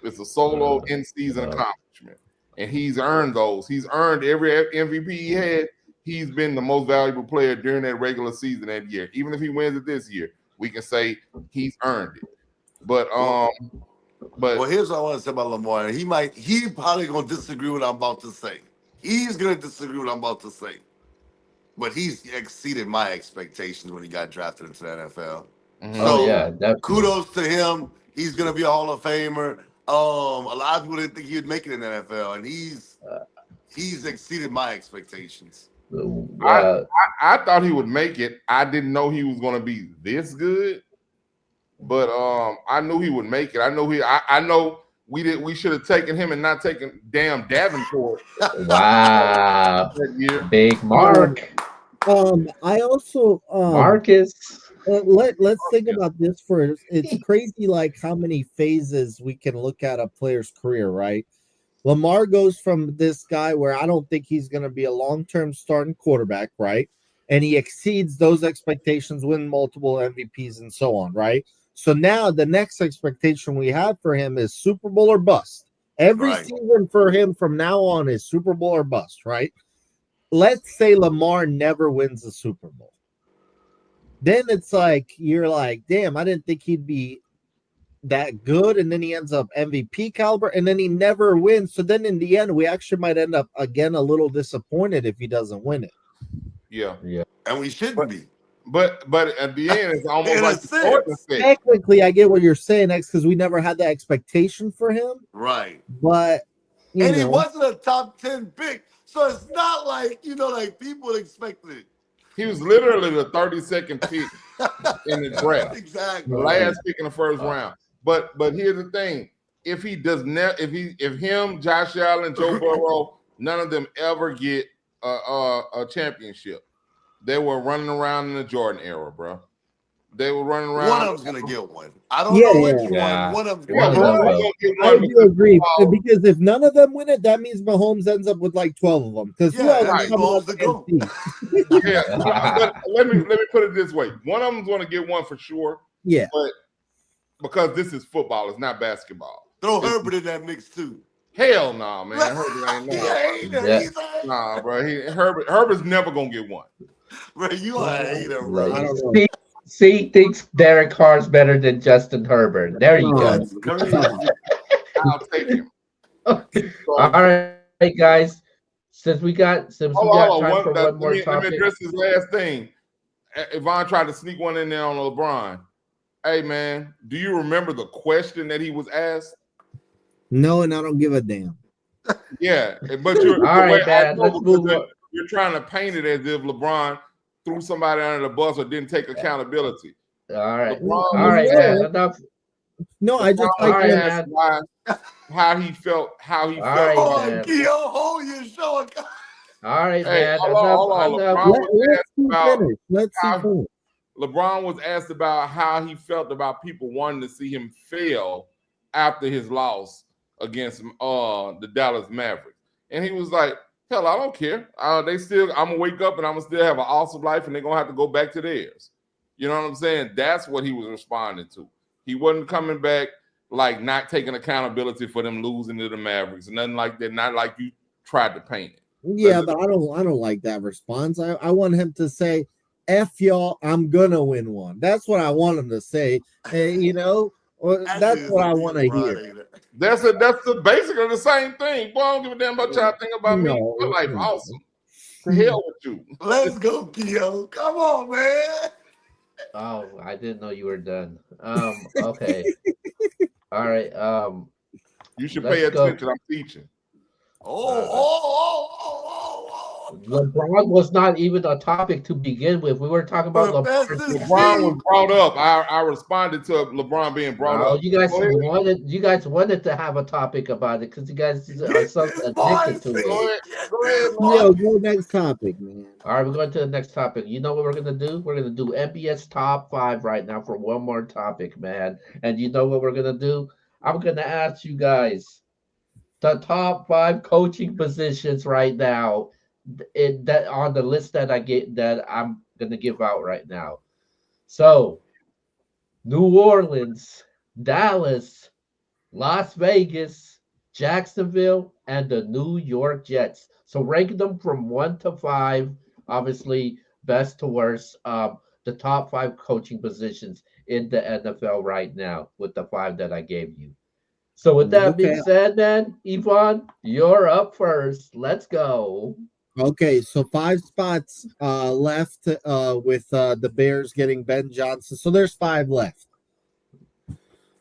It's a solo in-season accomplishment, and he's earned those. He's earned every MVP he had. He's been the most valuable player during that regular season that year. Even if he wins it this year, we can say he's earned it. But
well, here's what I want to say about Lamar. He probably gonna disagree with what I'm about to say. He's gonna disagree with what I'm about to say. But he's exceeded my expectations when he got drafted into the NFL.
Mhm.
So
Oh yeah, definitely.
kudos to him. He's gonna be a Hall of Famer. A lot of people didn't think he'd make it in the NFL, and he's exceeded my expectations.
I thought he would make it. I didn't know he was going to be this good, but I knew he would make it. I know we should have taken him and not taken damn Davenport.
Wow,
that year.
big Mark,
I also
Marcus.
let's think about this for it's crazy like how many phases we can look at a player's career, right? Lamar goes from this guy where I don't think he's going to be a long-term starting quarterback, right? And he exceeds those expectations, win multiple MVPs and so on, right? So now the next expectation we have for him is Super Bowl or bust. Every season for him from now on is Super Bowl or bust, right? Let's say Lamar never wins the Super Bowl. Then it's like, you're like, damn, I didn't think he'd be that good, and then he ends up MVP caliber, and then he never wins. So then in the end, we actually might end up again a little disappointed if he doesn't win it.
Yeah.
And we shouldn't
But-
be.
But at the end, it's almost
In a
like the Jordan
sense.
effect.
Technically, I get what you're saying, X, because we never had that expectation for him.
Right.
But you
And he
know,
wasn't a top 10 pick. So it's not like, like people expected it.
He was literally the 32nd pick in the draft,
Exactly.
the last pick in the first round. But here's the thing: if he does not, if him, Josh Allen, Joe Burrow, none of them ever get a championship, they were running around in the Jordan era, bro. They were running around.
One of them's gonna get one. I don't
Yeah,
know which
yeah.
one. One of them's
Yeah,
gonna
One
get
of
one.
them.
I do agree because if none of them win it, that means Mahomes ends up with like 12 of them. Because who
Yeah,
else
that
is
means
coming
Mahomes
up
the
against
GOAT.
these?
Yeah, but let me put it this way: one of them's going to get one for sure.
Yeah.
But because this is football, it's not basketball.
Throw Herbert in that mix too.
Hell no, man. Herbert ain't
He
no.
ain't a
Yeah.
hater.
Nah, bro. Herbert's never gonna get one.
Bro, you are a hater, bro.
I don't know.
C thinks Derek Carr's better than Justin Herbert. There you go.
That's crazy.
I'll take him. So,
All right, guys. Since we got time for one more
let me
topic.
address this last thing. Yvonne tried to sneak one in there on LeBron. Hey, man, do you remember the question that he was asked?
No, and I don't give a damn.
Yeah, but you're
All right, man. Let's move on.
You're trying to paint it as if LeBron threw somebody under the bus or didn't take accountability.
All right.
LeBron
All right, man. Enough.
No, I just
LeBron
like
All right,
when
man.
why, how he felt.
All right,
Come
about
on,
man.
Keo, hold your show.
All right,
Hey,
man.
hold on.
Enough.
LeBron was
let's
asked
see
about
finish. Let's see
how-
finish.
LeBron was asked about how he felt about people wanting to see him fail after his loss against the Dallas Mavericks, and he was like, "Hell, I don't care. I'm gonna wake up and I'm gonna still have an awesome life, and they're gonna have to go back to theirs." You know what I'm saying? That's what he was responding to. He wasn't coming back like not taking accountability for them losing to the Mavericks, nothing like that. Not like you tried to paint it.
Yeah, but I don't like that response. I want him to say, F y'all, I'm gonna win one. That's what I want him to say. Or that's what I want to hear.
That's the basically the same thing. Boy, I don't give a damn about y'all think about me.
No,
My life
no.
awesome. To hell with you.
Let's go, Keo. Come on, man.
Oh, I didn't know you were done. Okay. All right.
You should
Let's
pay
go.
attention. I'm teaching.
Oh.
LeBron was not even a topic to begin with. We were talking about
But
LeBron.
that's the
LeBron
thing.
was brought up. I responded to LeBron being brought
No,
up.
you guys
Go ahead.
wanted to have a topic about it because you guys are so
This
addicted to
boy
it.
said,
Go ahead,
Yo, go next topic, man.
All right, we're going to the next topic. You know what we're gonna do? We're gonna do NBS top 5 right now for one more topic, man. And you know what we're gonna do? I'm gonna ask you guys the top 5 coaching positions right now that on the list that I'm gonna give out right now. So New Orleans, Dallas, Las Vegas, Jacksonville, and the New York Jets. So rank them from 1 to 5. Obviously, best to worst. The top 5 coaching positions in the NFL right now with the 5 that I gave you. So with that being said, man, Yvonne, you're up first. Let's go.
Okay, so 5 spots left with the Bears getting Ben Johnson. So there's 5 left.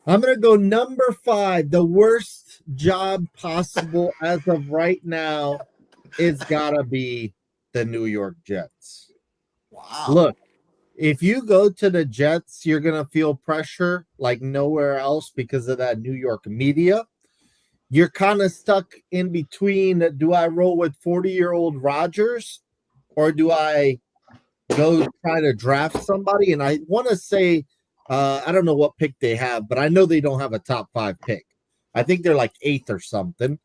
I'm going to go number 5. The worst job possible as of right now is got to be the New York Jets.
wow.
Look, if you go to the Jets, you're going to feel pressure like nowhere else because of that New York media. You're kind of stuck in between. Do I roll with 40-year-old Rodgers or do I go try to draft somebody? And I want to say, I don't know what pick they have, but I know they don't have a top 5 pick. I think they're like 8th or something.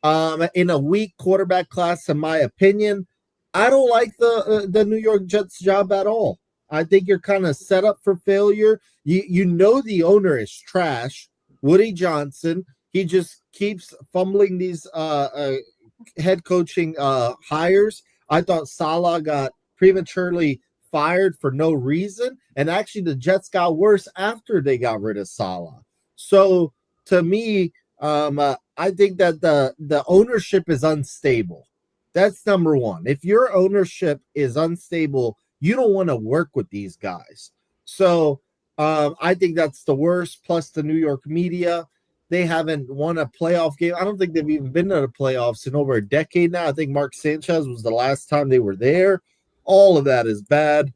In a weak quarterback class, in my opinion, I don't like the New York Jets job at all. I think you're kind of set up for failure. You know the owner is trash. Woody Johnson. He just keeps fumbling these head coaching hires. I thought Salah got prematurely fired for no reason. And actually, the Jets got worse after they got rid of Salah. So to me, I think that the ownership is unstable. That's number one. If your ownership is unstable, you don't want to work with these guys. So I think that's the worst. Plus the New York media, they haven't won a playoff game. I don't think they've even been to the playoffs in over a decade now. I think Mark Sanchez was the last time they were there. All of that is bad.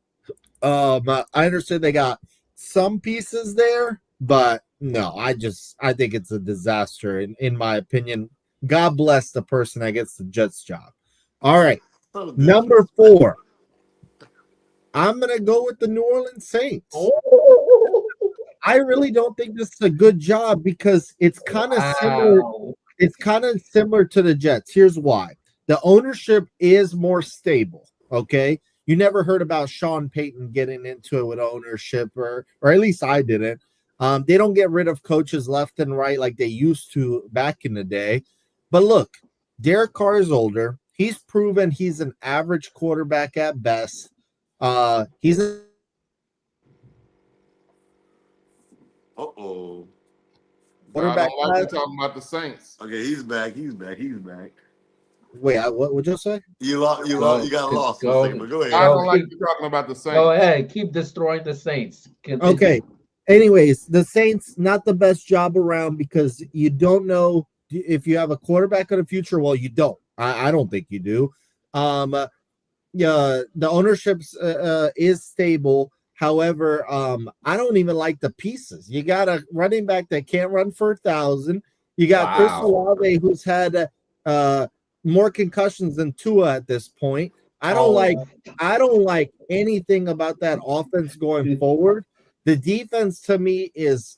I understand they got some pieces there, but no, I think it's a disaster in my opinion. God bless the person that gets the Jets job. All right.
So
Number 4. I'm gonna go with the New Orleans Saints. I really don't think this is a good job because it's kind of similar.
Wow.
It's kind of similar to the Jets. Here's why. The ownership is more stable. Okay. You never heard about Sean Payton getting into it with ownership, or at least I didn't. They don't get rid of coaches left and right like they used to back in the day. But look, Derek Carr is older. He's proven he's an average quarterback at best. He's a
Uh-oh.
I
quarterback.
don't like you talking about the Saints.
Okay, he's back. He's back.
Wait, what would you say?
You got lost for a second, but go ahead.
I
Go
don't like
keep-
you talking about the Saints.
Go ahead. Keep destroying the Saints. Continue.
Okay. Anyways, the Saints, not the best job around because you don't know if you have a quarterback of the future. Well, you don't. I don't think you do. Yeah, the ownership is stable. However, I don't even like the pieces. You got a running back that can't run for 1,000. You got Chris
Wow.
Olave, who's had more concussions than Tua at this point. I don't like anything about that offense going forward. The defense to me is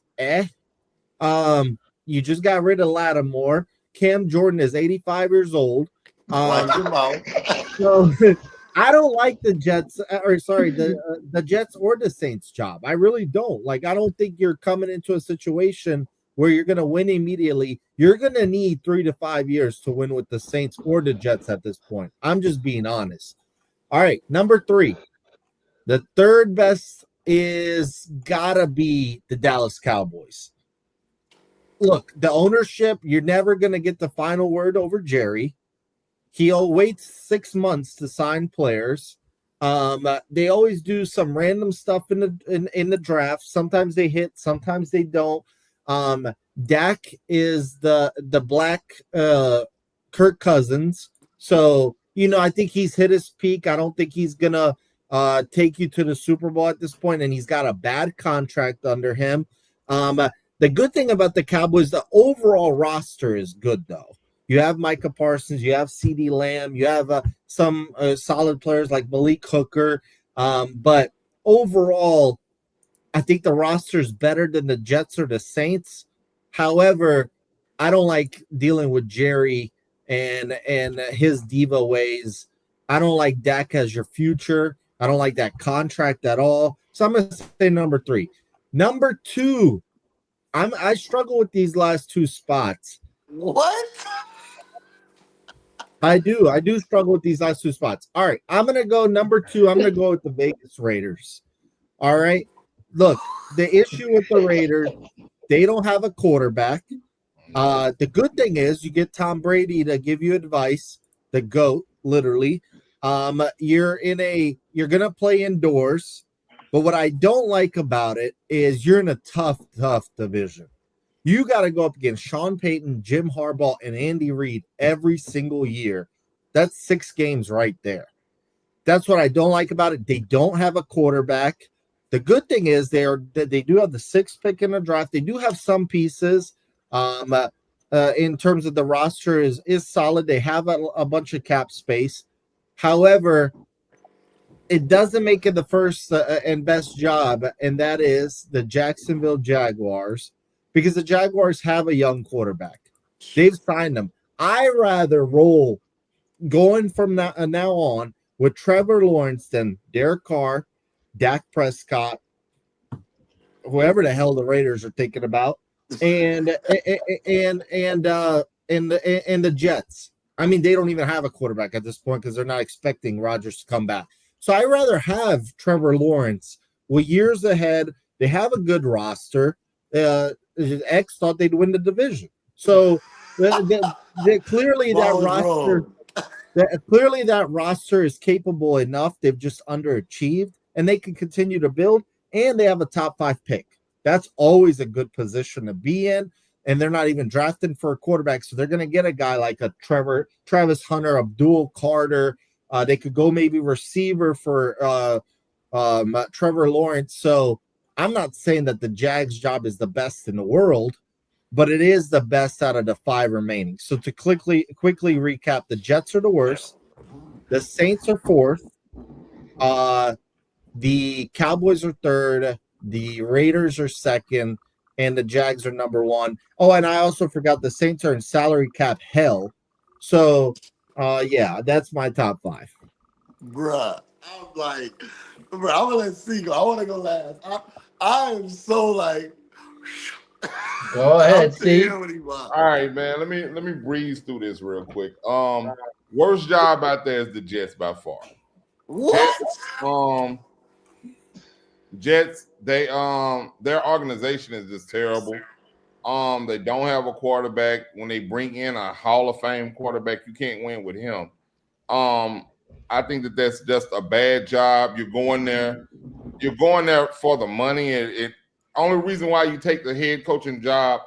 you just got rid of Lattimore. Cam Jordan is 85 years old.
Watch him out.
So I don't like the Jets, the Jets or the Saints job. I really don't. Like, I don't think you're coming into a situation where you're going to win immediately. You're going to need 3 to 5 years to win with the Saints or the Jets at this point. I'm just being honest. All right, number 3. The third best is gotta be the Dallas Cowboys. Look, the ownership, you're never going to get the final word over Jerry. He'll wait 6 months to sign players. They always do some random stuff in the draft. Sometimes they hit, sometimes they don't. Dak is the black Kirk Cousins. So, I think he's hit his peak. I don't think he's gonna take you to the Super Bowl at this point, and he's got a bad contract under him. The good thing about the Cowboys, the overall roster is good though. You have Micah Parsons, you have CeeDee Lamb, you have some solid players like Malik Hooker. But overall, I think the roster is better than the Jets or the Saints. However, I don't like dealing with Jerry and his diva ways. I don't like Dak as your future. I don't like that contract at all. So I'm going to say number 3. Number 2, I struggle with these last 2 spots.
What?
I do struggle with these last 2 spots. All right, I'm going to go number 2. I'm going to go with the Vegas Raiders. All right. Look, the issue with the Raiders, they don't have a quarterback. The good thing is you get Tom Brady to give you advice, the GOAT, literally. You're going to play indoors. But what I don't like about it is you're in a tough division. You got to go up against Sean Payton, Jim Harbaugh, and Andy Reid every single year. That's 6 games right there. That's what I don't like about it. They don't have a quarterback. The good thing is they do have the 6th pick in the draft. They do have some pieces. In terms of the roster is solid. They have a bunch of cap space. However, it doesn't make it the first and best job, and that is the Jacksonville Jaguars, because the Jaguars have a young quarterback. They've signed them. I rather roll going from now on with Trevor Lawrence than Derek Carr, Dak Prescott, whoever the hell the Raiders are thinking about, and the Jets. I mean, they don't even have a quarterback at this point because they're not expecting Rodgers to come back. So I'd rather have Trevor Lawrence with years ahead. They have a good roster. X thought they'd win the division. So clearly that
Ball is
roster,
wrong.
clearly that roster is capable enough. They've just underachieved, and they can continue to build. And they have a top 5 pick. That's always a good position to be in. And they're not even drafting for a quarterback, so they're going to get a guy like a Travis Hunter, Abdul Carter. They could go maybe receiver for Trevor Lawrence. So I'm not saying that the Jags job is the best in the world, but it is the best out of the 5 remaining. So to quickly recap, the Jets are the worst, the Saints are 4th, the Cowboys are 3rd, the Raiders are 2nd, and the Jags are number 1. Oh, and I also forgot the Saints are in salary cap hell. So yeah, that's my top 5.
Bruh. I'm like, I'm gonna let C go. I wanna go last. I am so like
Go ahead, Steve.
All right, man. Let me breeze through this real quick. Worst job out there is the Jets by far.
What?
Jets, their organization is just terrible. They don't have a quarterback. When they bring in a Hall of Fame quarterback, you can't win with him. I think that's just a bad job. You're going there for the money. It only reason why you take the head coaching job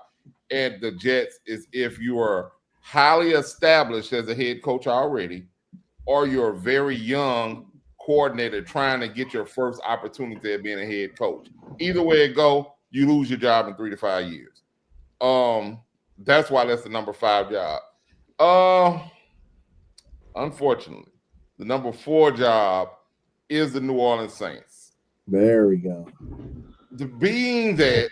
at the Jets is if you are highly established as a head coach already, or you're a very young coordinator trying to get your first opportunity at being a head coach. Either way it go, you lose your job in 3 to 5 years. That's why that's the number 5 job. Unfortunately, the number 4 job is the New Orleans Saints.
There we go.
Being that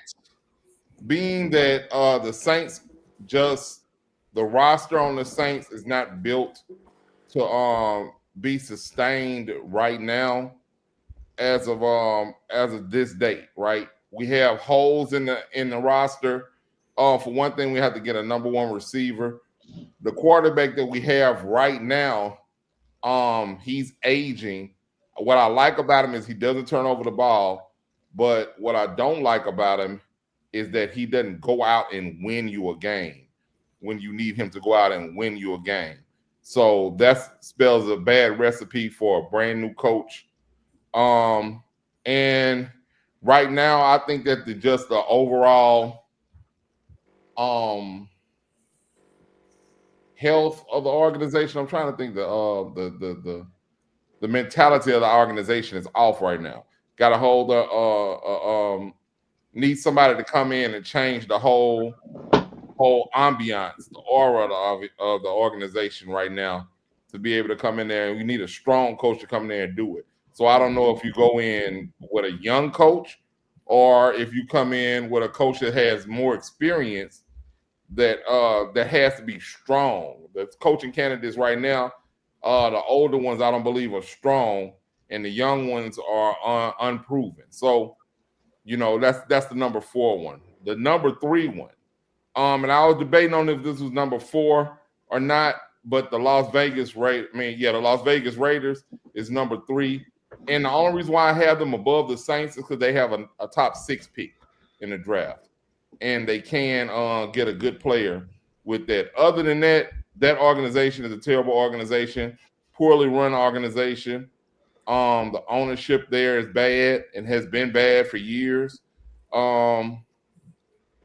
the Saints, just the roster on the Saints is not built to be sustained right now as of this date, right? We have holes in the roster. For one thing, we have to get a number 1 receiver. The quarterback that we have right now, he's aging. What I like about him is he doesn't turn over the ball, but what I don't like about him is that he doesn't go out and win you a game when you need him to go out and win you a game. So that spells a bad recipe for a brand new coach. And right now, I think that the overall health of the organization. I'm trying to think the mentality of the organization is off right now. Got to hold need somebody to come in and change the whole ambiance, the aura of the organization right now to be able to come in there. And we need a strong coach to come in there and do it. So I don't know if you go in with a young coach or if you come in with a coach that has more experience that has to be strong. The coaching candidates right now, the older ones I don't believe are strong, and the young ones are unproven. So, that's the number 4 one. The number 3 one, and I was debating on if this was number 4 or not, but the Las Vegas Raiders is number 3. And the only reason why I have them above the Saints is because they have a top 6 pick in the draft. And they can get a good player with that. Other than that, that organization is a terrible organization, poorly run organization. The ownership there is bad and has been bad for years. I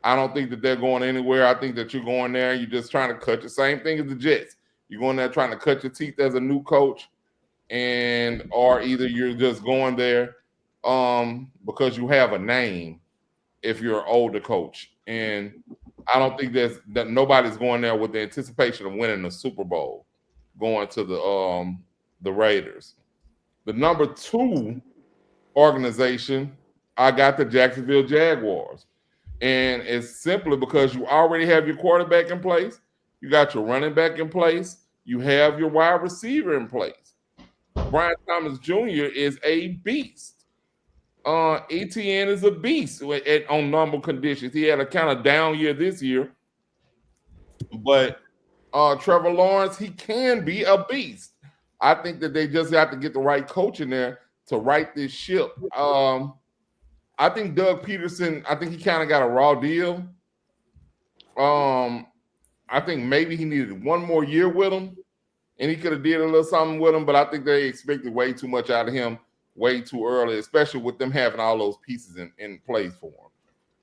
don't think that they're going anywhere. I think that you're going there and you're just trying to cut the same thing as the Jets. You're going there trying to cut your teeth as a new coach, or either you're just going there because you have a name if you're an older coach. And I don't think that nobody's going there with the anticipation of winning the Super Bowl, going to the Raiders. The number 2 organization, I got the Jacksonville Jaguars. And it's simply because you already have your quarterback in place, you got your running back in place, you have your wide receiver in place. Brian Thomas Jr. is a beast. ETN is a beast on normal conditions. He had a kind of down year this year, but Trevor Lawrence, he can be a beast. I think that they just have to get the right coach in there to right this ship. I think Doug Peterson, I think he kind of got a raw deal. Um, I think maybe he needed one more year with him, and he could have did a little something with him. But I think they expected way too much out of him way too early, especially with them having all those pieces in place for him.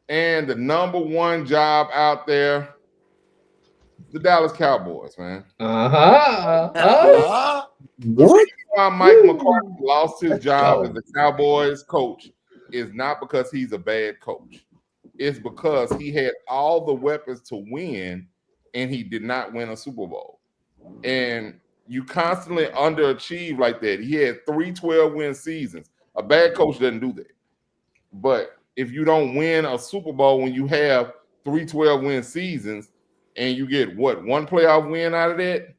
And the number one job out there, the Dallas Cowboys, man. The
What?
reason why Mike McCarthy
Woo.
lost his
Let's
job as
go.
the Cowboys coach is not because he's a bad coach. It's because he had all the weapons to win and he did not win a Super Bowl. And you constantly underachieve like that. He had 3 12-win seasons. A bad coach doesn't do that. But if you don't win a Super Bowl when you have 3 12-win seasons and you get what, one playoff win out of that,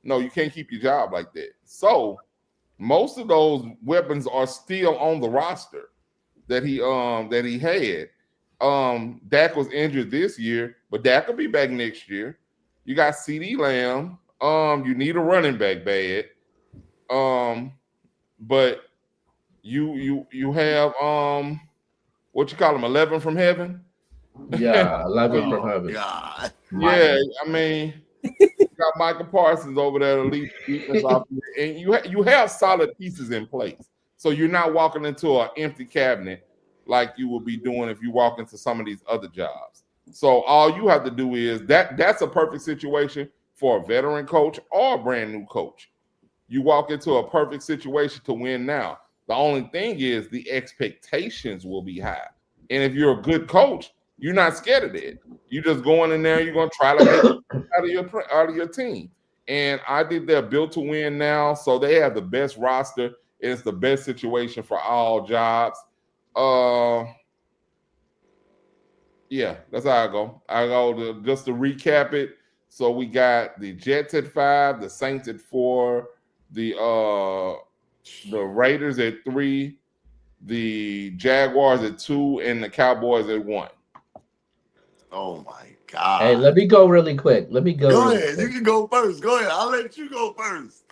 no, you can't keep your job like that. So most of those weapons are still on the roster that he had. Dak was injured this year, but Dak will be back next year. You got CD Lamb. You need a running back bad. But you have what you call them, 11 from heaven.
Yeah, 11 from
Oh
heaven.
God.
Yeah,
Miami.
I mean, you got Michael Parsons over there to lead the defense off, and you have solid pieces in place, so you're not walking into an empty cabinet like you would be doing if you walk into some of these other jobs. So all you have to do is that's a perfect situation for a veteran coach or a brand new coach. You walk into a perfect situation to win now. The only thing is the expectations will be high. And if you're a good coach, you're not scared of that. You're just going in there, you're going to try to make out of your team. And I think they're built to win now. So they have the best roster. And it's the best situation for all jobs. Uh yeah, that's how I go. I go to just to recap it. So we got the Jets at 5, the Saints at 4, the Raiders at 3, the Jaguars at 2, and the Cowboys at 1.
Oh my
Hey,
God.
let me go really quick. Let me go
Go
really
ahead. You
quick.
can go first. Go ahead. I'll let you go first.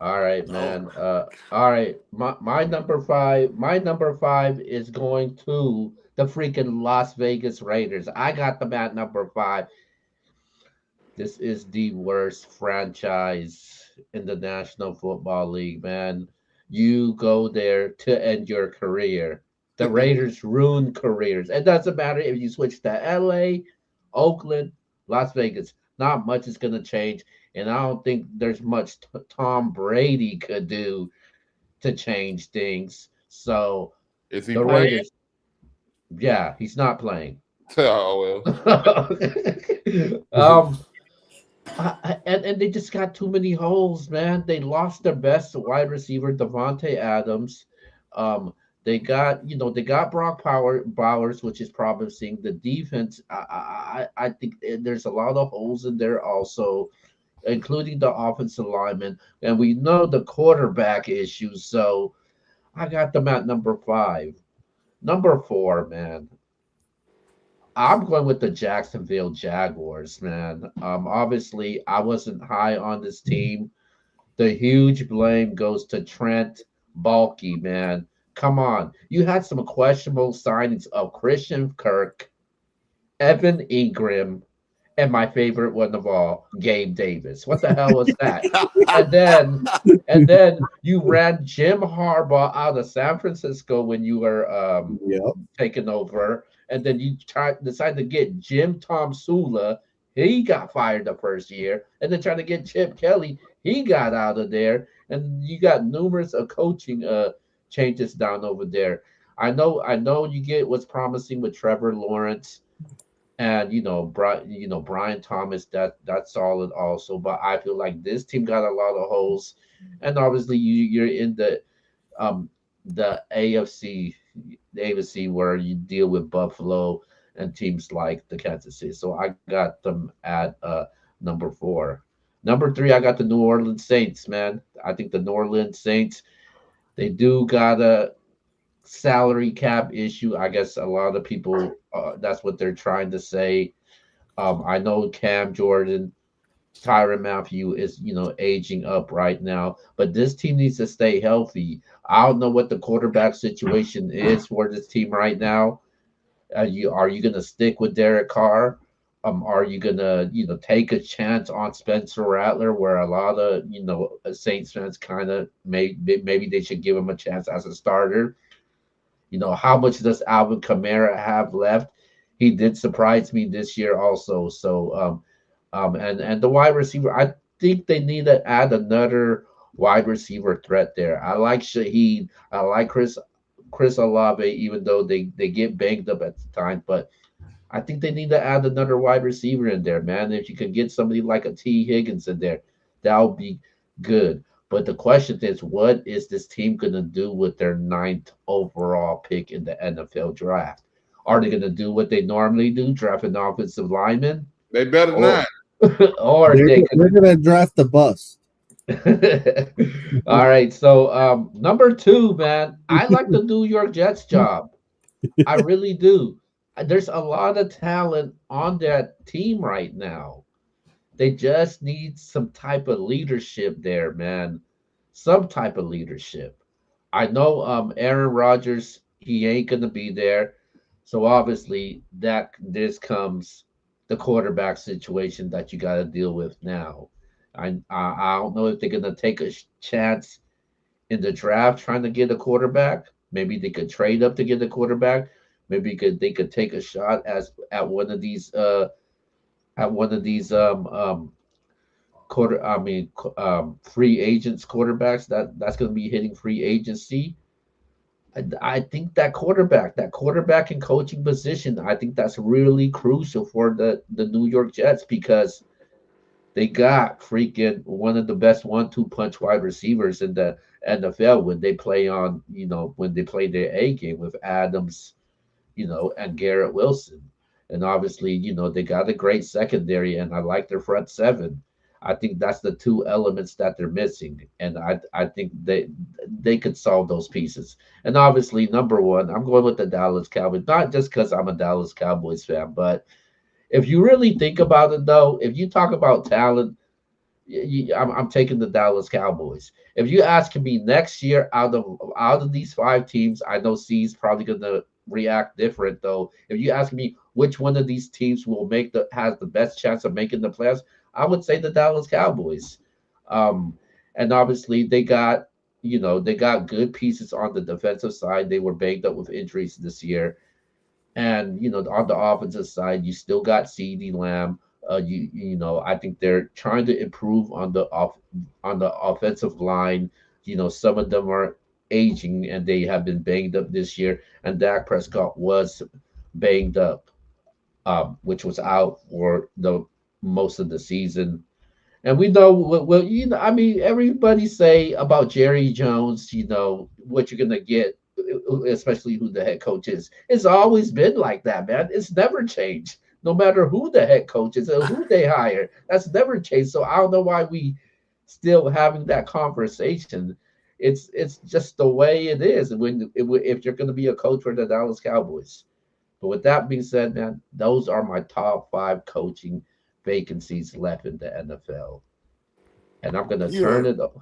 All right,
Oh
man.
my.
All right. My number five is going to the freaking Las Vegas Raiders. I got them at number 5. This is the worst franchise in the National Football League, man. You go there to end your career. The Raiders ruin careers. It doesn't matter if you switch to LA, Oakland, Las Vegas. Not much is going to change. And I don't think there's much Tom Brady could do to change things. So
Is he
the
playing?
Raiders, yeah, he's not playing.
Oh
um, and they just got too many holes, man. They lost their best wide receiver, Devontae Adams. Um, they got Bowers, which is promising. The defense, I think there's a lot of holes in there also, including the offensive lineman, and we know the quarterback issues. So I got them at number 5. Number 4, man. I'm going with the Jacksonville Jaguars, man. Obviously, I wasn't high on this team. The huge blame goes to Trent Baalke, man. Come on. You had some questionable signings of Christian Kirk, Evan Ingram, and my favorite one of all, Gabe Davis. What the hell was that? And then you ran Jim Harbaugh out of San Francisco when you were
Yep.
taking over, and then you decide to get Jim Tom Sula. He got fired the first year, and then trying to get Chip Kelly. He got out of there, and you got numerous coaching changes down over there. I know you get what's promising with Trevor Lawrence and Brian Thomas. That's solid also, but I feel like this team got a lot of holes, and obviously you're in um the AFC where you deal with Buffalo and teams like the Kansas City. So I got them at number 4. Number 3, I got the New Orleans Saints, man. I think the New Orleans Saints, they do got a salary cap issue. I guess a lot of people, that's what they're trying to say. I know Cam Jordan, Tyron Matthew is, aging up right now, but this team needs to stay healthy. I don't know what the quarterback situation is for this team right now. Are you going to stick with Derek Carr, Are you gonna, take a chance on Spencer Rattler, where a lot of Saints fans kind of maybe they should give him a chance as a starter? How much does Alvin Kamara have left? He did surprise me this year also. So and the wide receiver, I think they need to add another wide receiver threat there. I like Shaheed. I like Chris Olave, even though they get banged up at the time, but I think they need to add another wide receiver in there, man. If you could get somebody like a T. Higgins in there, that would be good. But the question is, what is this team going to do with their ninth overall pick in the NFL draft? Are they going to do what they normally do, draft an offensive lineman?
They better
Or,
not.
or
They're,
they could.
they're gonna draft the bust.
All right. So, number two, man, I like the New York Jets job. I really do. There's a lot of talent on that team right now. They just need some type of leadership there, man. Some type of leadership. I know Aaron Rodgers, he ain't gonna be there. So obviously that this comes the quarterback situation that you gotta deal with now. I don't know if they're gonna take a chance in the draft trying to get a quarterback. Maybe they could trade up to get a quarterback. Maybe they could take a shot as at one of these free agents quarterbacks that's going to be hitting free agency. I think that quarterback and coaching position, I think that's really crucial for the New York Jets because they got freaking one of the best one-two punch wide receivers in the NFL when they play when they play their A game with Adams, and Garrett Wilson. And obviously, they got a great secondary, and I like their front seven. I think that's the two elements that they're missing, and I think they could solve those pieces. And obviously, number one, I'm going with the Dallas Cowboys, not just because I'm a Dallas Cowboys fan, but if you really think about it, though, if you talk about talent, I'm taking the Dallas Cowboys. If you ask me next year, out of these five teams, I know C's probably gonna react different though. If you ask me which one of these teams will has the best chance of making the playoffs, I would say the Dallas Cowboys. Um, and obviously they got good pieces on the defensive side. They were banged up with injuries this year. And on the offensive side, you still got CD Lamb. I think they're trying to improve on the offensive line. Some of them are aging and they have been banged up this year. And Dak Prescott was banged up, which was out for the most of the season. And we know well, I mean, everybody say about Jerry Jones, what you're gonna get, especially who the head coach is. It's always been like that, man. It's never changed, no matter who the head coach is or who they hire. That's never changed. So I don't know why we still having that conversation. It's just the way it is. If you're gonna be a coach for the Dallas Cowboys. But with that being said, man, those are my top five coaching vacancies left in the NFL. And I'm gonna turn
You
it up.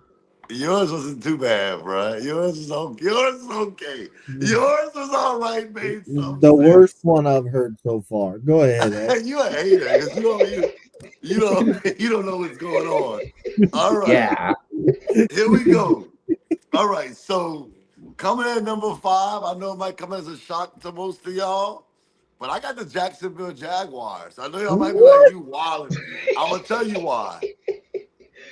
yours wasn't too bad, bro. Yours is okay. Yours was all right, made some
The
sense.
worst one I've heard so far. Go ahead, Ed.
You a hater because you don't know what's going on. All right,
Yeah.
here we go. All right, so coming in at number five, I know it might come as a shock to most of y'all, but I got the Jacksonville Jaguars. I know y'all might be like,
What?
you wildin'. I'm gonna tell you why.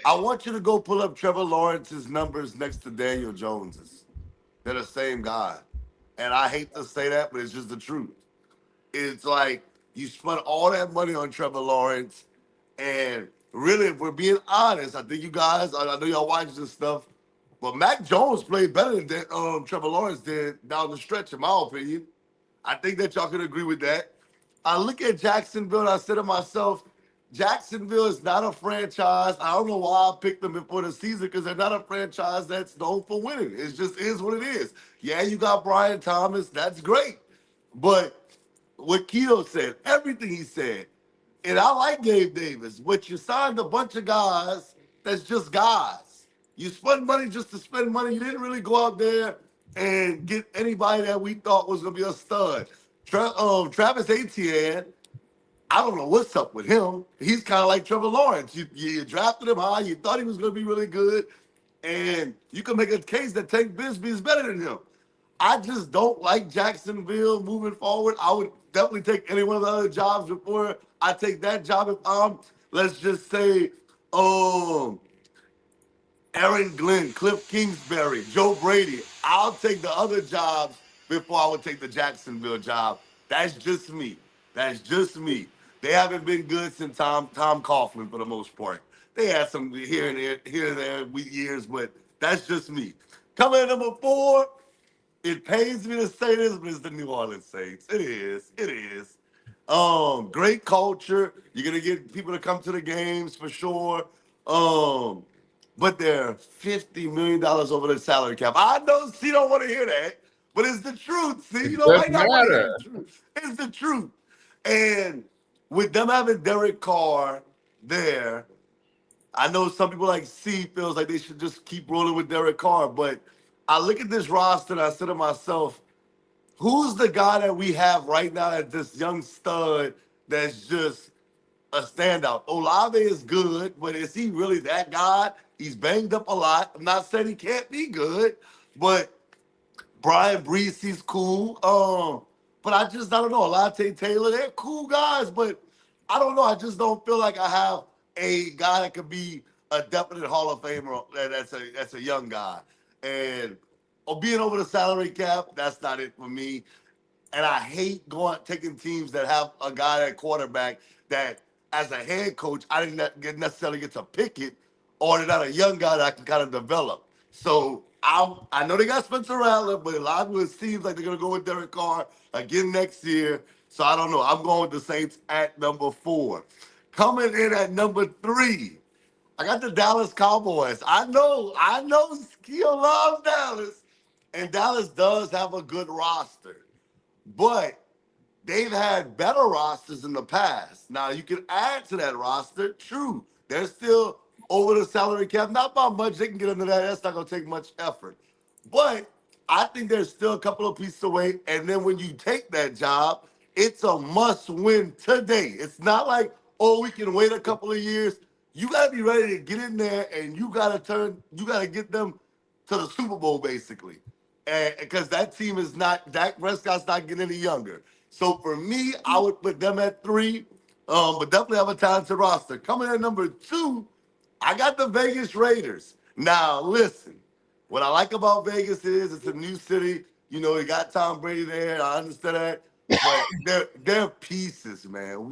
I want you to go pull up Trevor Lawrence's numbers next to Daniel Jones's. They're the same guy. And I hate to say that, but it's just the truth. It's like you spent all that money on Trevor Lawrence. And really, if we're being honest, I think you guys, I know y'all watch this stuff, but Mac Jones played better than Trevor Lawrence did down the stretch, in my opinion. I think that y'all can agree with that. I look at Jacksonville and I said to myself, Jacksonville is not a franchise. I don't know why I picked them before the season because they're not a franchise that's known for winning. It just is what it is. Yeah, you got Brian Thomas. That's great. But what Keto said, everything he said, and I like Gabe Davis, but you signed a bunch of guys that's just guys. You spent money just to spend money. You didn't really go out there and get anybody that we thought was going to be a stud. Travis Etienne I don't know what's up with him. He's kind of like Trevor Lawrence. You drafted him high. You thought he was going to be really good. And you can make a case that Tank Bigsby is better than him. I just don't like Jacksonville moving forward. I would definitely take any one of the other jobs before I take that job. If I'm, let's just say, Aaron Glenn, Cliff Kingsbury, Joe Brady. I'll take the other jobs before I would take the Jacksonville job. That's just me. That's just me. They haven't been good since Tom Coughlin for the most part. They had some here and there years, but that's just me. Coming in number 4, it pains me to say this, but it's the New Orleans Saints. It is. It is. Great culture. You're gonna get people to come to the games for sure. But they're $50 million over the salary cap. I know C don't want to hear that, but it's the truth. See,
It
you know,
doesn't
might not want to
matter.
hear the truth. It's the truth. And with them having Derek Carr there, I know some people like C feels like they should just keep rolling with Derek Carr, but I look at this roster and I say to myself, who's the guy that we have right now that's this young stud that's just a standout? Olave is good, but is he really that guy? He's banged up a lot. I'm not saying he can't be good, but Brian Brees, he's cool. But I don't know. Alante Taylor, they're cool guys, but I don't know. I just don't feel like I have a guy that could be a definite Hall of Famer. That's a young guy, and being over the salary cap, that's not it for me. And I hate taking teams that have a guy at quarterback that, as a head coach, I didn't necessarily get to pick it, or they're not a young guy that I can kind of develop. So I know they got Spencer Rattler, but a lot of it seems like they're going to go with Derek Carr again next year. So I don't know. I'm going with the Saints at number 4. Coming in at number 3, I got the Dallas Cowboys. I know Skill loves Dallas, and Dallas does have a good roster. But they've had better rosters in the past. Now, you can add to that roster. True. They're still over the salary cap. Not by much. They can get under that. That's not going to take much effort. But I think there's still a couple of pieces away. And then when you take that job, it's a must win today. It's not like, oh, we can wait a couple of years. You got to be ready to get in there, and you got to get them to the Super Bowl, basically. And because that team is not, Dak Prescott's not getting any younger. So for me, I would put them at 3, but definitely have a talented roster. Coming in number 2, I got the Vegas Raiders. Now, listen, what I like about Vegas is it's a new city. You know, you got Tom Brady there. I understand that. But they're pieces, man.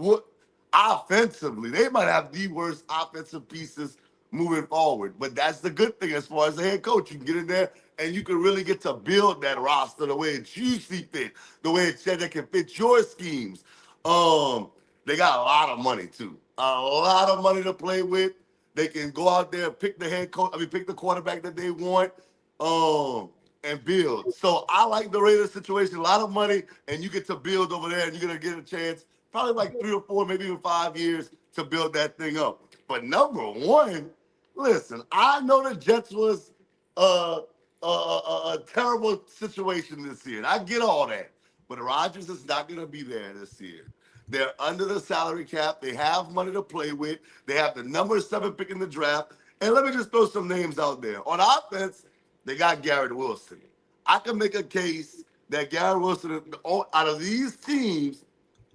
Offensively, they might have the worst offensive pieces moving forward. But that's the good thing as far as the head coach. You can get in there and you can really get to build that roster the way it you see fit, the way it said that can fit your schemes. They got a lot of money too. A lot of money to play with. They can go out there and pick the head coach, pick the quarterback that they want, and build. So I like the Raiders situation. A lot of money, and you get to build over there, and you're gonna get a chance, probably like 3 or 4, maybe even 5 years to build that thing up. But number 1, listen, I know the Jets was a terrible situation this year. And I get all that. But Rodgers is not going to be there this year. They're under the salary cap. They have money to play with. They have the number 7 pick in the draft. And let me just throw some names out there. On offense, they got Garrett Wilson. I can make a case that Garrett Wilson, out of these teams,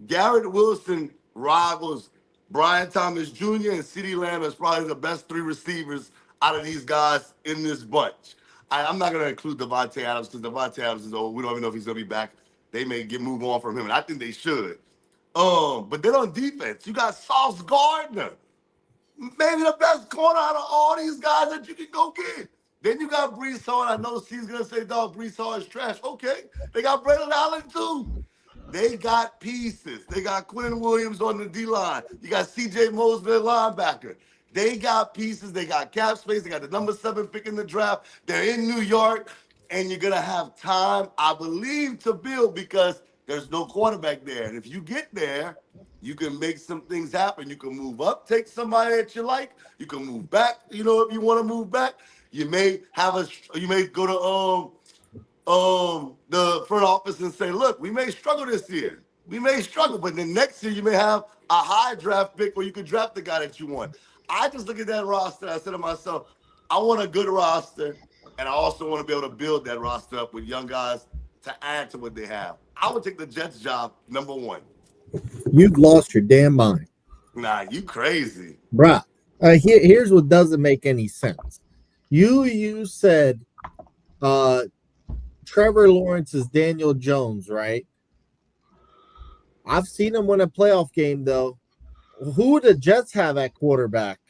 Garrett Wilson rivals Brian Thomas Jr. and CeeDee Lamb as probably the best 3 receivers out of these guys in this bunch. I'm not going to include Devontae Adams because Devontae Adams is old. We don't even know if he's going to be back. They may move on from him, and I think they should. But then on defense, you got Sauce Gardner. Maybe the best corner out of all these guys that you can go get. Then you got Brees Hall. I know C's going to say, dog, Brees Hall is trash. Okay. They got Braylon Allen, too. They got pieces. They got Quinn Williams on the D-line. You got C.J. Mosley, linebacker. They got pieces. They got cap space. They got the number 7 pick in the draft. They're in New York, and you're going to have time, I believe, to build because there's no quarterback there. And if you get there, you can make some things happen. You can move up, take somebody that you like. You can move back. You know, if you want to move back, you may go to the front office and say, look, we may struggle this year. We may struggle, but then next year you may have a high draft pick where you can draft the guy that you want. I just look at that roster. I said to myself, I want a good roster, and I also want to be able to build that roster up with young guys to add to what they have. I would take the Jets job number one.
You've lost your damn mind.
Nah, you crazy.
Bruh. Here's what doesn't make any sense. You said Trevor Lawrence is Daniel Jones, right? I've seen him win a playoff game, though. Who do the Jets have at quarterback?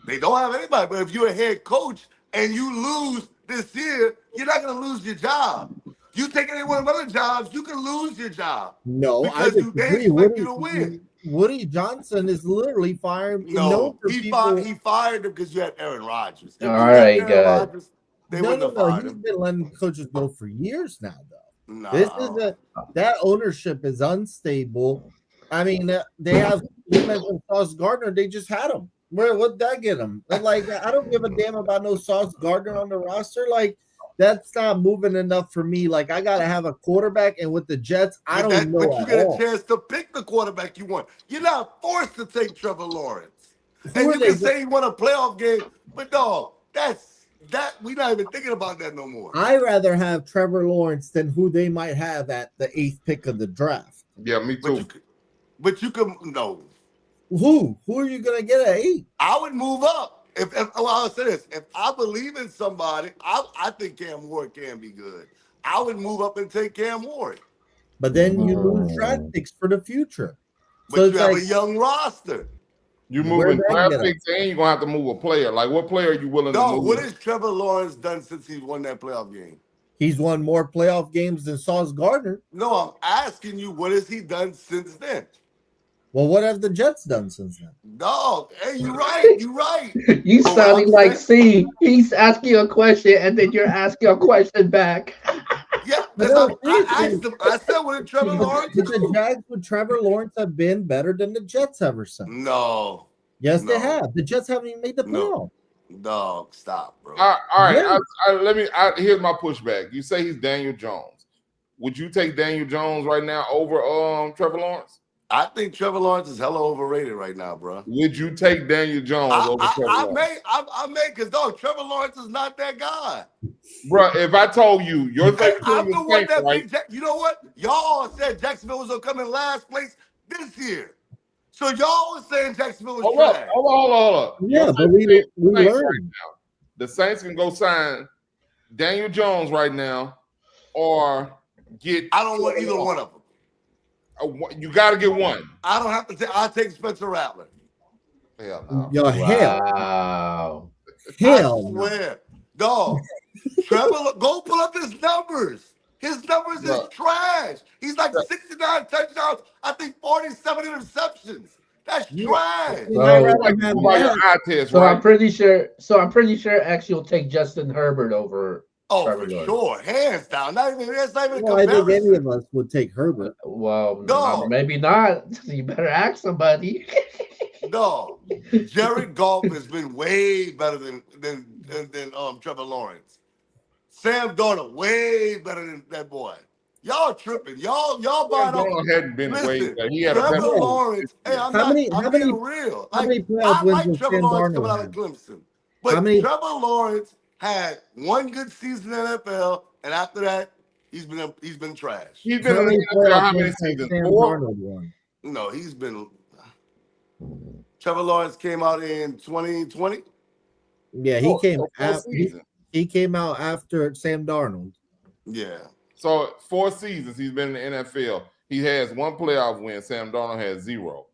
They don't have anybody, but if you're a head coach and you lose this year, you're not going to lose your job. You take any one of other jobs, you can lose your job.
No, I
because they expect you to win.
Woody Johnson is literally firing.
No, he fired him because you had Aaron Rodgers.
All right, good.
They wouldn't have fired
He's
him.
been letting coaches go for years now, though.
No.
This is that ownership is unstable. I mean, they mentioned Sauce Gardner. They just had him. What'd that get him? Like, I don't give a damn about no Sauce Gardner on the roster. Like, that's not moving enough for me. Like, I gotta have a quarterback, and with the Jets, I don't know.
But you get a chance to pick the quarterback you want. You're not forced to take Trevor Lawrence. And you can say you won a playoff game, but dog, we're not even thinking about that no more.
I'd rather have Trevor Lawrence than who they might have at the 8th pick of the draft.
Yeah, me too.
But you can no.
Who are you gonna get at 8?
I would move up. I'll say this: if I believe in somebody, I think Cam Ward can be good. I would move up and take Cam Ward.
But then you lose draft picks for the future.
But so you have a young roster.
You moving draft picks and you're gonna have to move a player. Like, what player are you willing to move?
What has Trevor Lawrence done since he won that playoff game?
He's won more playoff games than Sauce Gardner.
No, I'm asking you, what has he done since then?
Well, what have the Jets done since then?
Dog, hey, you're right. You're right.
You sounding like C. He's asking you a question, and then you're asking a question back.
Yeah, I asked him. I said, "What did Trevor Lawrence do?"
The Jags with Trevor Lawrence have been better than the Jets ever since.
No.
Yes, they have. The Jets haven't even made the playoff.
Dog, stop, bro.
All right. Yeah. Here's my pushback. You say he's Daniel Jones. Would you take Daniel Jones right now over Trevor Lawrence?
I think Trevor Lawrence is hella overrated right now, bro.
Would you take Daniel Jones over Trevor Lawrence?
I may, because dog, Trevor Lawrence is not that guy.
Bro, if I told you your favorite
I'm the one that
right?
you know what? Y'all said Jacksonville was gonna come in last place this year. So y'all was saying Jacksonville was trash.
Hold up.
Yeah, but we learned.
Right now. The Saints can go sign Daniel Jones right now or get.
I don't want either one of them.
You got to get one.
I don't have to take. I'll take Spencer Rattler.
Hell no.
Yo,
wow.
Hell.
I swear. Dog. Trevor, go pull up his numbers. His numbers is trash. He's like 69 touchdowns. I think 47 interceptions. That's trash.
So I'm pretty sure. Actually, will take Justin Herbert over.
Oh, for sure, hands down. That's not even a comparison.
I think any of us would take Herbert.
Well, no, maybe not. You better ask somebody.
No, Jared Goff has been way better than Trevor Lawrence. Sam Darnold way better than that boy. Y'all tripping. Y'all buying up.
Hadn't been way better. He had
Trevor
a better
Lawrence. Hey, I'm being real.
How many playoff wins
I like Trevor Lawrence coming out of Clemson, but Trevor Lawrence had one good season in the NFL, and after that, he's been trash.
He's been in the NFL how many seasons? 4?
No, he's been. Trevor Lawrence came out in 2020.
Yeah, he came out after Sam Darnold.
Yeah.
So 4 seasons he's been in the NFL. He has 1 playoff win. Sam Darnold has 0.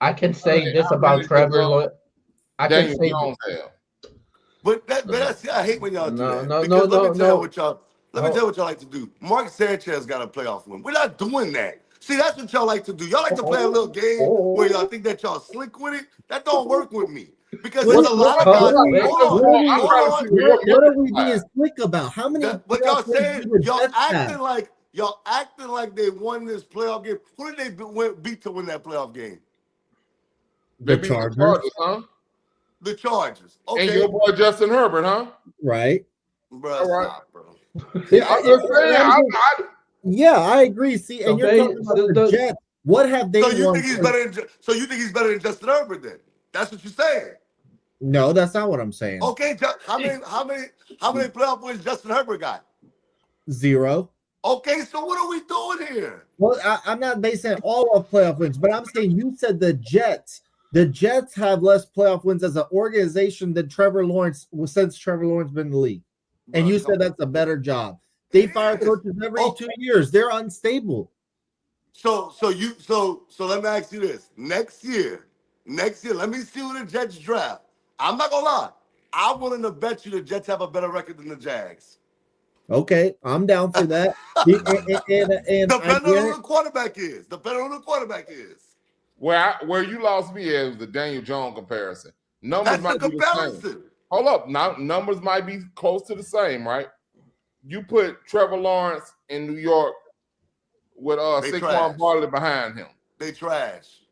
I can say this about Trevor. I can say
but that's I hate when y'all do that.
No.
Let me tell you what y'all like to do. Mark Sanchez got a playoff win. We're not doing that. See, that's what y'all like to do. Y'all like to play a little game where y'all think that y'all slick with it. That don't work with me. Because there's a lot of guys.
What are we being slick about? How many?
But y'all saying y'all acting like they won this playoff game. Who did they beat to win that playoff game?
The Chargers,
huh?
The Chargers. Okay.
And your boy Justin Herbert, huh?
Right.
Bro, stop, bro.
Yeah, I'm just saying.
Yeah, I agree. See,
So
and you're talking about the Jets. What have they
So you
won?
think he's better? So you think he's better than Justin Herbert? Then that's what you're saying.
No, that's not what I'm saying.
Okay, how many playoff wins Justin Herbert got?
0.
Okay, so what are we doing here?
Well, I'm not basing it all off playoff wins, but I'm saying you said the Jets. The Jets have less playoff wins as an organization than Trevor Lawrence since Trevor Lawrence been in the league. And you said that's a better job. They fire coaches every 2 years. They're unstable.
So let me ask you this. Next year, let me see who the Jets draft. I'm not gonna lie. I'm willing to bet you the Jets have a better record than the Jags.
Okay, I'm down for that. and
Depending on who the quarterback is.
Where you lost me is the Daniel Jones comparison. Numbers
That's the
might be the same. Hold up, now numbers might be close to the same, right? You put Trevor Lawrence in New York with Saquon Barkley behind him.
They trash.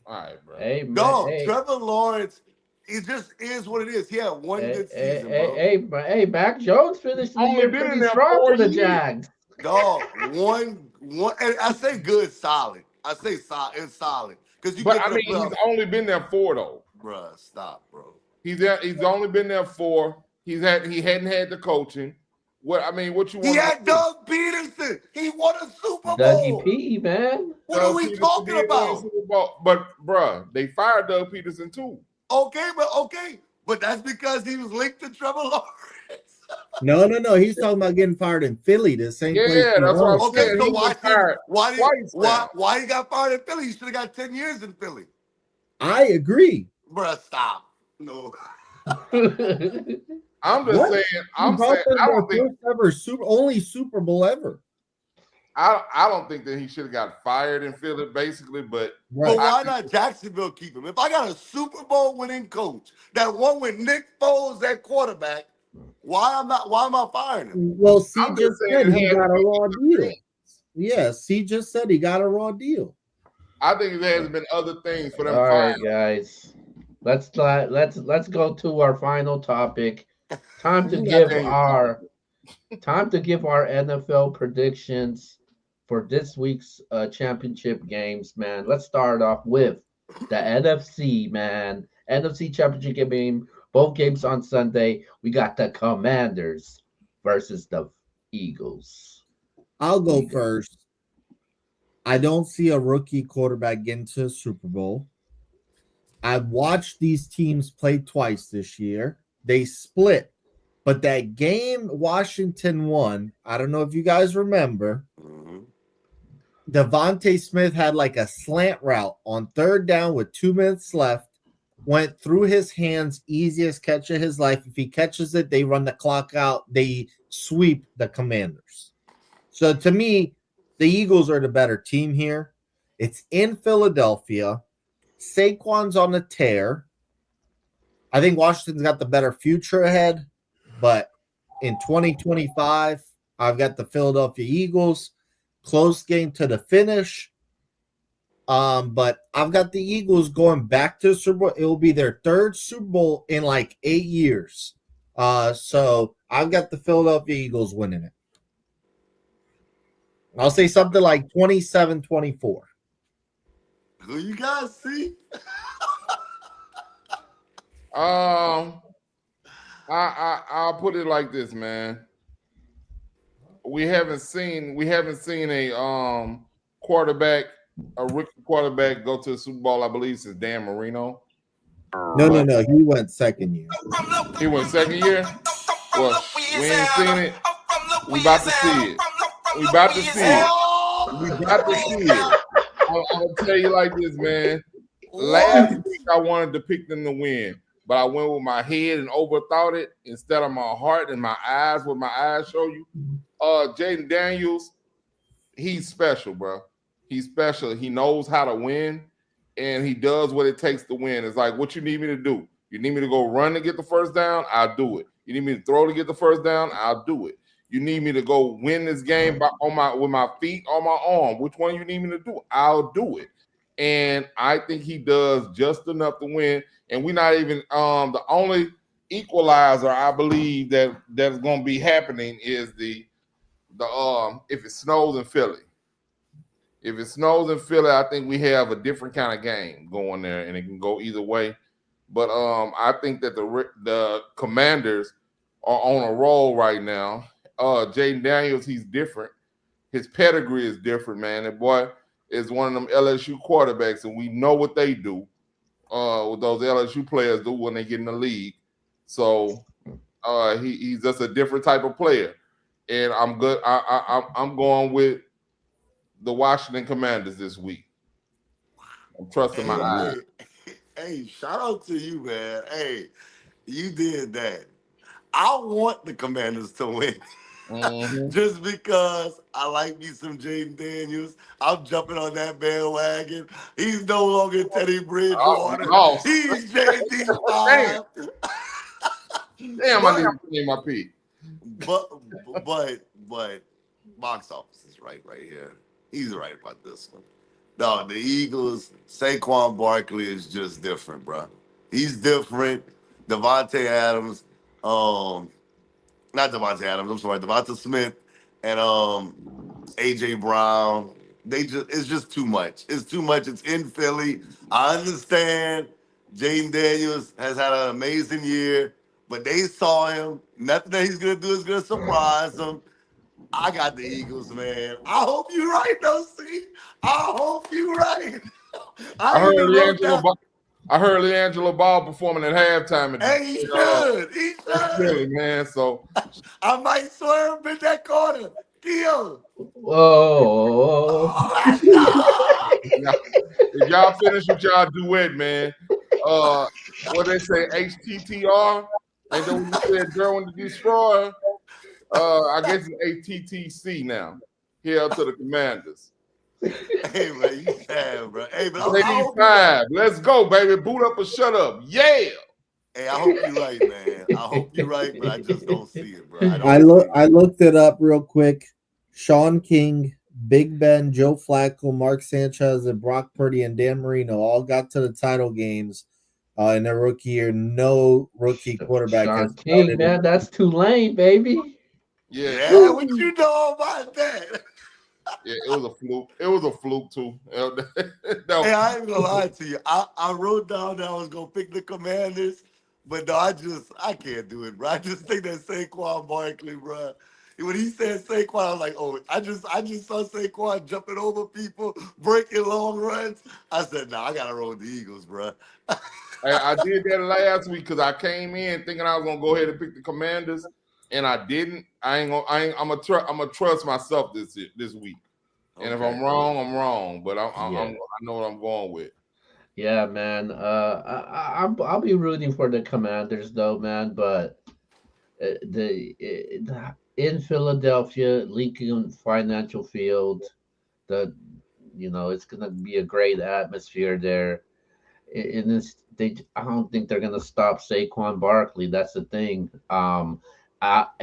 All right, bro.
Hey, man,
no, Trevor Lawrence, it just is what it is. He had one good season, bro.
Hey, Mac Jones finished the year pretty strong for the Jags.
Dog, one, and I say good, solid. I say solid, it's solid.
But I mean, he's only been there 4 though.
Bruh, stop, bro.
He's only been there 4. He hadn't had the coaching. What you want?
He had Doug Peterson. He won a Super Bowl.
Dougie P, man.
What are we talking about?
But bruh, they fired Doug Peterson too.
Okay, but that's because he was linked to Trevor Lawrence.
No. He's talking about getting fired in Philly, the same place.
Yeah, that's what I'm saying.
So why he got fired in Philly? He should have got 10 years in Philly.
I agree.
Bruh, stop. No.
I'm just saying. I'm saying I don't think
only Super Bowl ever.
I don't think that he should have got fired in Philly, basically. But
why not Jacksonville keep him? If I got a Super Bowl winning coach that won with Nick Foles at quarterback, why am I firing him?
Well, C just said he got a raw deal. Yeah, C just said he got a raw deal.
I think there has been other things for them.
All right, guys. Let's go to our final topic. Time to give our NFL predictions for this week's championship games, man. Let's start off with the NFC, man. NFC championship game. Both games on Sunday. We got the Commanders versus the Eagles.
I'll go first. I don't see a rookie quarterback getting to a Super Bowl. I've watched these teams play twice this year. They split. But that game Washington won, I don't know if you guys remember, Devontae Smith had like a slant route on 3rd down with 2 minutes left, went through his hands, easiest catch of his life. If he catches it, they run the clock out. They sweep the Commanders. So to me, the Eagles are the better team here. It's in Philadelphia. Saquon's on the tear. I think Washington's got the better future ahead. But in 2025, I've got the Philadelphia Eagles. Close game to the finish. But I've got the Eagles going back to the Super Bowl. It will be their 3rd Super Bowl in like 8 years. So I've got the Philadelphia Eagles winning it. I'll say something like 27-24.
Who you guys see?
I'll put it like this, man. We haven't seen a quarterback, a rookie quarterback go to the Super Bowl, I believe, since Dan Marino.
No. He went 2nd year.
He went 2nd year? Well, we ain't seen it. We about to see it. I'll tell you like this, man. Last week I wanted to pick them to win, but I went with my head and overthought it instead of my heart and my eyes. What my eyes show you. Jaden Daniels, he's special, bro. He's special. He knows how to win, and he does what it takes to win. It's like, what you need me to do? You need me to go run to get the first down? I'll do it. You need me to throw to get the first down? I'll do it. You need me to go win this game with my feet on my arm? Which one you need me to do? I'll do it. And I think he does just enough to win. And we're not even the equalizer I believe that's going to be happening is the if it snows in Philly. If it snows in Philly, I think we have a different kind of game going there, and it can go either way. But I think that the Commanders are on a roll right now. Jaden Daniels, he's different. His pedigree is different, man. That boy is one of them LSU quarterbacks, and we know what they do. What those LSU players do when they get in the league. So he's just a different type of player, and I'm good. I'm going with the Washington Commanders this week. I'm trusting my eyes.
Hey, shout out to you, man. Hey, you did that. I want the Commanders to win.
Mm-hmm.
Just because I like me some Jaden Daniels. I'm jumping on that bandwagon. He's no longer Teddy Bridgewater.
Oh,
He's JD5.
Damn, I need to name my pick.
But box office is right here. He's right about this one. No, the Eagles, Saquon Barkley is just different, bro. He's different. Devontae Adams, not Devontae Adams, I'm sorry, Devonta Smith and AJ Brown. It's just too much. It's too much. It's in Philly. I understand Jaden Daniels has had an amazing year, but they saw him. Nothing that he's gonna do is gonna surprise them. I got the Eagles, man. I hope you're right, though, see? I hope you're right.
I heard LeAngelo Ball performing at halftime.
Hey, he should. He should.
Really, man. So
I might swerve in that corner. Deal.
Whoa.
If y'all finish with y'all duet, man, what they say, HTTR? And then when you said Derwin the Destroyer, I guess it's ATTC now. Here to the Commanders.
Hey, man, you sad, bro. Hey, but
$85. Let's go, baby. Boot up or shut up. Yeah.
Hey, I hope you're right, man. I hope you're right, but I just don't see it, bro.
I looked it up real quick. Sean King, Big Ben, Joe Flacco, Mark Sanchez, and Brock Purdy and Dan Marino all got to the title games in their rookie year. No rookie quarterback
Sean
has
King, man, that's Tulane, baby.
Yeah, what you know about that?
Yeah, it was a fluke. It was a fluke too.
Hey, I ain't gonna lie to you. I wrote down that I was gonna pick the Commanders, but no, I can't do it, bro. I just think that Saquon Barkley, bro. When he said Saquon, I was like, oh, I just saw Saquon jumping over people, breaking long runs. I said, nah, I gotta roll with the Eagles, bro.
I did that last week because I came in thinking I was gonna go ahead and pick the Commanders, and I didn't. I'm gonna trust myself this week. And if I'm wrong, I'm wrong. But I know what I'm going with.
Yeah, man. I'll be rooting for the Commanders though, man. But in Philadelphia, Lincoln Financial Field, it's gonna be a great atmosphere there. I don't think they're gonna stop Saquon Barkley. That's the thing. I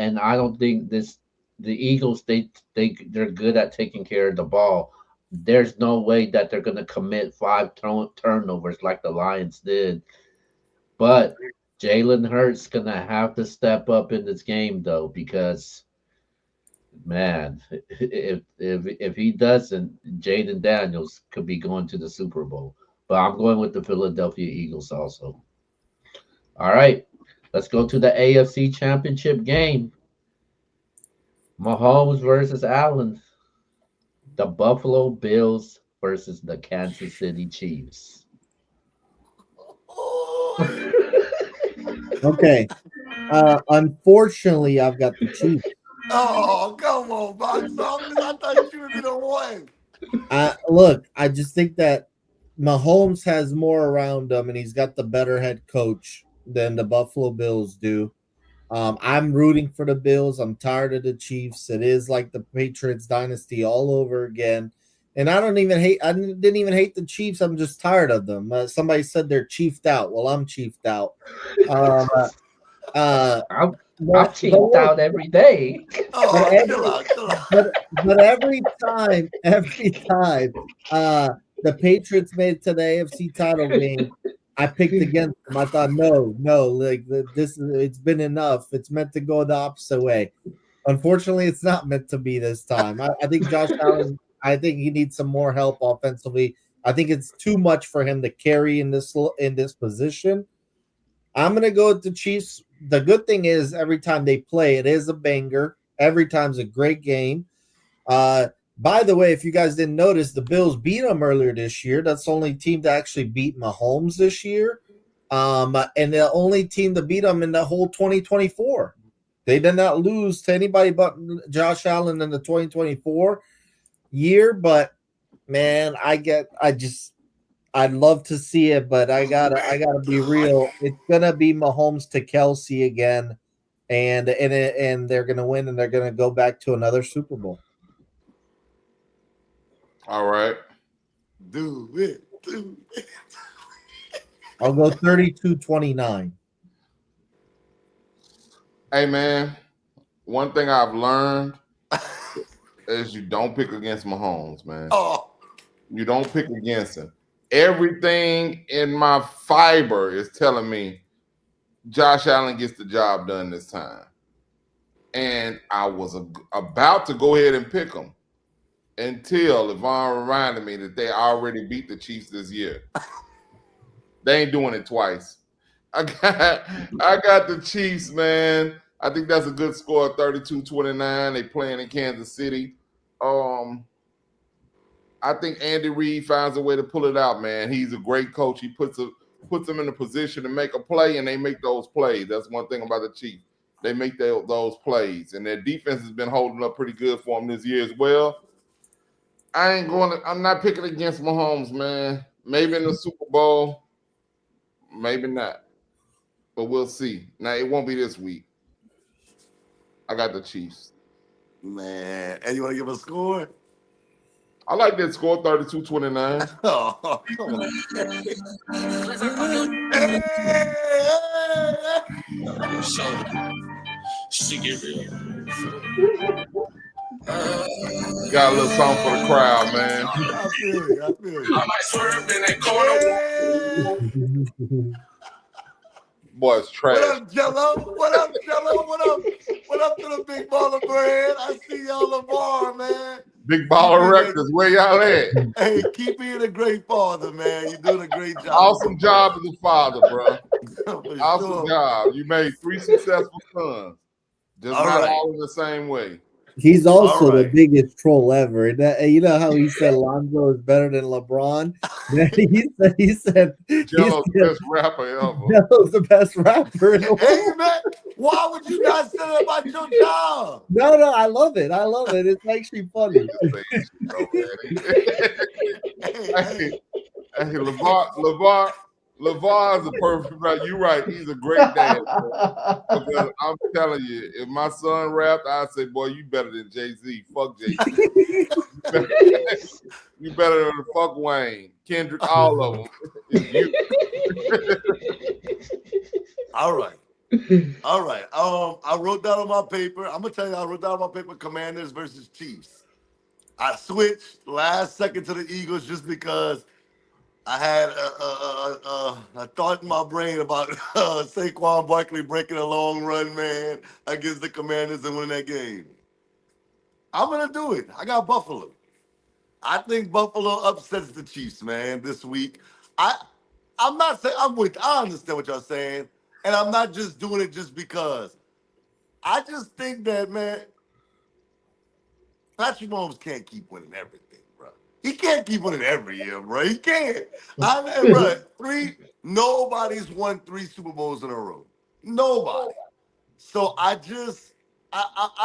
don't think the Eagles they're good at taking care of the ball. There's no way that they're gonna commit 5 turnovers like the Lions did. But Jalen Hurts gonna have to step up in this game though, because man, if he doesn't, Jaden Daniels could be going to the Super Bowl. But I'm going with the Philadelphia Eagles also. All right, let's go to the AFC Championship game. Mahomes versus Allen. The Buffalo Bills versus the Kansas City Chiefs.
Okay. Unfortunately, I've got the Chiefs.
Oh, come on, box office. I thought you would be the one.
Look, I just think that Mahomes has more around him, and he's got the better head coach than the Buffalo Bills do. I'm rooting for the Bills. I'm tired of the Chiefs. It is like the Patriots dynasty all over again. And I didn't even hate the Chiefs. I'm just tired of them. Somebody said they're chiefed out. Well, I'm chiefed out.
I'm chiefed out every day.
But every time the Patriots made it to the AFC title game, I picked against them. I thought, no, like it's been enough. It's meant to go the opposite way. Unfortunately, it's not meant to be this time. I think Josh Allen. I think he needs some more help offensively. I think it's too much for him to carry in this position. I'm gonna go with the Chiefs. The good thing is every time they play, it is a banger. Every time's a great game. Uh, by the way, if you guys didn't notice, the Bills beat them earlier this year. That's the only team to actually beat Mahomes this year. And the only team to beat them in the whole 2024. They did not lose to anybody but Josh Allen in the 2024 year. But man, I'd love to see it, but I gotta be real. It's gonna be Mahomes to Kelsey again, and they're gonna win, and they're gonna go back to another Super Bowl.
All right.
Do it.
I'll go 32-29.
Hey man, one thing I've learned is you don't pick against Mahomes, man.
Oh,
You don't pick against him. Everything in my fiber is telling me Josh Allen gets the job done this time. And I was about to go ahead and pick him until Yvonne reminded me that they already beat the Chiefs this year. They ain't doing it twice. I got the Chiefs, man. I think that's a good score, 32-29. They playing in Kansas City. I think Andy Reid finds a way to pull it out, man. He's a great coach. He puts them in a position to make a play, and they make those plays. That's one thing about the Chiefs. They make those plays, and their defense has been holding up pretty good for them this year as well. I'm not picking against Mahomes, man. Maybe in the Super Bowl, maybe not. But we'll see. Now, it won't be this week. I got the Chiefs.
man. And you want to give a score?
I like that score, 32-29.
Oh, come on.
She get real.
Got a little something for the crowd, man.
I feel you.
I might swerve in that corner.
Boy, it's trash.
What up, Jello? What up, Jello? What up to the big baller brand? I see y'all Lamar, man.
Big Baller Records, where y'all at?
Hey, keep being a great father, man. You're doing a great job.
Awesome job as a father, bro.
For
Awesome
sure.
job. You made 3 successful sons. Just
All
not
right.
all in the same way.
He's also
All
the
right.
biggest troll ever. You know how he said Lonzo is better than LeBron? he said
Jello's the best rapper ever.
Jello's the best rapper in the world.
Hey, man, why would you not say that about your job?
No, I love it. It's actually funny.
Hey,
Hey, LeVar is a perfect right. You're right. He's a great dad. Because I'm telling you, if my son rapped, I'd say, boy, you better than Jay-Z. Fuck Jay-Z. You better than fuck Wayne, Kendrick, all of them. It's you.
All right. I wrote down on my paper. I'm gonna tell you, I wrote down on my paper Commanders versus Chiefs. I switched last second to the Eagles just because I had a thought in my brain about Saquon Barkley breaking a long run, man, against the Commanders and winning that game. I'm gonna do it. I got Buffalo. I think Buffalo upsets the Chiefs, man, this week. I'm not saying I understand what y'all saying, and I'm not just doing it just because. I just think that, man, Patrick Mahomes can't keep winning everything, bro. He can't keep winning every year, bro. He can't. Nobody's won 3 Super Bowls in a row. Nobody. So I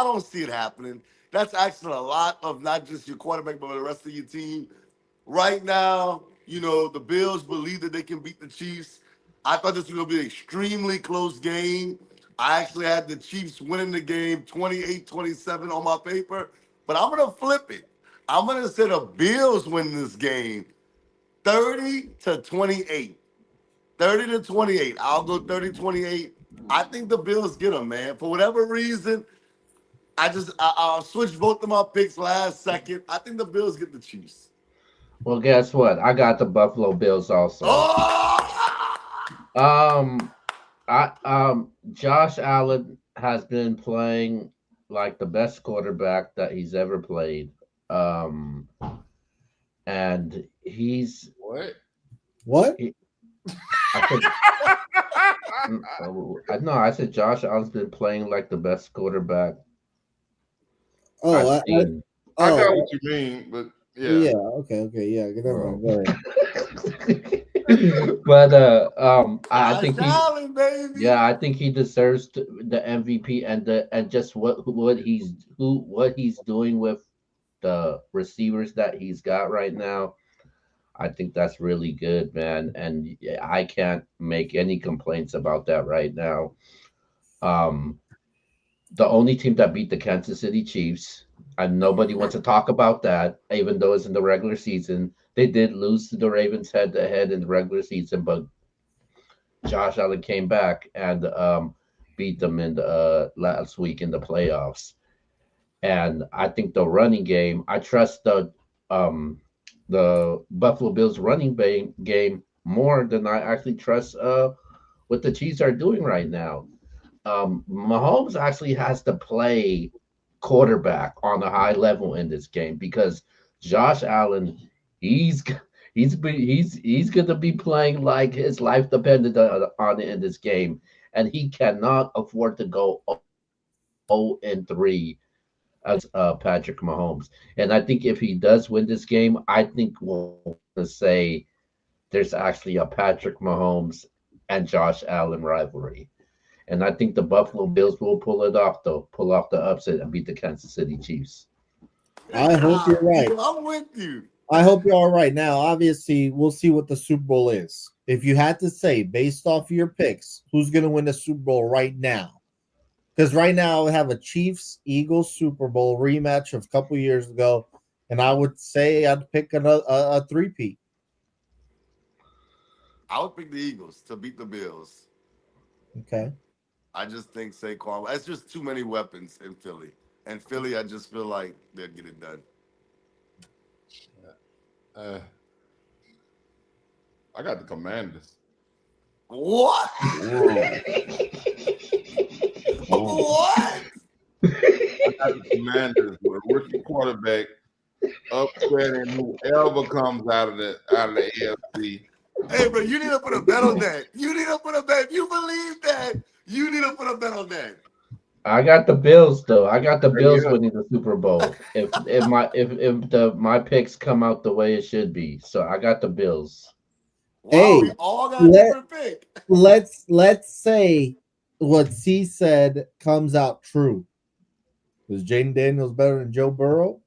don't see it happening. That's actually a lot of not just your quarterback, but the rest of your team. Right now, the Bills believe that they can beat the Chiefs. I thought this was going to be an extremely close game. I actually had the Chiefs winning the game 28-27 on my paper, but I'm going to flip it. I'm going to say the Bills win this game 30-28. 30-28. I'll go 30-28. I think the Bills get them, man. For whatever reason, I'll switch both of my picks last second. I think the Bills get the Chiefs.
Well, guess what? I got the Buffalo Bills also.
Oh!
Um, Josh Allen has been playing like the best quarterback that he's ever played. Um, and
What?
What?
he, I said, no, I said Josh Allen's been playing like the best quarterback
Oh,
I've seen.
I got
oh,
what you mean, but yeah.
yeah. Okay, yeah. Never mind. Go ahead.
But I
Josh
think
Allen, baby.
yeah, I think he deserves the MVP and just what he's doing with the receivers that he's got right now. I think that's really good, man, and yeah, I can't make any complaints about that right now. Um, the only team that beat the Kansas City Chiefs, and nobody wants to talk about that, even though it's in the regular season. They did lose to the Ravens head to head in the regular season, but Josh Allen came back and beat them in the last week in the playoffs. And I think the running game, I trust the Buffalo Bills running game more than I actually trust what the Chiefs are doing right now. Mahomes actually has to play quarterback on a high level in this game because Josh Allen, he's he's going to be playing like his life depended on it in this game, and he cannot afford to go 0-3 against Patrick Mahomes. And I think if he does win this game, I think we'll say there's actually a Patrick Mahomes and Josh Allen rivalry. And I think the Buffalo Bills will pull it off, though, pull off the upset and beat the Kansas City Chiefs.
I hope you're right.
I'm with you.
I hope you're all right. Now, obviously, we'll see what the Super Bowl is. If you had to say, based off of your picks, who's going to win the Super Bowl right now? Because right now, I have a Chiefs Eagles Super Bowl rematch of a couple years ago, and I would say I'd pick a three-peat.
I would pick the Eagles to beat the Bills.
Okay.
I just think Saquon. It's just too many weapons in Philly. And Philly, I just feel like they'll get it done.
I got the Commanders.
What? What?
I got the Commanders with a rookie quarterback upsetting whoever comes out of the AFC.
Hey, bro, you need to put a bet on that. You need to put a bet. If you believe that, you need to put a bet on that.
I got the Bills though. I got the
There
Bills
you go.
winning the Super Bowl. If my picks come out the way it should be. So I got the Bills.
Wow,
Hey,
we all got a
let-
different pick.
Let's say what C said comes out true. Is Jaden Daniels better than Joe Burrow?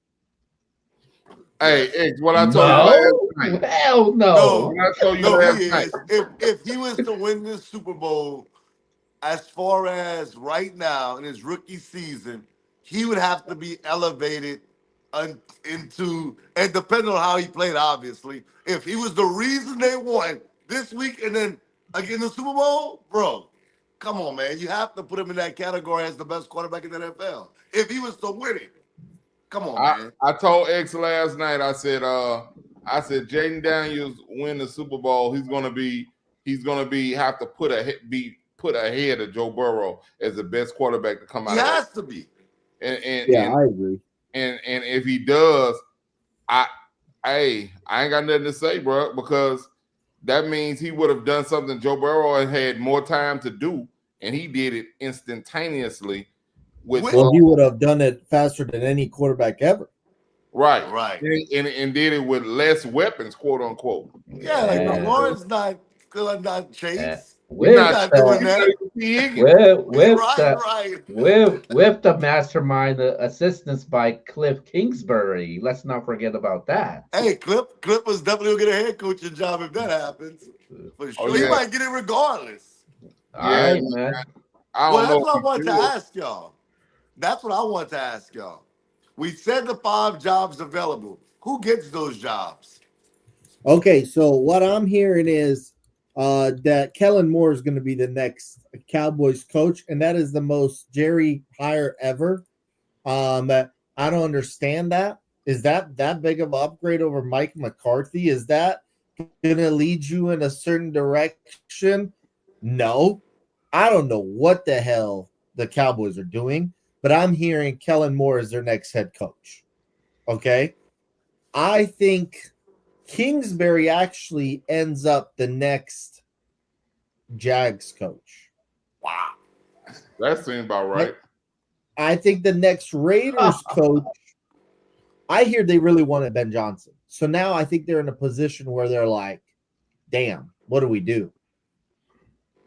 Hey, X, what I told you last night.
Hell no.
No,
What I told you
no,
last
he
night.
is. If he was to win this Super Bowl, as far as right now in his rookie season, he would have to be elevated into, and depending on how he played, obviously, if he was the reason they won this week and then again the Super Bowl, bro, come on, man, you have to put him in that category as the best quarterback in the NFL. If he was to win it, come on, man.
I told X last night. I said Jaden Daniels win the Super Bowl. He's gonna be have to be put ahead of Joe Burrow as the best quarterback to come out
He
of
has
that.
to be.
I agree.
And if he does, I ain't got nothing to say, bro, because that means he would have done something Joe Burrow had more time to do, and he did it instantaneously.
Well, he would have done it faster than any quarterback ever.
Right.
And
did it with less weapons, quote unquote.
Yeah, like Lawrence not Chase.
With
not doing that.
with the mastermind assistance by Cliff Kingsbury. Let's not forget about that.
Hey, Cliff was definitely gonna get a head coaching job if that happens. For sure.
Oh, yeah.
He might get it regardless.
All right, man.
That's what I wanted to ask y'all. That's what I want to ask y'all. We said the 5 jobs available. Who gets those jobs?
Okay, so what I'm hearing is that Kellen Moore is going to be the next Cowboys coach, and that is the most Jerry hire ever. I don't understand that. Is that big of an upgrade over Mike McCarthy? Is that going to lead you in a certain direction No, I don't know what the hell the Cowboys are doing, but I'm hearing Kellen Moore is their next head coach. Okay. I think Kingsbury actually ends up the next Jags coach.
Wow.
That seems about right.
I think the next Raiders coach, I hear they really wanted Ben Johnson. So now I think they're in a position where they're like, damn, what do we do?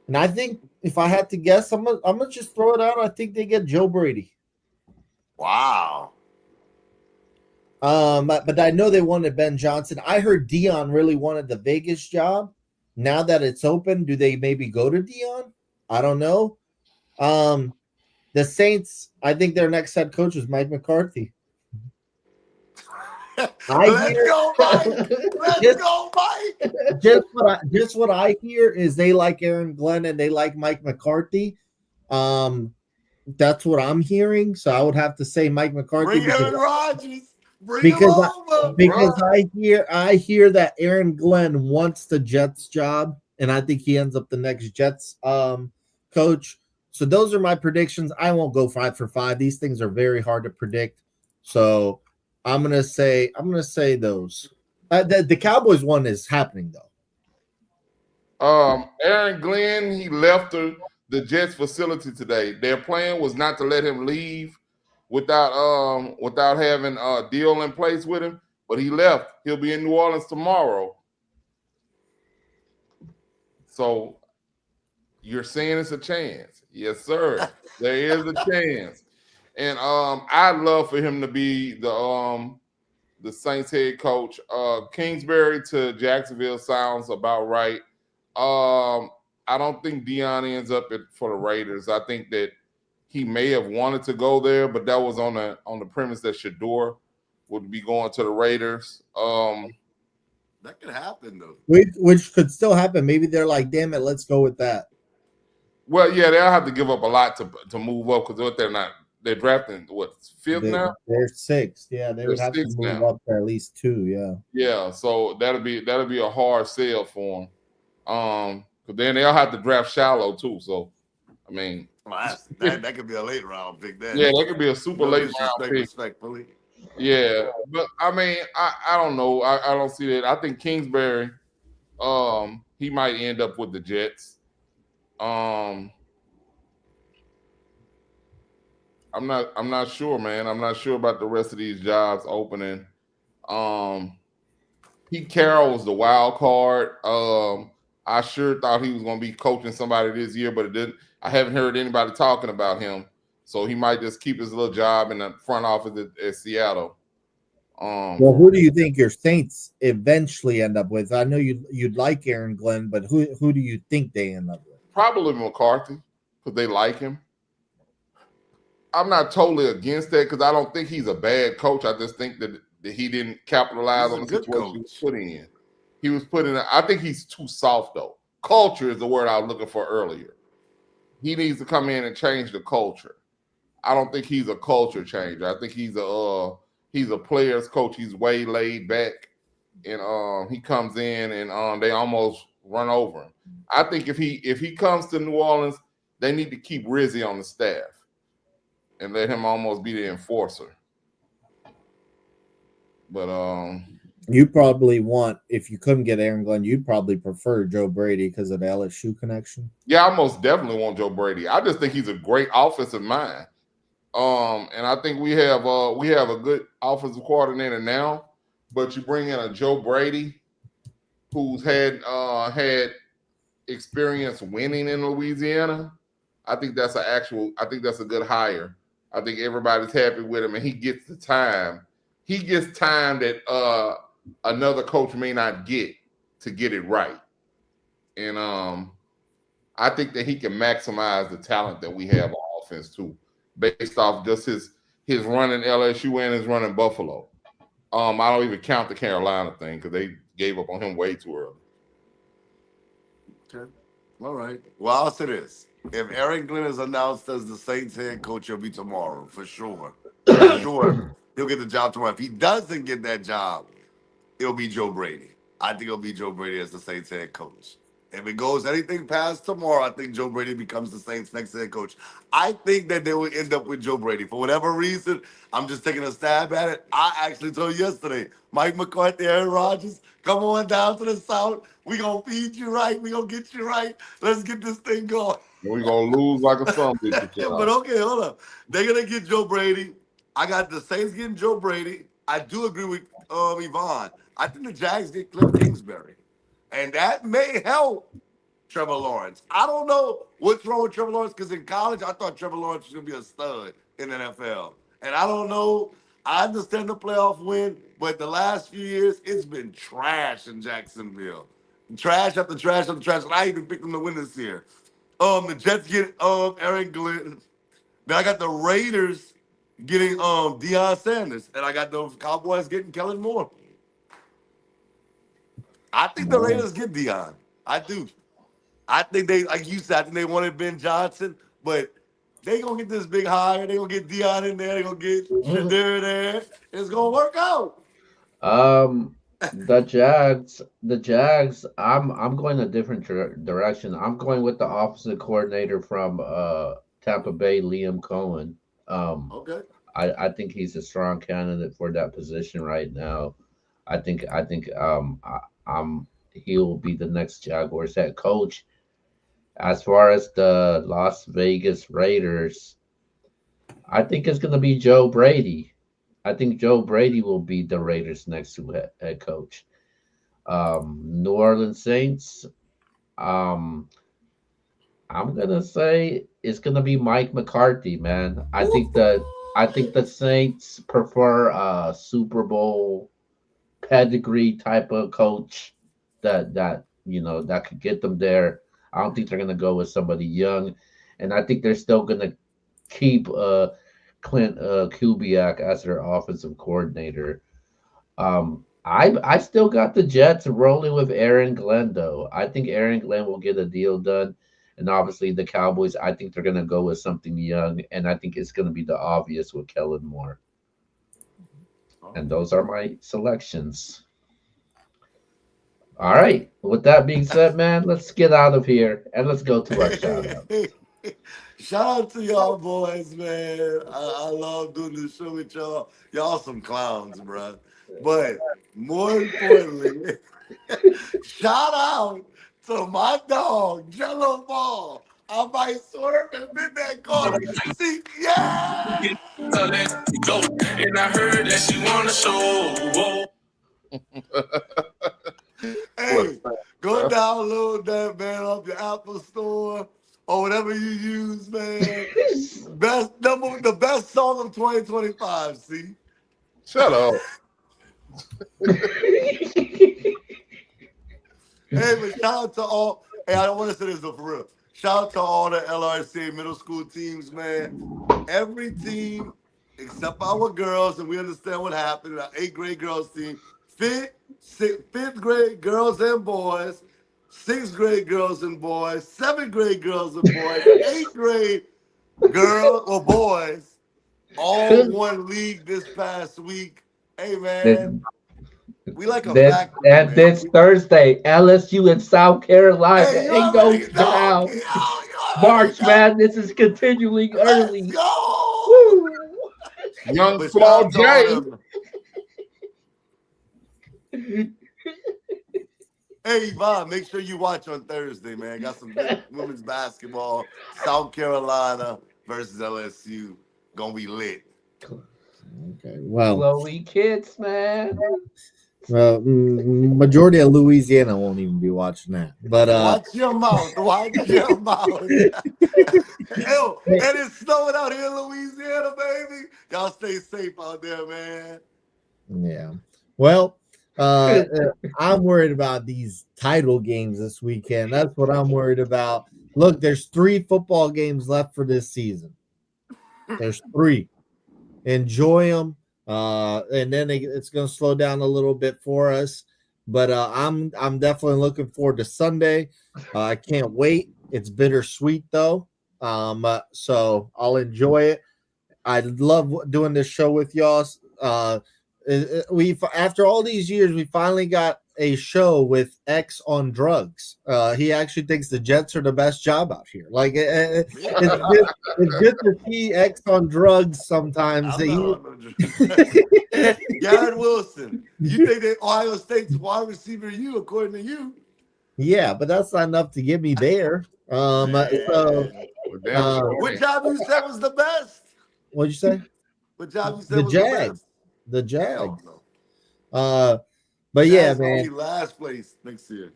And I think if I had to guess, I'm gonna just throw it out. I think they get Joe Brady.
Wow.
But I know they wanted Ben Johnson. I heard Dion really wanted the Vegas job. Now that it's open, do they maybe go to Dion? I don't know. The Saints, I think their next head coach is Mike McCarthy.
Let's go, Mike. Let's go, Mike.
Just what I hear is they like Aaron Glenn and they like Mike McCarthy. That's what I'm hearing. So I would have to say Mike McCarthy.
Bring Aaron Rodgers. Bring him over.
Because I hear that Aaron Glenn wants the Jets job, and I think he ends up the next Jets coach. So those are my predictions. I won't go 5 for 5. These things are very hard to predict. So I'm gonna say those. The Cowboys one is happening though.
Aaron Glenn, he left the Jets facility today. Their plan was not to let him leave without having a deal in place with him, but he left. He'll be in New Orleans tomorrow. So you're saying it's a chance. Yes, sir. There is a chance. And I'd love for him to be the Saints head coach. Kingsbury to Jacksonville sounds about right. I don't think Dion ends up for the Raiders. I think that he may have wanted to go there, but that was on the premise that Shador would be going to the Raiders.
That could happen though.
Which could still happen. Maybe they're like, damn it, let's go with that.
Well, yeah, they'll have to give up a lot to move up because they're drafting what, fifth now?
They're sixth. Yeah, they would have to move up to at least 2. Yeah.
Yeah, so that'll be a hard sell for them. Because then they'll have to draft shallow too. So, I mean,
that could be a late round pick. Then
yeah, that could be a super late round pick.
Respectfully.
Yeah, but I mean, I don't know. I don't see that. I think Kingsbury, he might end up with the Jets. I'm not sure, man. I'm not sure about the rest of these jobs opening. Pete Carroll was the wild card. I sure thought he was going to be coaching somebody this year, but it didn't. I haven't heard anybody talking about him, so he might just keep his little job in the front office at Seattle.
Well, who do you think your Saints eventually end up with? I know you'd like Aaron Glenn, but who do you think they end up with?
Probably McCarthy because they like him. I'm not totally against that because I don't think he's a bad coach. I just think that he didn't capitalize on the situation he was put in. He was put in. I think he's too soft though. Culture is the word I was looking for earlier. He needs to come in and change the culture. I don't think he's a culture changer. I think he's a player's coach. He's way laid back, and he comes in and they almost run over him. I think if he comes to New Orleans, they need to keep Rizzy on the staff and let him almost be the enforcer. But
you probably want, if you couldn't get Aaron Glenn, you'd probably prefer Joe Brady because of the LSU connection.
Yeah, I most definitely want Joe Brady. I just think he's a great offensive mind. And I think we have a good offensive coordinator now, but you bring in a Joe Brady who's had experience winning in Louisiana. I think that's a good hire. I think everybody's happy with him, and he gets the time. He gets time that another coach may not get to get it right. And I think that he can maximize the talent that we have on offense too, based off just his running LSU and his running Buffalo. I don't even count the Carolina thing because they gave up on him way too early.
Okay. All right. Well, I'll say this. If Aaron Glenn is announced as the Saints head coach, he'll be tomorrow, for sure. For sure. He'll get the job tomorrow. If he doesn't get that job, it'll be Joe Brady. I think it'll be Joe Brady as the Saints head coach. If it goes anything past tomorrow, I think Joe Brady becomes the Saints' next head coach. I think that they will end up with Joe Brady. For whatever reason, I'm just taking a stab at it. I actually told you yesterday, Mike McCarthy, Aaron Rodgers, come on down to the South. We going to feed you right. We going to get you right. Let's get this thing going.
We're going to lose like a son bitch.
But okay, hold up. They're going to get Joe Brady. I got the Saints getting Joe Brady. I do agree with Yvonne. I think the Jags get Cliff Kingsbury. And that may help Trevor Lawrence. I don't know what's wrong with Trevor Lawrence because in college, I thought Trevor Lawrence was going to be a stud in the NFL. And I don't know. I understand the playoff win, but the last few years, it's been trash in Jacksonville. Trash after trash after trash. And I even picked them to win this year. The Jets get Aaron Glenn. Then I got the Raiders getting Deion Sanders. And I got the Cowboys getting Kellen Moore. I think the Raiders get Deion. I do. I think they, like you said, I think they wanted Ben Johnson, but they gonna get this big hire. They gonna get Deion in there. They gonna get Shadir there. It's gonna work out.
The Jags. I'm going a different direction. I'm going with the opposite coordinator from Tampa Bay, Liam Cohen.
Okay.
I think he's a strong candidate for that position right now. I think he'll be the next Jaguars head coach. As far as the Las Vegas Raiders, I think it's going to be Joe Brady. I think Joe Brady will be the Raiders' next head coach. New Orleans Saints, I'm gonna say it's gonna be Mike McCarthy, man. I think the Saints prefer a Super Bowl pedigree type of coach that could get them there. I don't think they're gonna go with somebody young, and I think they're still gonna keep Clint Kubiak as their offensive coordinator. I still got the Jets rolling with Aaron Glenn though. I think Aaron Glenn will get a deal done, and obviously the Cowboys. I think they're gonna go with something young, and I think it's gonna be the obvious with Kellen Moore. And those are my selections. All right. With that being said, man, let's get out of here and let's go to our shout out.
Shout out to y'all boys, man. I love doing this show with y'all. Y'all some clowns, bro. But more importantly, shout out to my dog, Jello Ball. I might swerve and bend that corner. See, yeah!
So let's go. And I heard that she wanna show.
Hey, go download that, man, off your Apple Store or whatever you use, man. The best song of 2025, see?
Shut up.
Hey, but shout out to all. Hey, I don't want to say this though, for real. Shout out to all the LRC middle school teams, man. Every team except our girls, and we understand what happened. Our 8th grade girls team, fifth grade girls and boys, 6th grade girls and boys, 7th grade girls and boys, 8th grade girl or boys, all won league this past week. Hey, man. We like a factory,
and
man.
this Thursday, LSU and South Carolina.
Hey,
It goes down. March Madness is continuing early.
Let's go.
Woo.
Young
But
Flaw
shout out to all
J.
them. Hey, Yvonne, make sure you watch on Thursday, man. Got some good women's basketball. South Carolina versus LSU. Gonna be lit.
Okay, well,
Chloe kids, man.
well, majority of Louisiana won't even be watching that. But
Watch your mouth. Watch your mouth. Ew, and it's snowing out here in Louisiana, baby. Y'all stay safe out there, man.
yeah, well, I'm worried about these title games this weekend. That's what I'm worried about. Look, there's 3 football games left for this season. There's 3. Enjoy them. And then it's going to slow down a little bit for us. But I'm definitely looking forward to Sunday. I can't wait. It's bittersweet though. So I'll enjoy it. I love doing this show with y'all. We after all these years, we finally got a show with X on drugs. He actually thinks the Jets are the best job out here. Like it's good to see X on drugs sometimes.
I'm not on no drugs. Garrett Wilson. You think that Ohio State's wide receiver you, according to you?
Yeah, but that's not enough to get me there. So
what job you said was the best?
What'd you say?
What job you said was the best?
The Jags.
No.
But yeah,
Jags
man.
Be last place next year.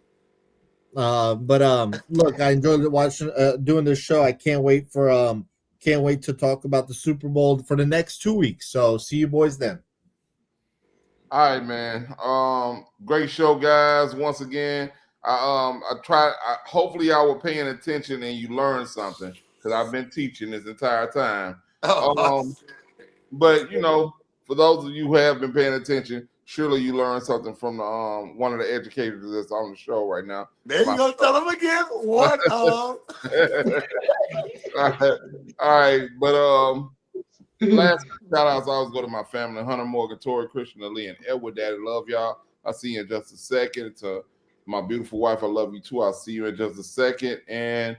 Look, I enjoyed watching doing this show. I can't wait to talk about the Super Bowl for the next 2 weeks. So see you boys then.
All right, man. Great show, guys. Once again, hopefully y'all were paying attention and you learned something because I've been teaching this entire time. But for those of you who have been paying attention, surely you learned something from one of the educators that's on the show right now.
There you go. Tell them again. What
All right. But last shout outs, I always go to my family: Hunter, Morgan, Tori, Christian, Ali, and Edward. Daddy, love y'all. I'll see you in just a second. To my beautiful wife, I love you too. I'll see you in just a second. And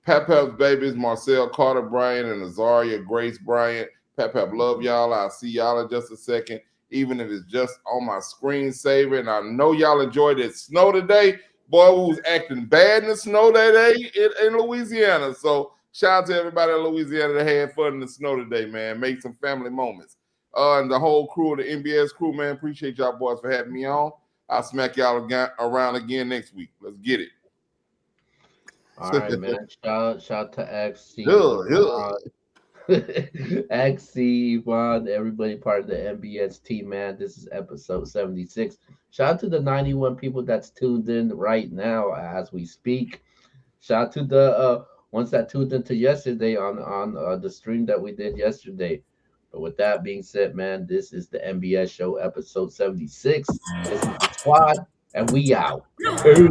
Pep's babies, Marcel, Carter, Bryant, and Azaria, Grace, Bryant. Pep, love y'all. I'll see y'all in just a second, even if it's just on my screensaver. And I know y'all enjoyed it. Snow today. Boy, we was acting bad in the snow today in Louisiana. So shout out to everybody in Louisiana that had fun in the snow today, man. Make some family moments. And the whole crew of the Nbs crew, man, appreciate y'all boys for having me on. I'll smack y'all around again next week. Let's get it.
All right, man. Shout out to XC. XC, Yvonne, everybody part of the MBS team, man. This is episode 76. Shout out to the 91 people that's tuned in right now as we speak. Shout out to the ones that tuned into yesterday on the stream that we did yesterday. But with that being said, man, this is the MBS Show episode 76. This is the squad, and we out.
Peace.